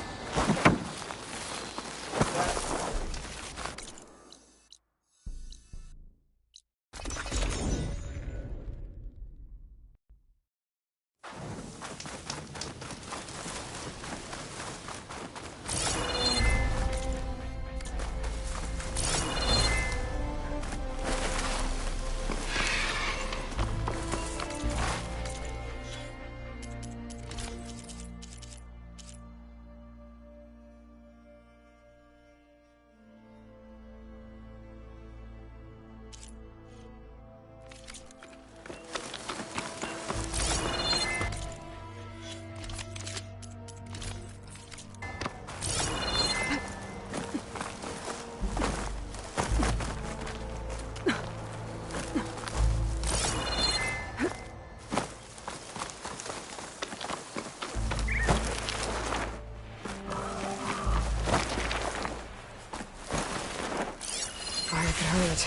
Fire could hurt.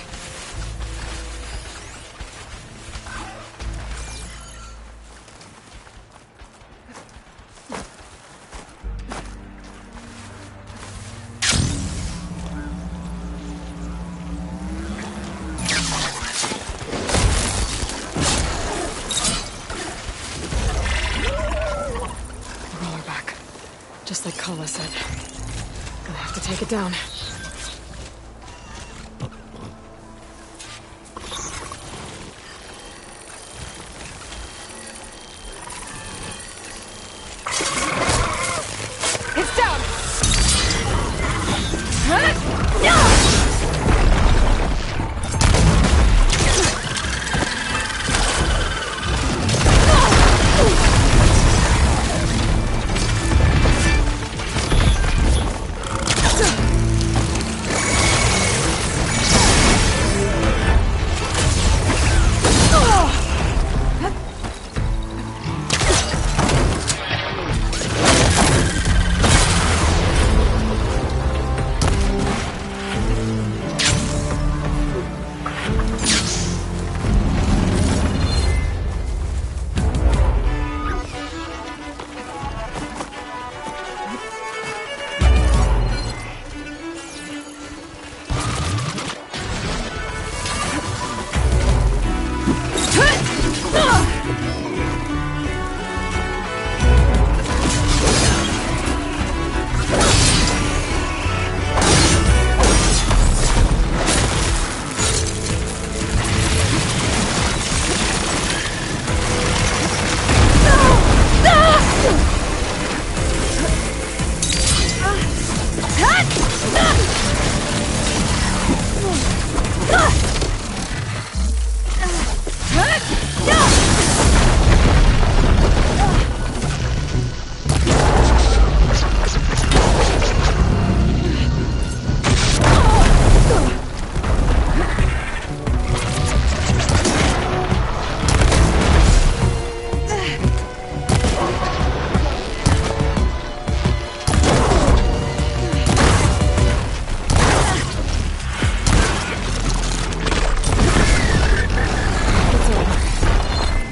Rollerback. Just like Kala said. Gonna have to take it down. It's down!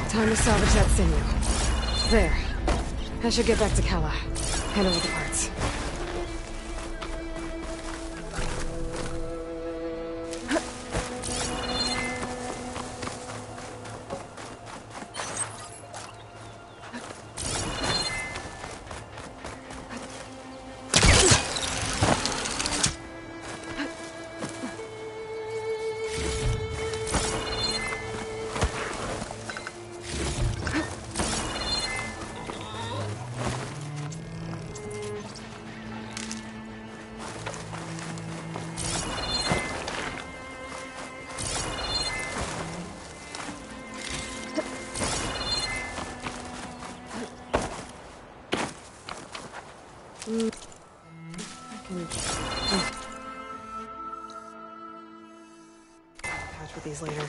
Time to salvage that sinew. There. I should get back to Kala. Hand over the parts. Catch with these later.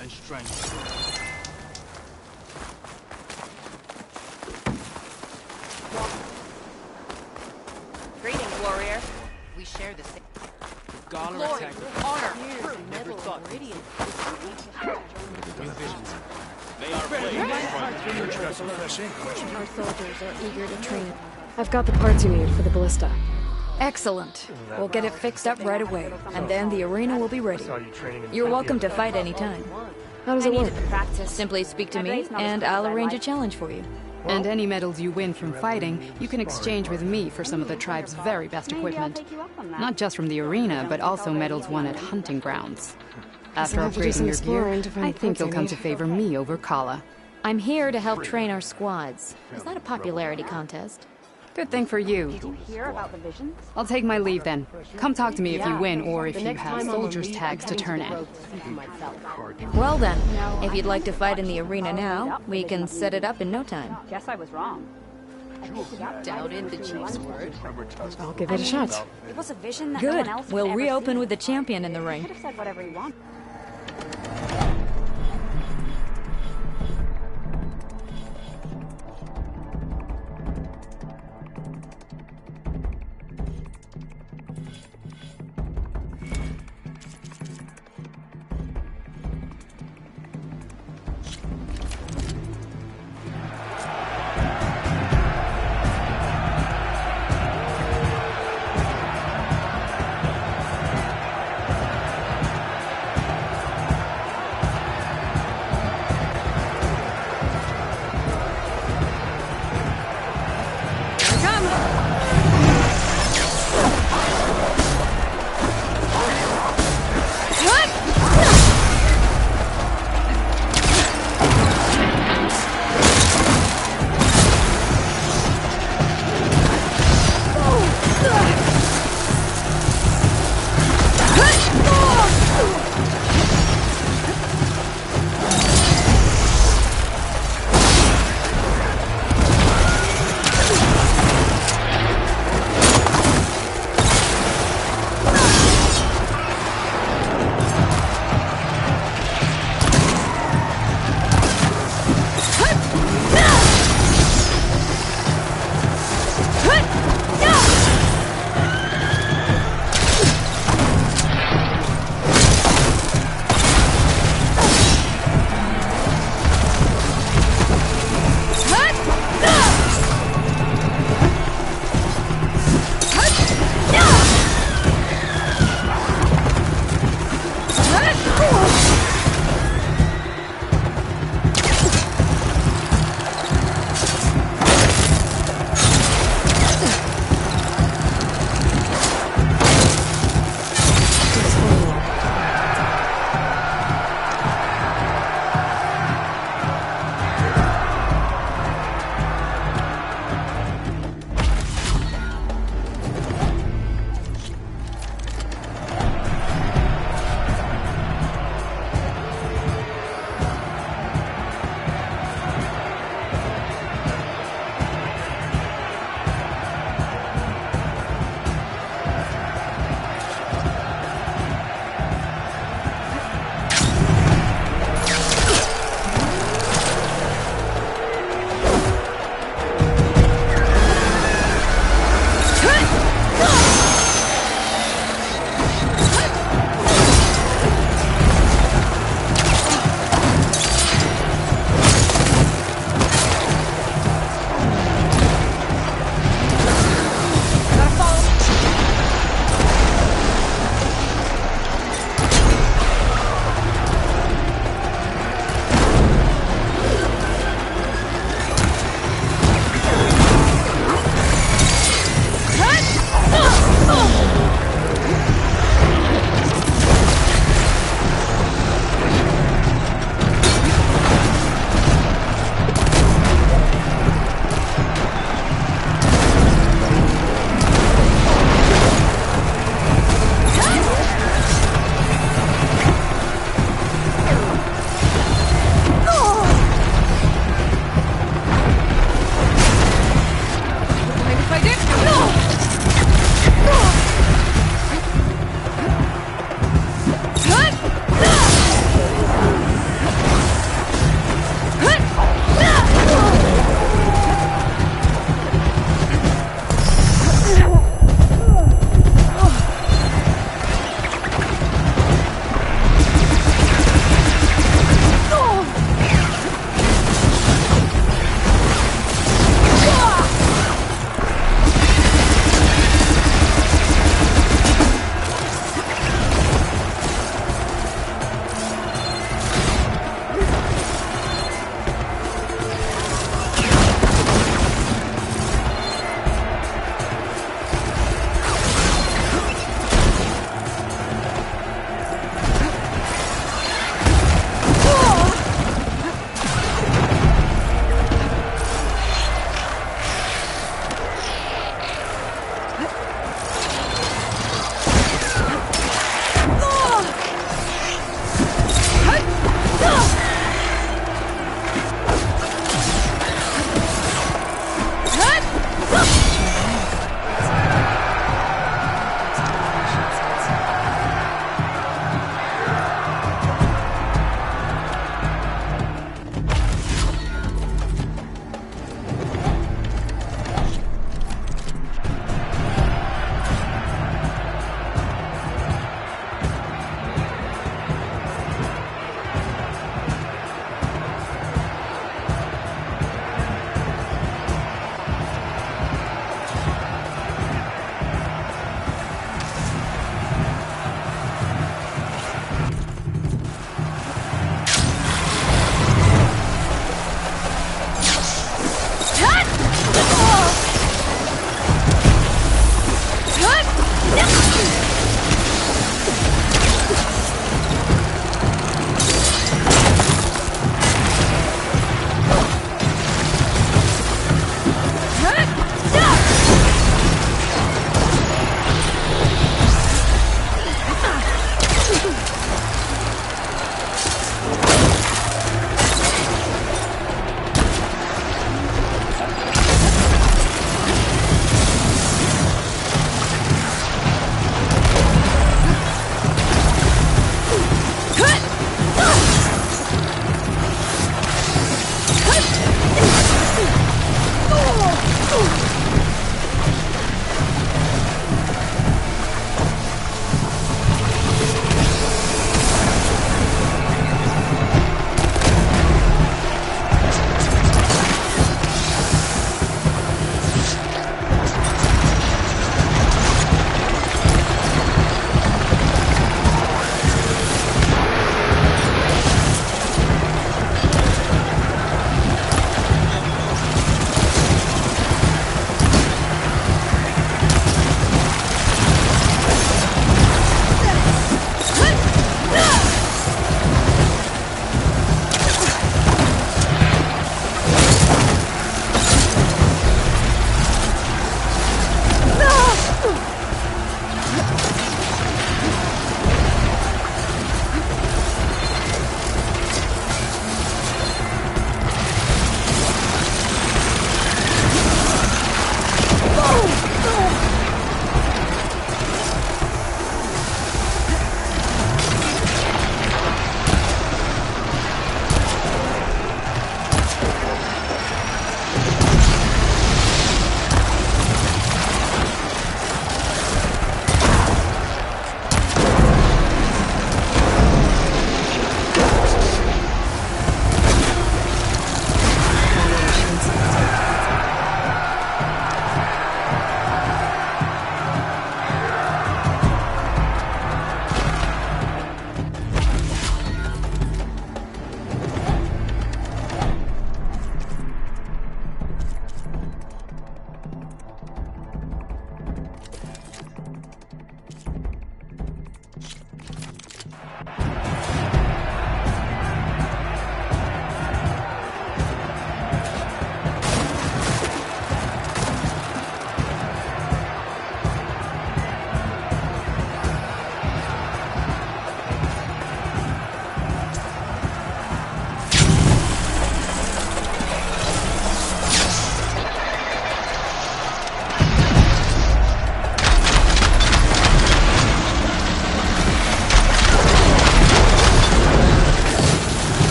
And strength. Greetings, warrior. We share the same. Gala Glory, attack. honor, Never thought. Meridian. New visions. They are Our soldiers are eager to train. I've got the parts you need for the ballista. Excellent. We'll get it fixed up right away, and then the arena will be ready. You're welcome to fight anytime. How does it work? Simply speak to me, and I'll arrange a challenge for you. And any medals you win from fighting, you can exchange with me for some of the tribe's very best equipment. Not just from the arena, but also medals won at hunting grounds. After I'll have to do some upgrading your exploring gear, to find I the think parts you'll I come need. to favor me over Kala. I'm here to help train our squads. It's not a popularity contest. Good thing for you. Did you hear about the visions? I'll take my leave then. Come talk to me if you win, or if you have soldiers' tags to turn in. Well then, if you'd like to fight in the arena now, we can set it up in no time. Guess I was wrong. Doubted the chief's word. I'll give it a shot. It was a vision that no Good. one else We'll had ever reopen seen. with the champion in the Could ring. have said whatever he wanted.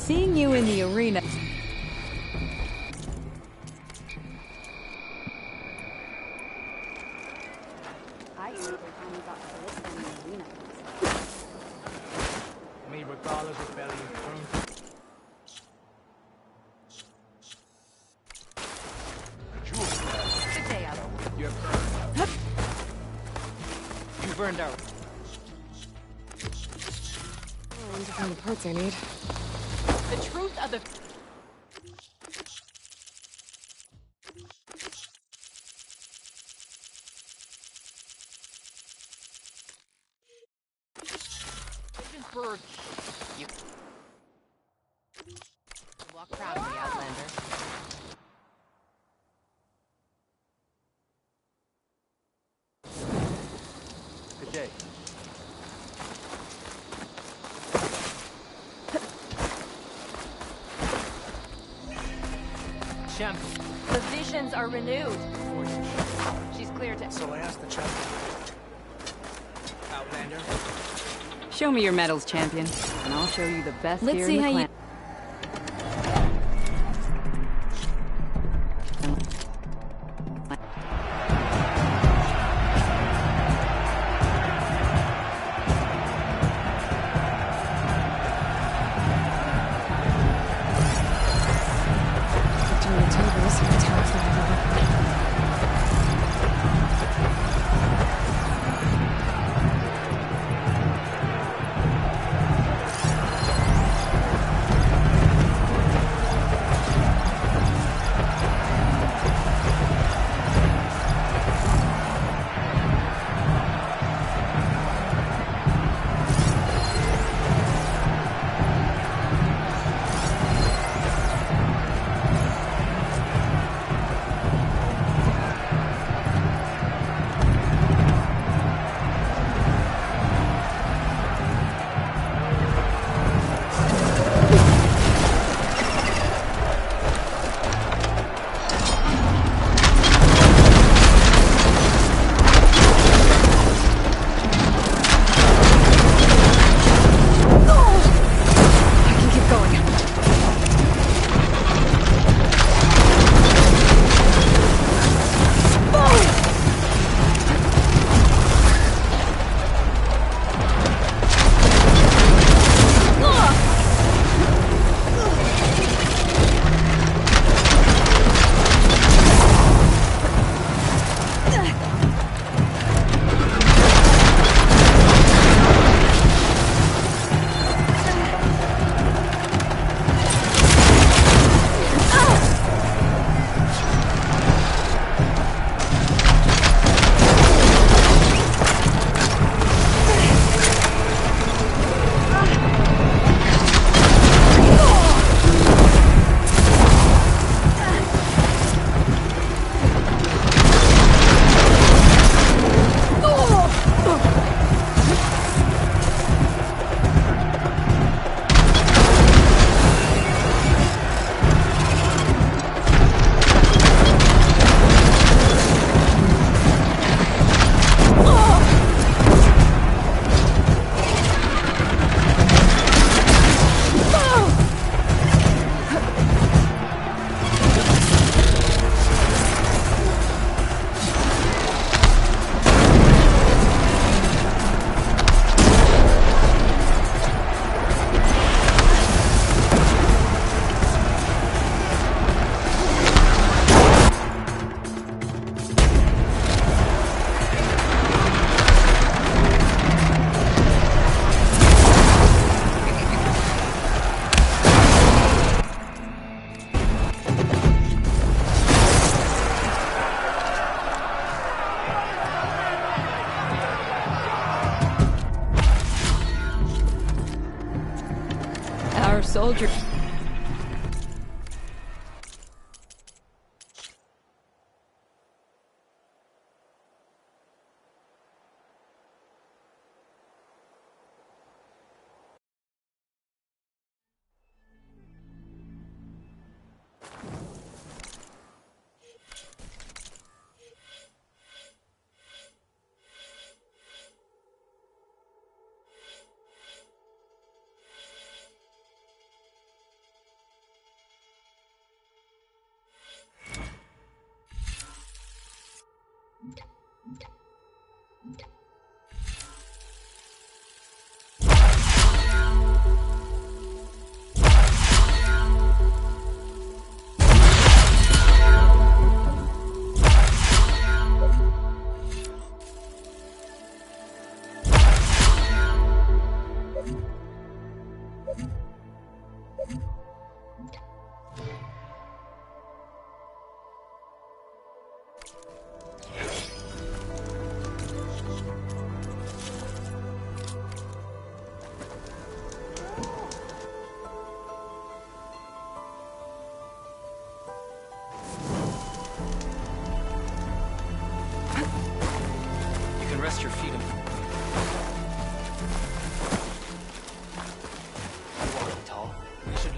Seeing you in the arena... I used to time we got Callista in the arena. Me, regardless of belly and throne. Good day, Otto. You're burned. You burned out. I want to find the parts I need. The truth of the... Bird. You walk proudly, Outlander. Good day. Champion. The visions are renewed. She's clear to... So I asked the champion. Outlander. Show me your medals, champion, and I'll show you the best Let's gear see in the how clan. Turn the tables and attack them. soldier.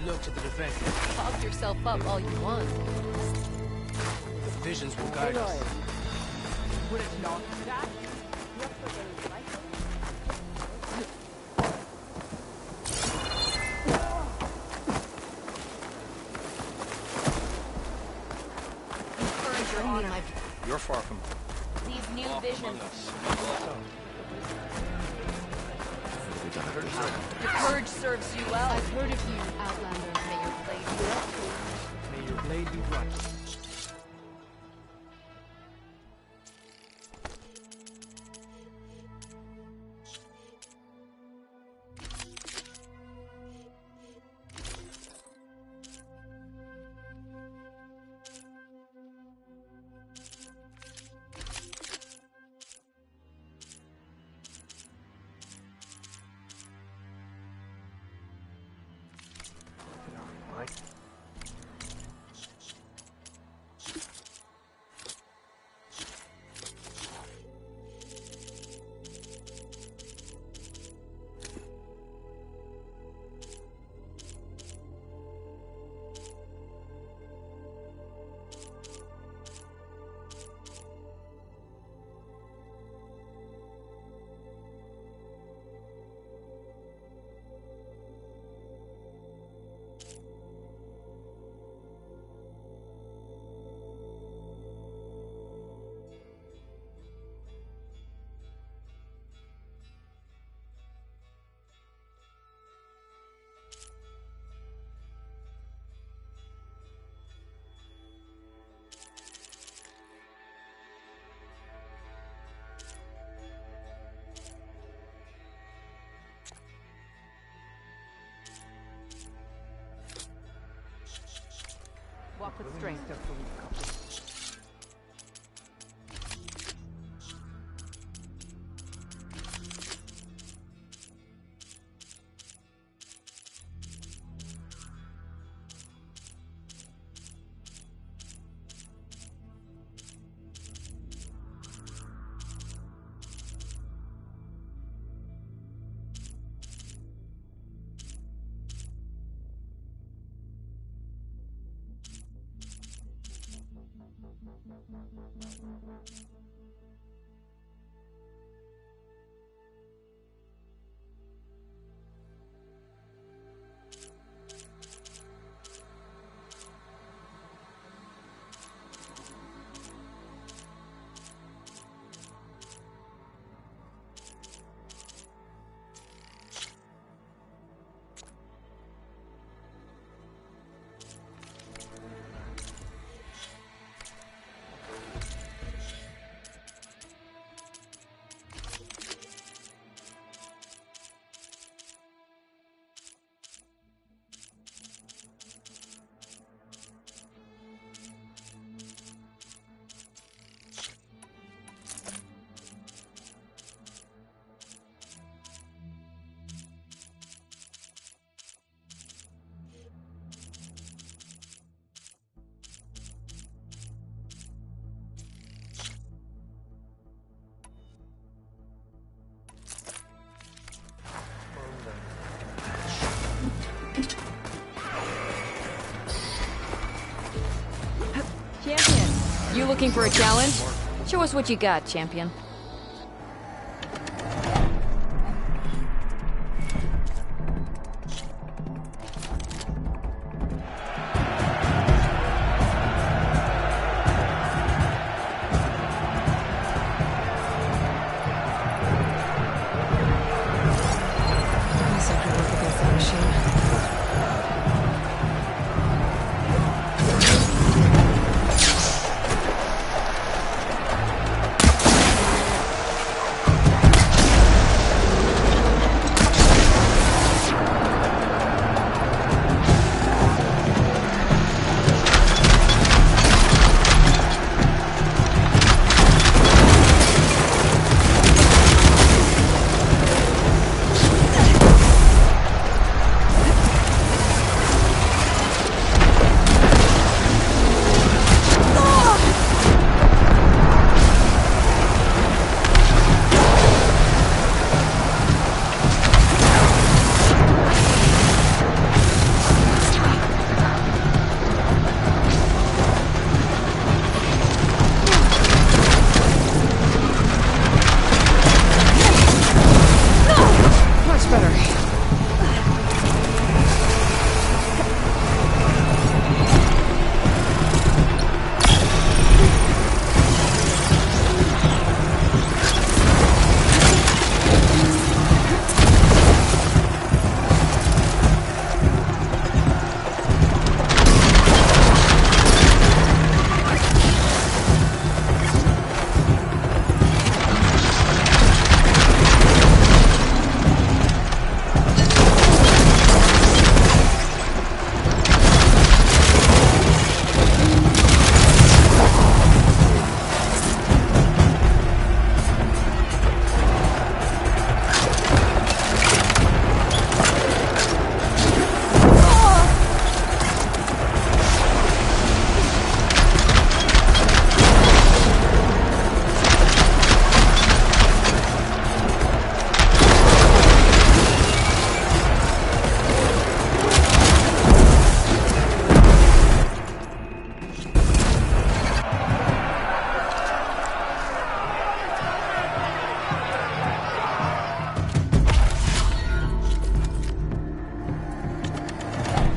look to the defense. Pop yourself up all you want. The visions will guide us. Would it not that? Your honor. You're far from... These new visions. The purge serves you well. I've heard of you, Outlander. May your blade be right. May your blade be bright. Walk with strength. Champion, you looking for a challenge? Show us what you got, champion.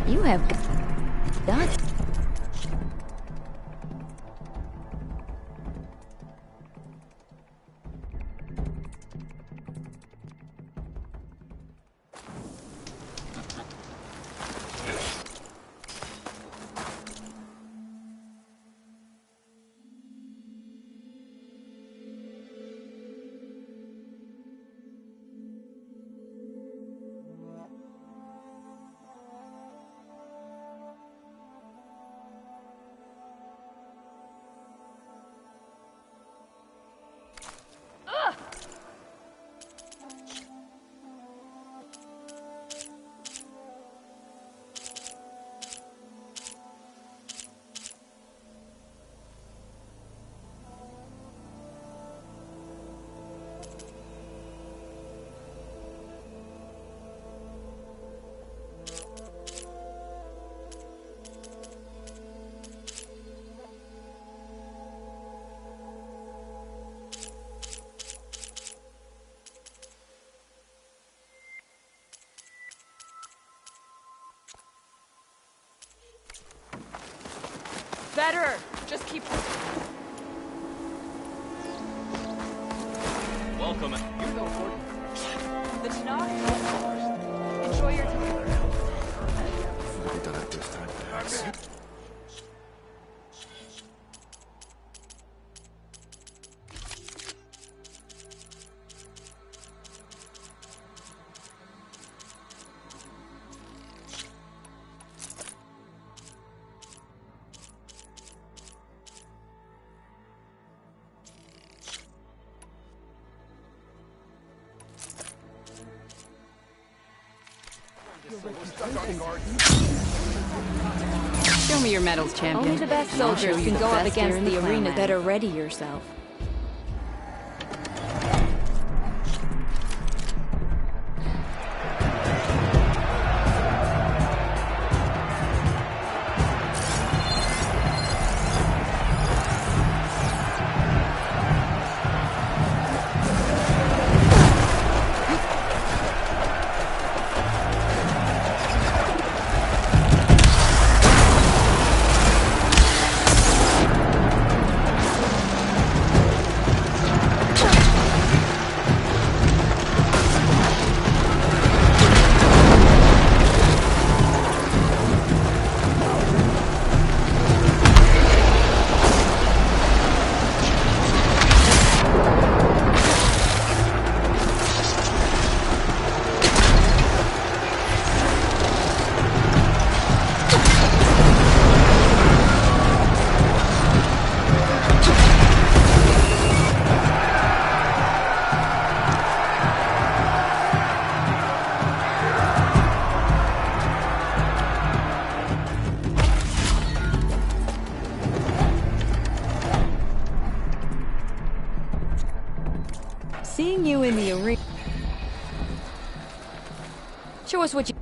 You have got it. Better! Just keep... Welcome. You go for The knock. Enjoy your time. Done it this time, thanks. Show me your medals, champion. Only the best and I'll show soldiers you can go up best gear against in the arena. Clanland. Better ready yourself. Seeing you in the arena. Show us what you.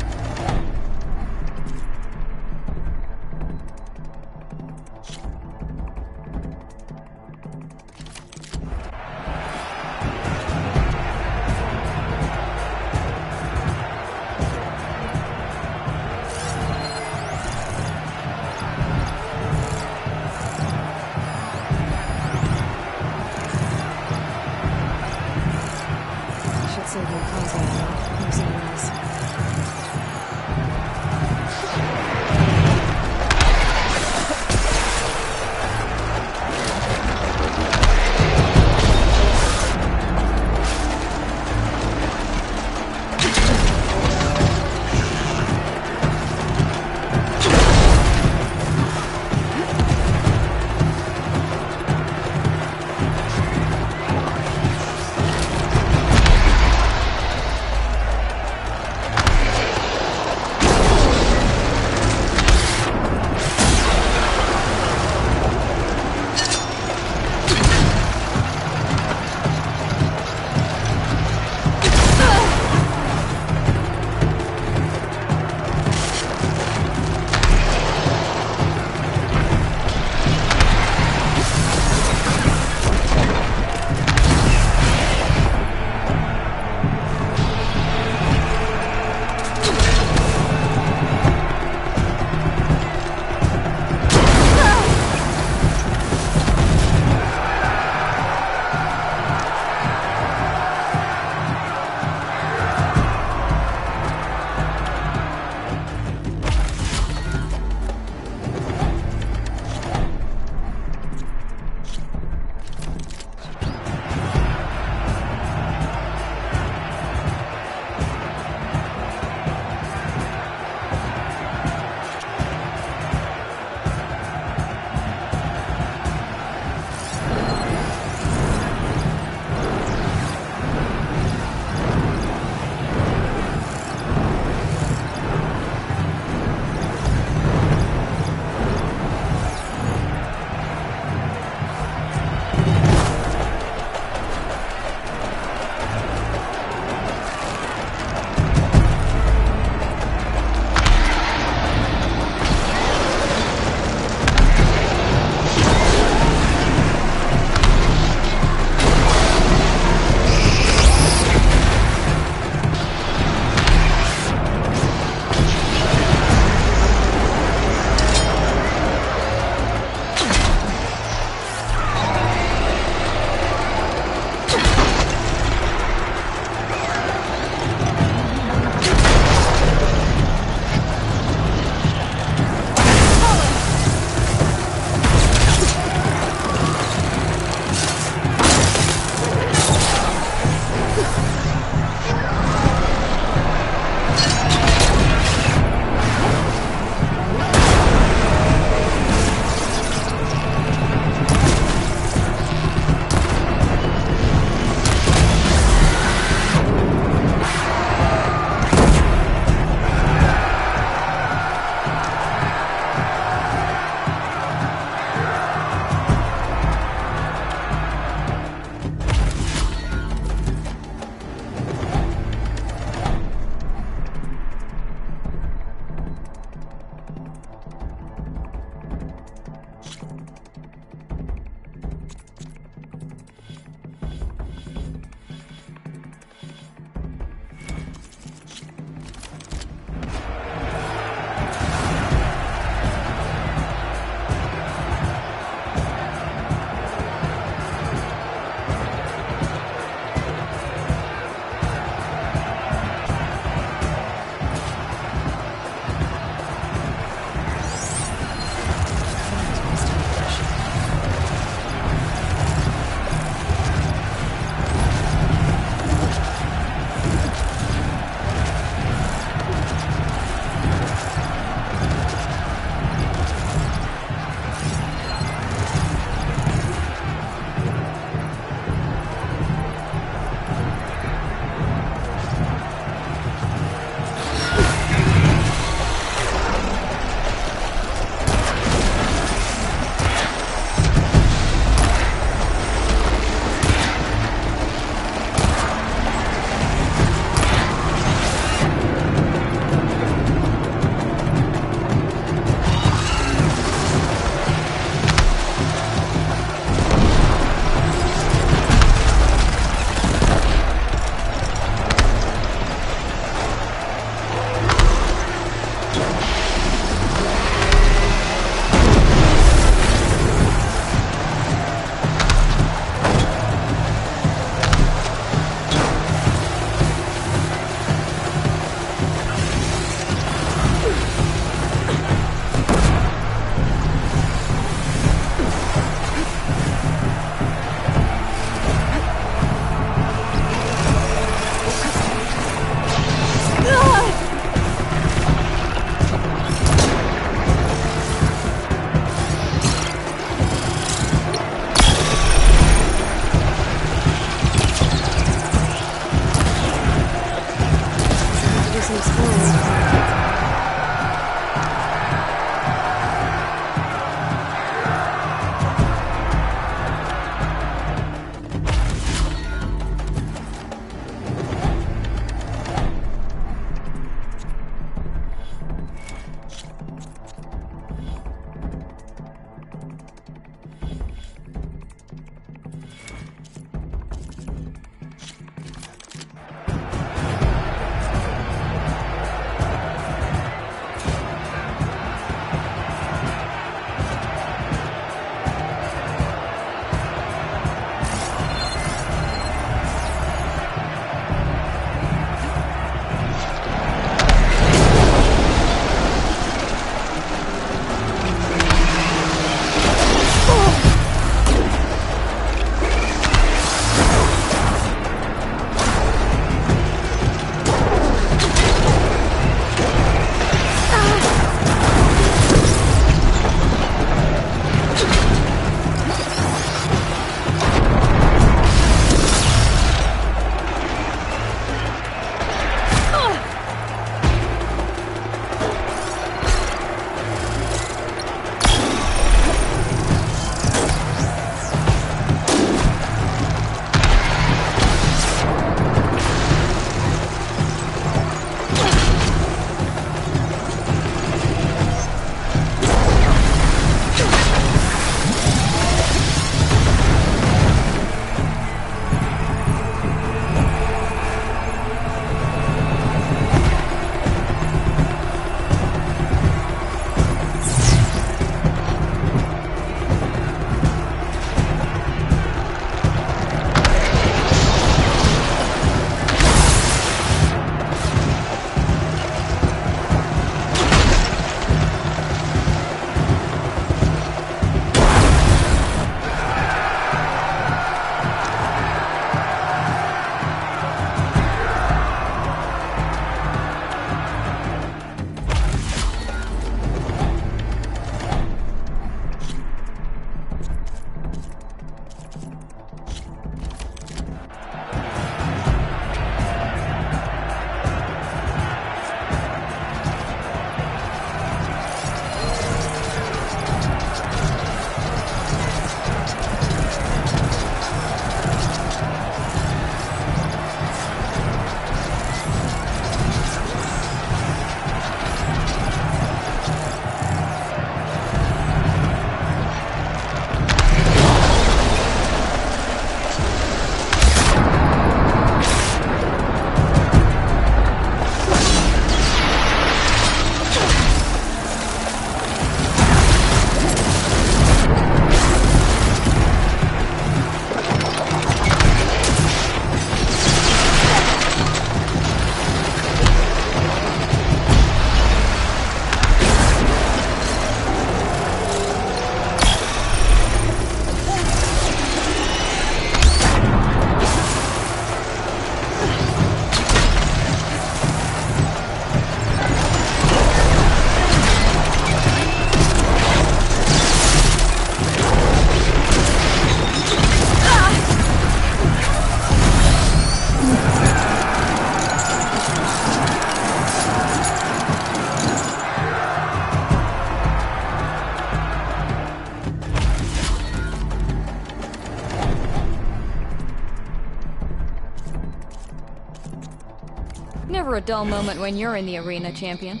Never a dull moment when you're in the arena, champion.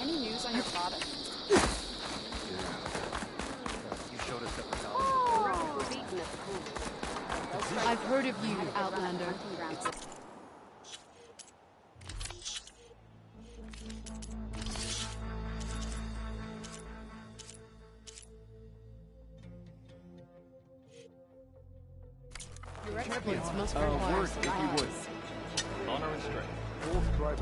Any news on your father? You showed us that I've heard of you, Outlander. Your champions must require word, if you would. Honor and strength. Full stripe.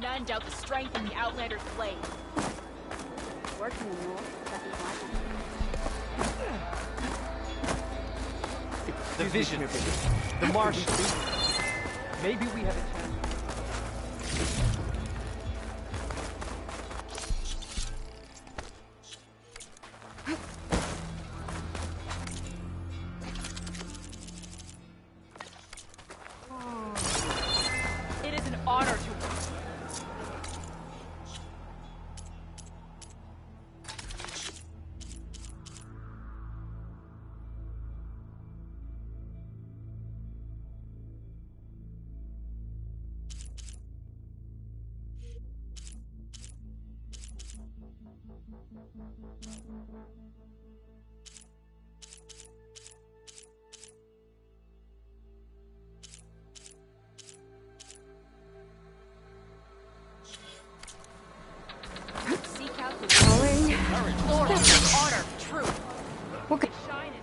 none doubt the strength in the Outlander's blade. Working the north doesn't like The vision. The Martians. Maybe we have a chance. It is an honor to... Seek out the Calling. glory, honor, truth. Okay. Shine in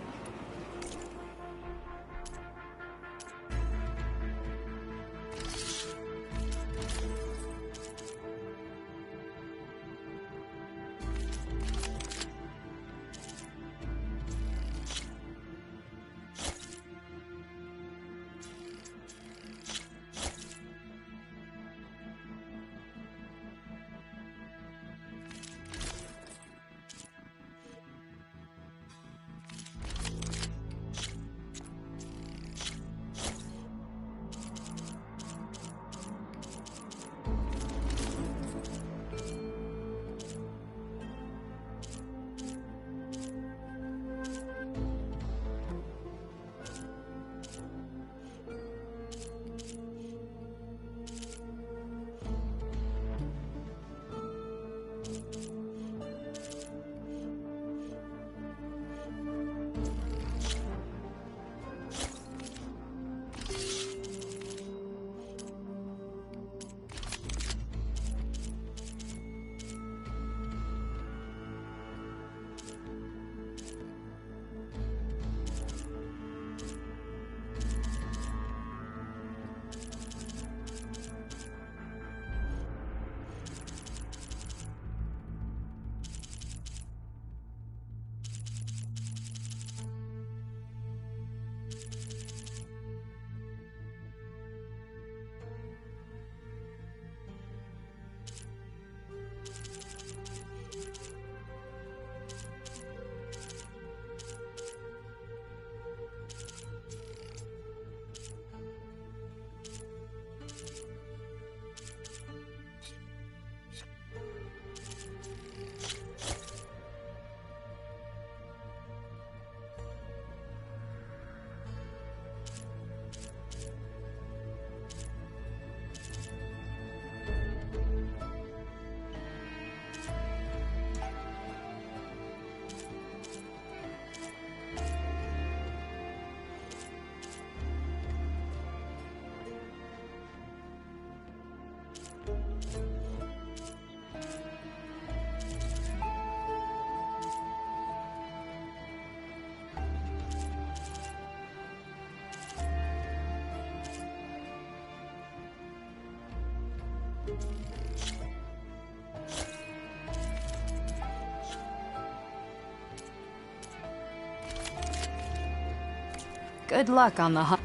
Good luck on the hunt.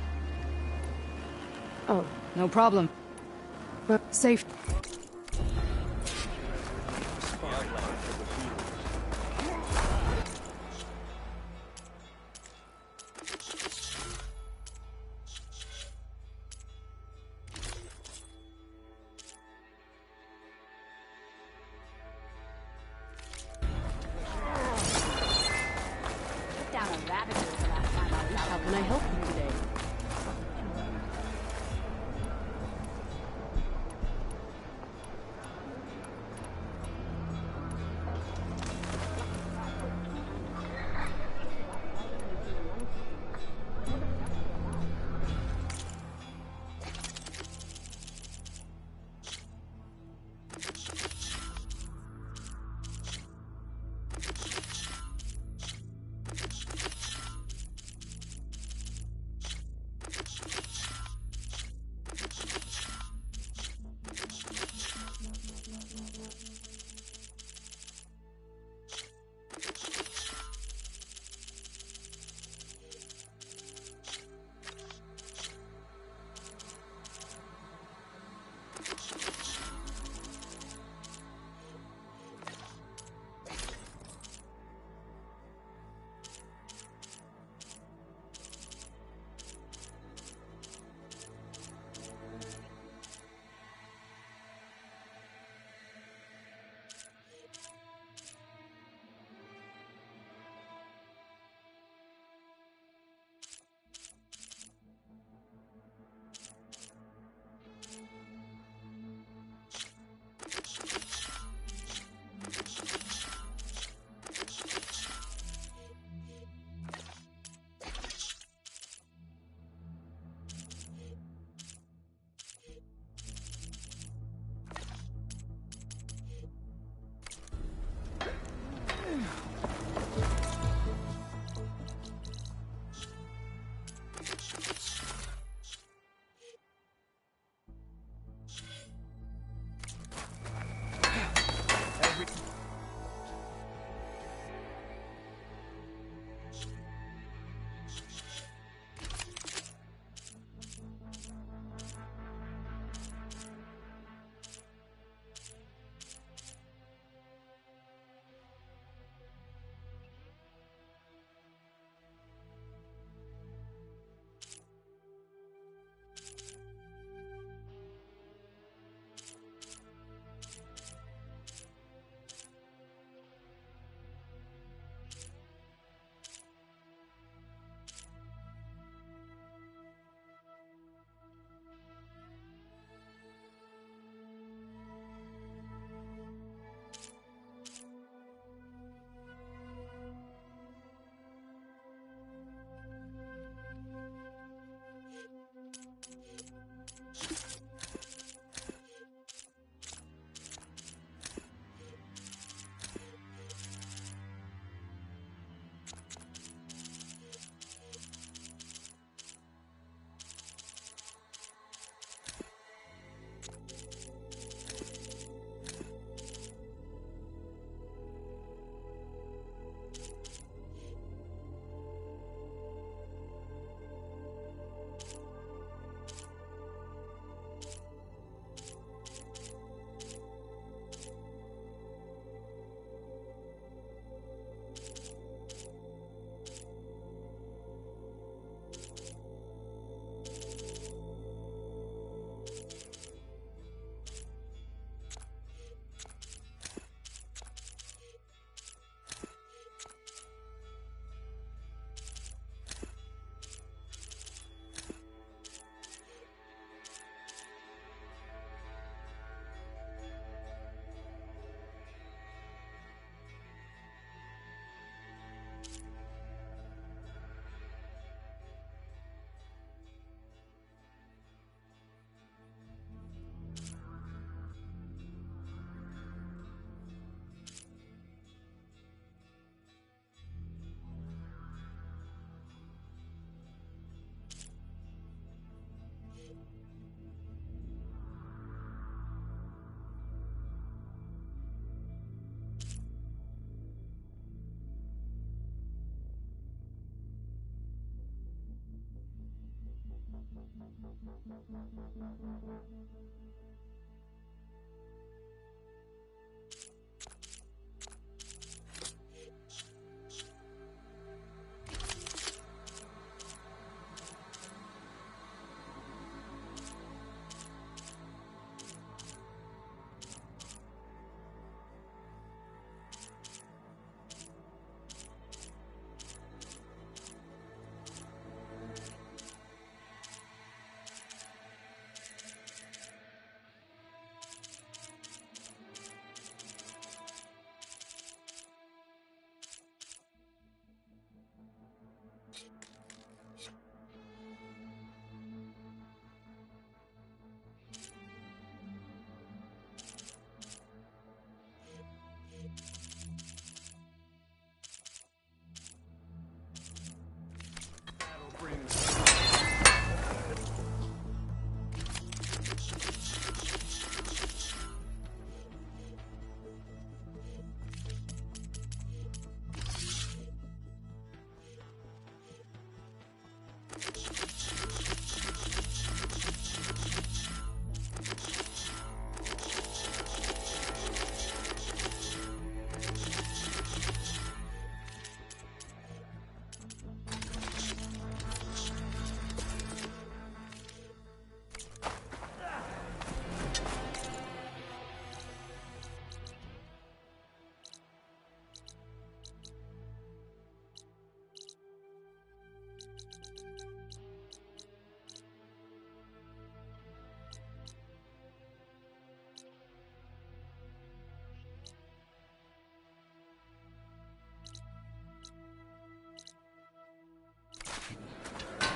Oh. No problem. But safe. Put down a ravager the last time I was out. How can I help you today?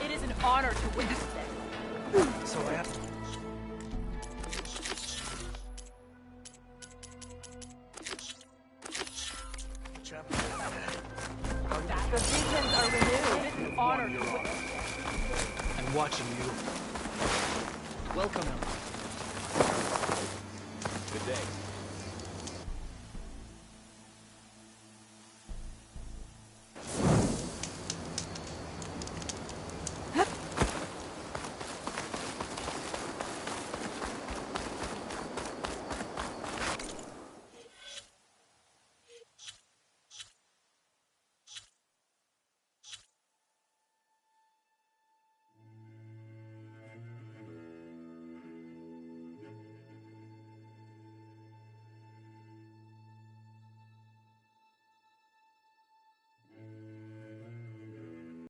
It is an honor to witness this. So I have to... The visions are renewed. It is an honor to witness I'm watching you. Welcome, Ellen. Good day.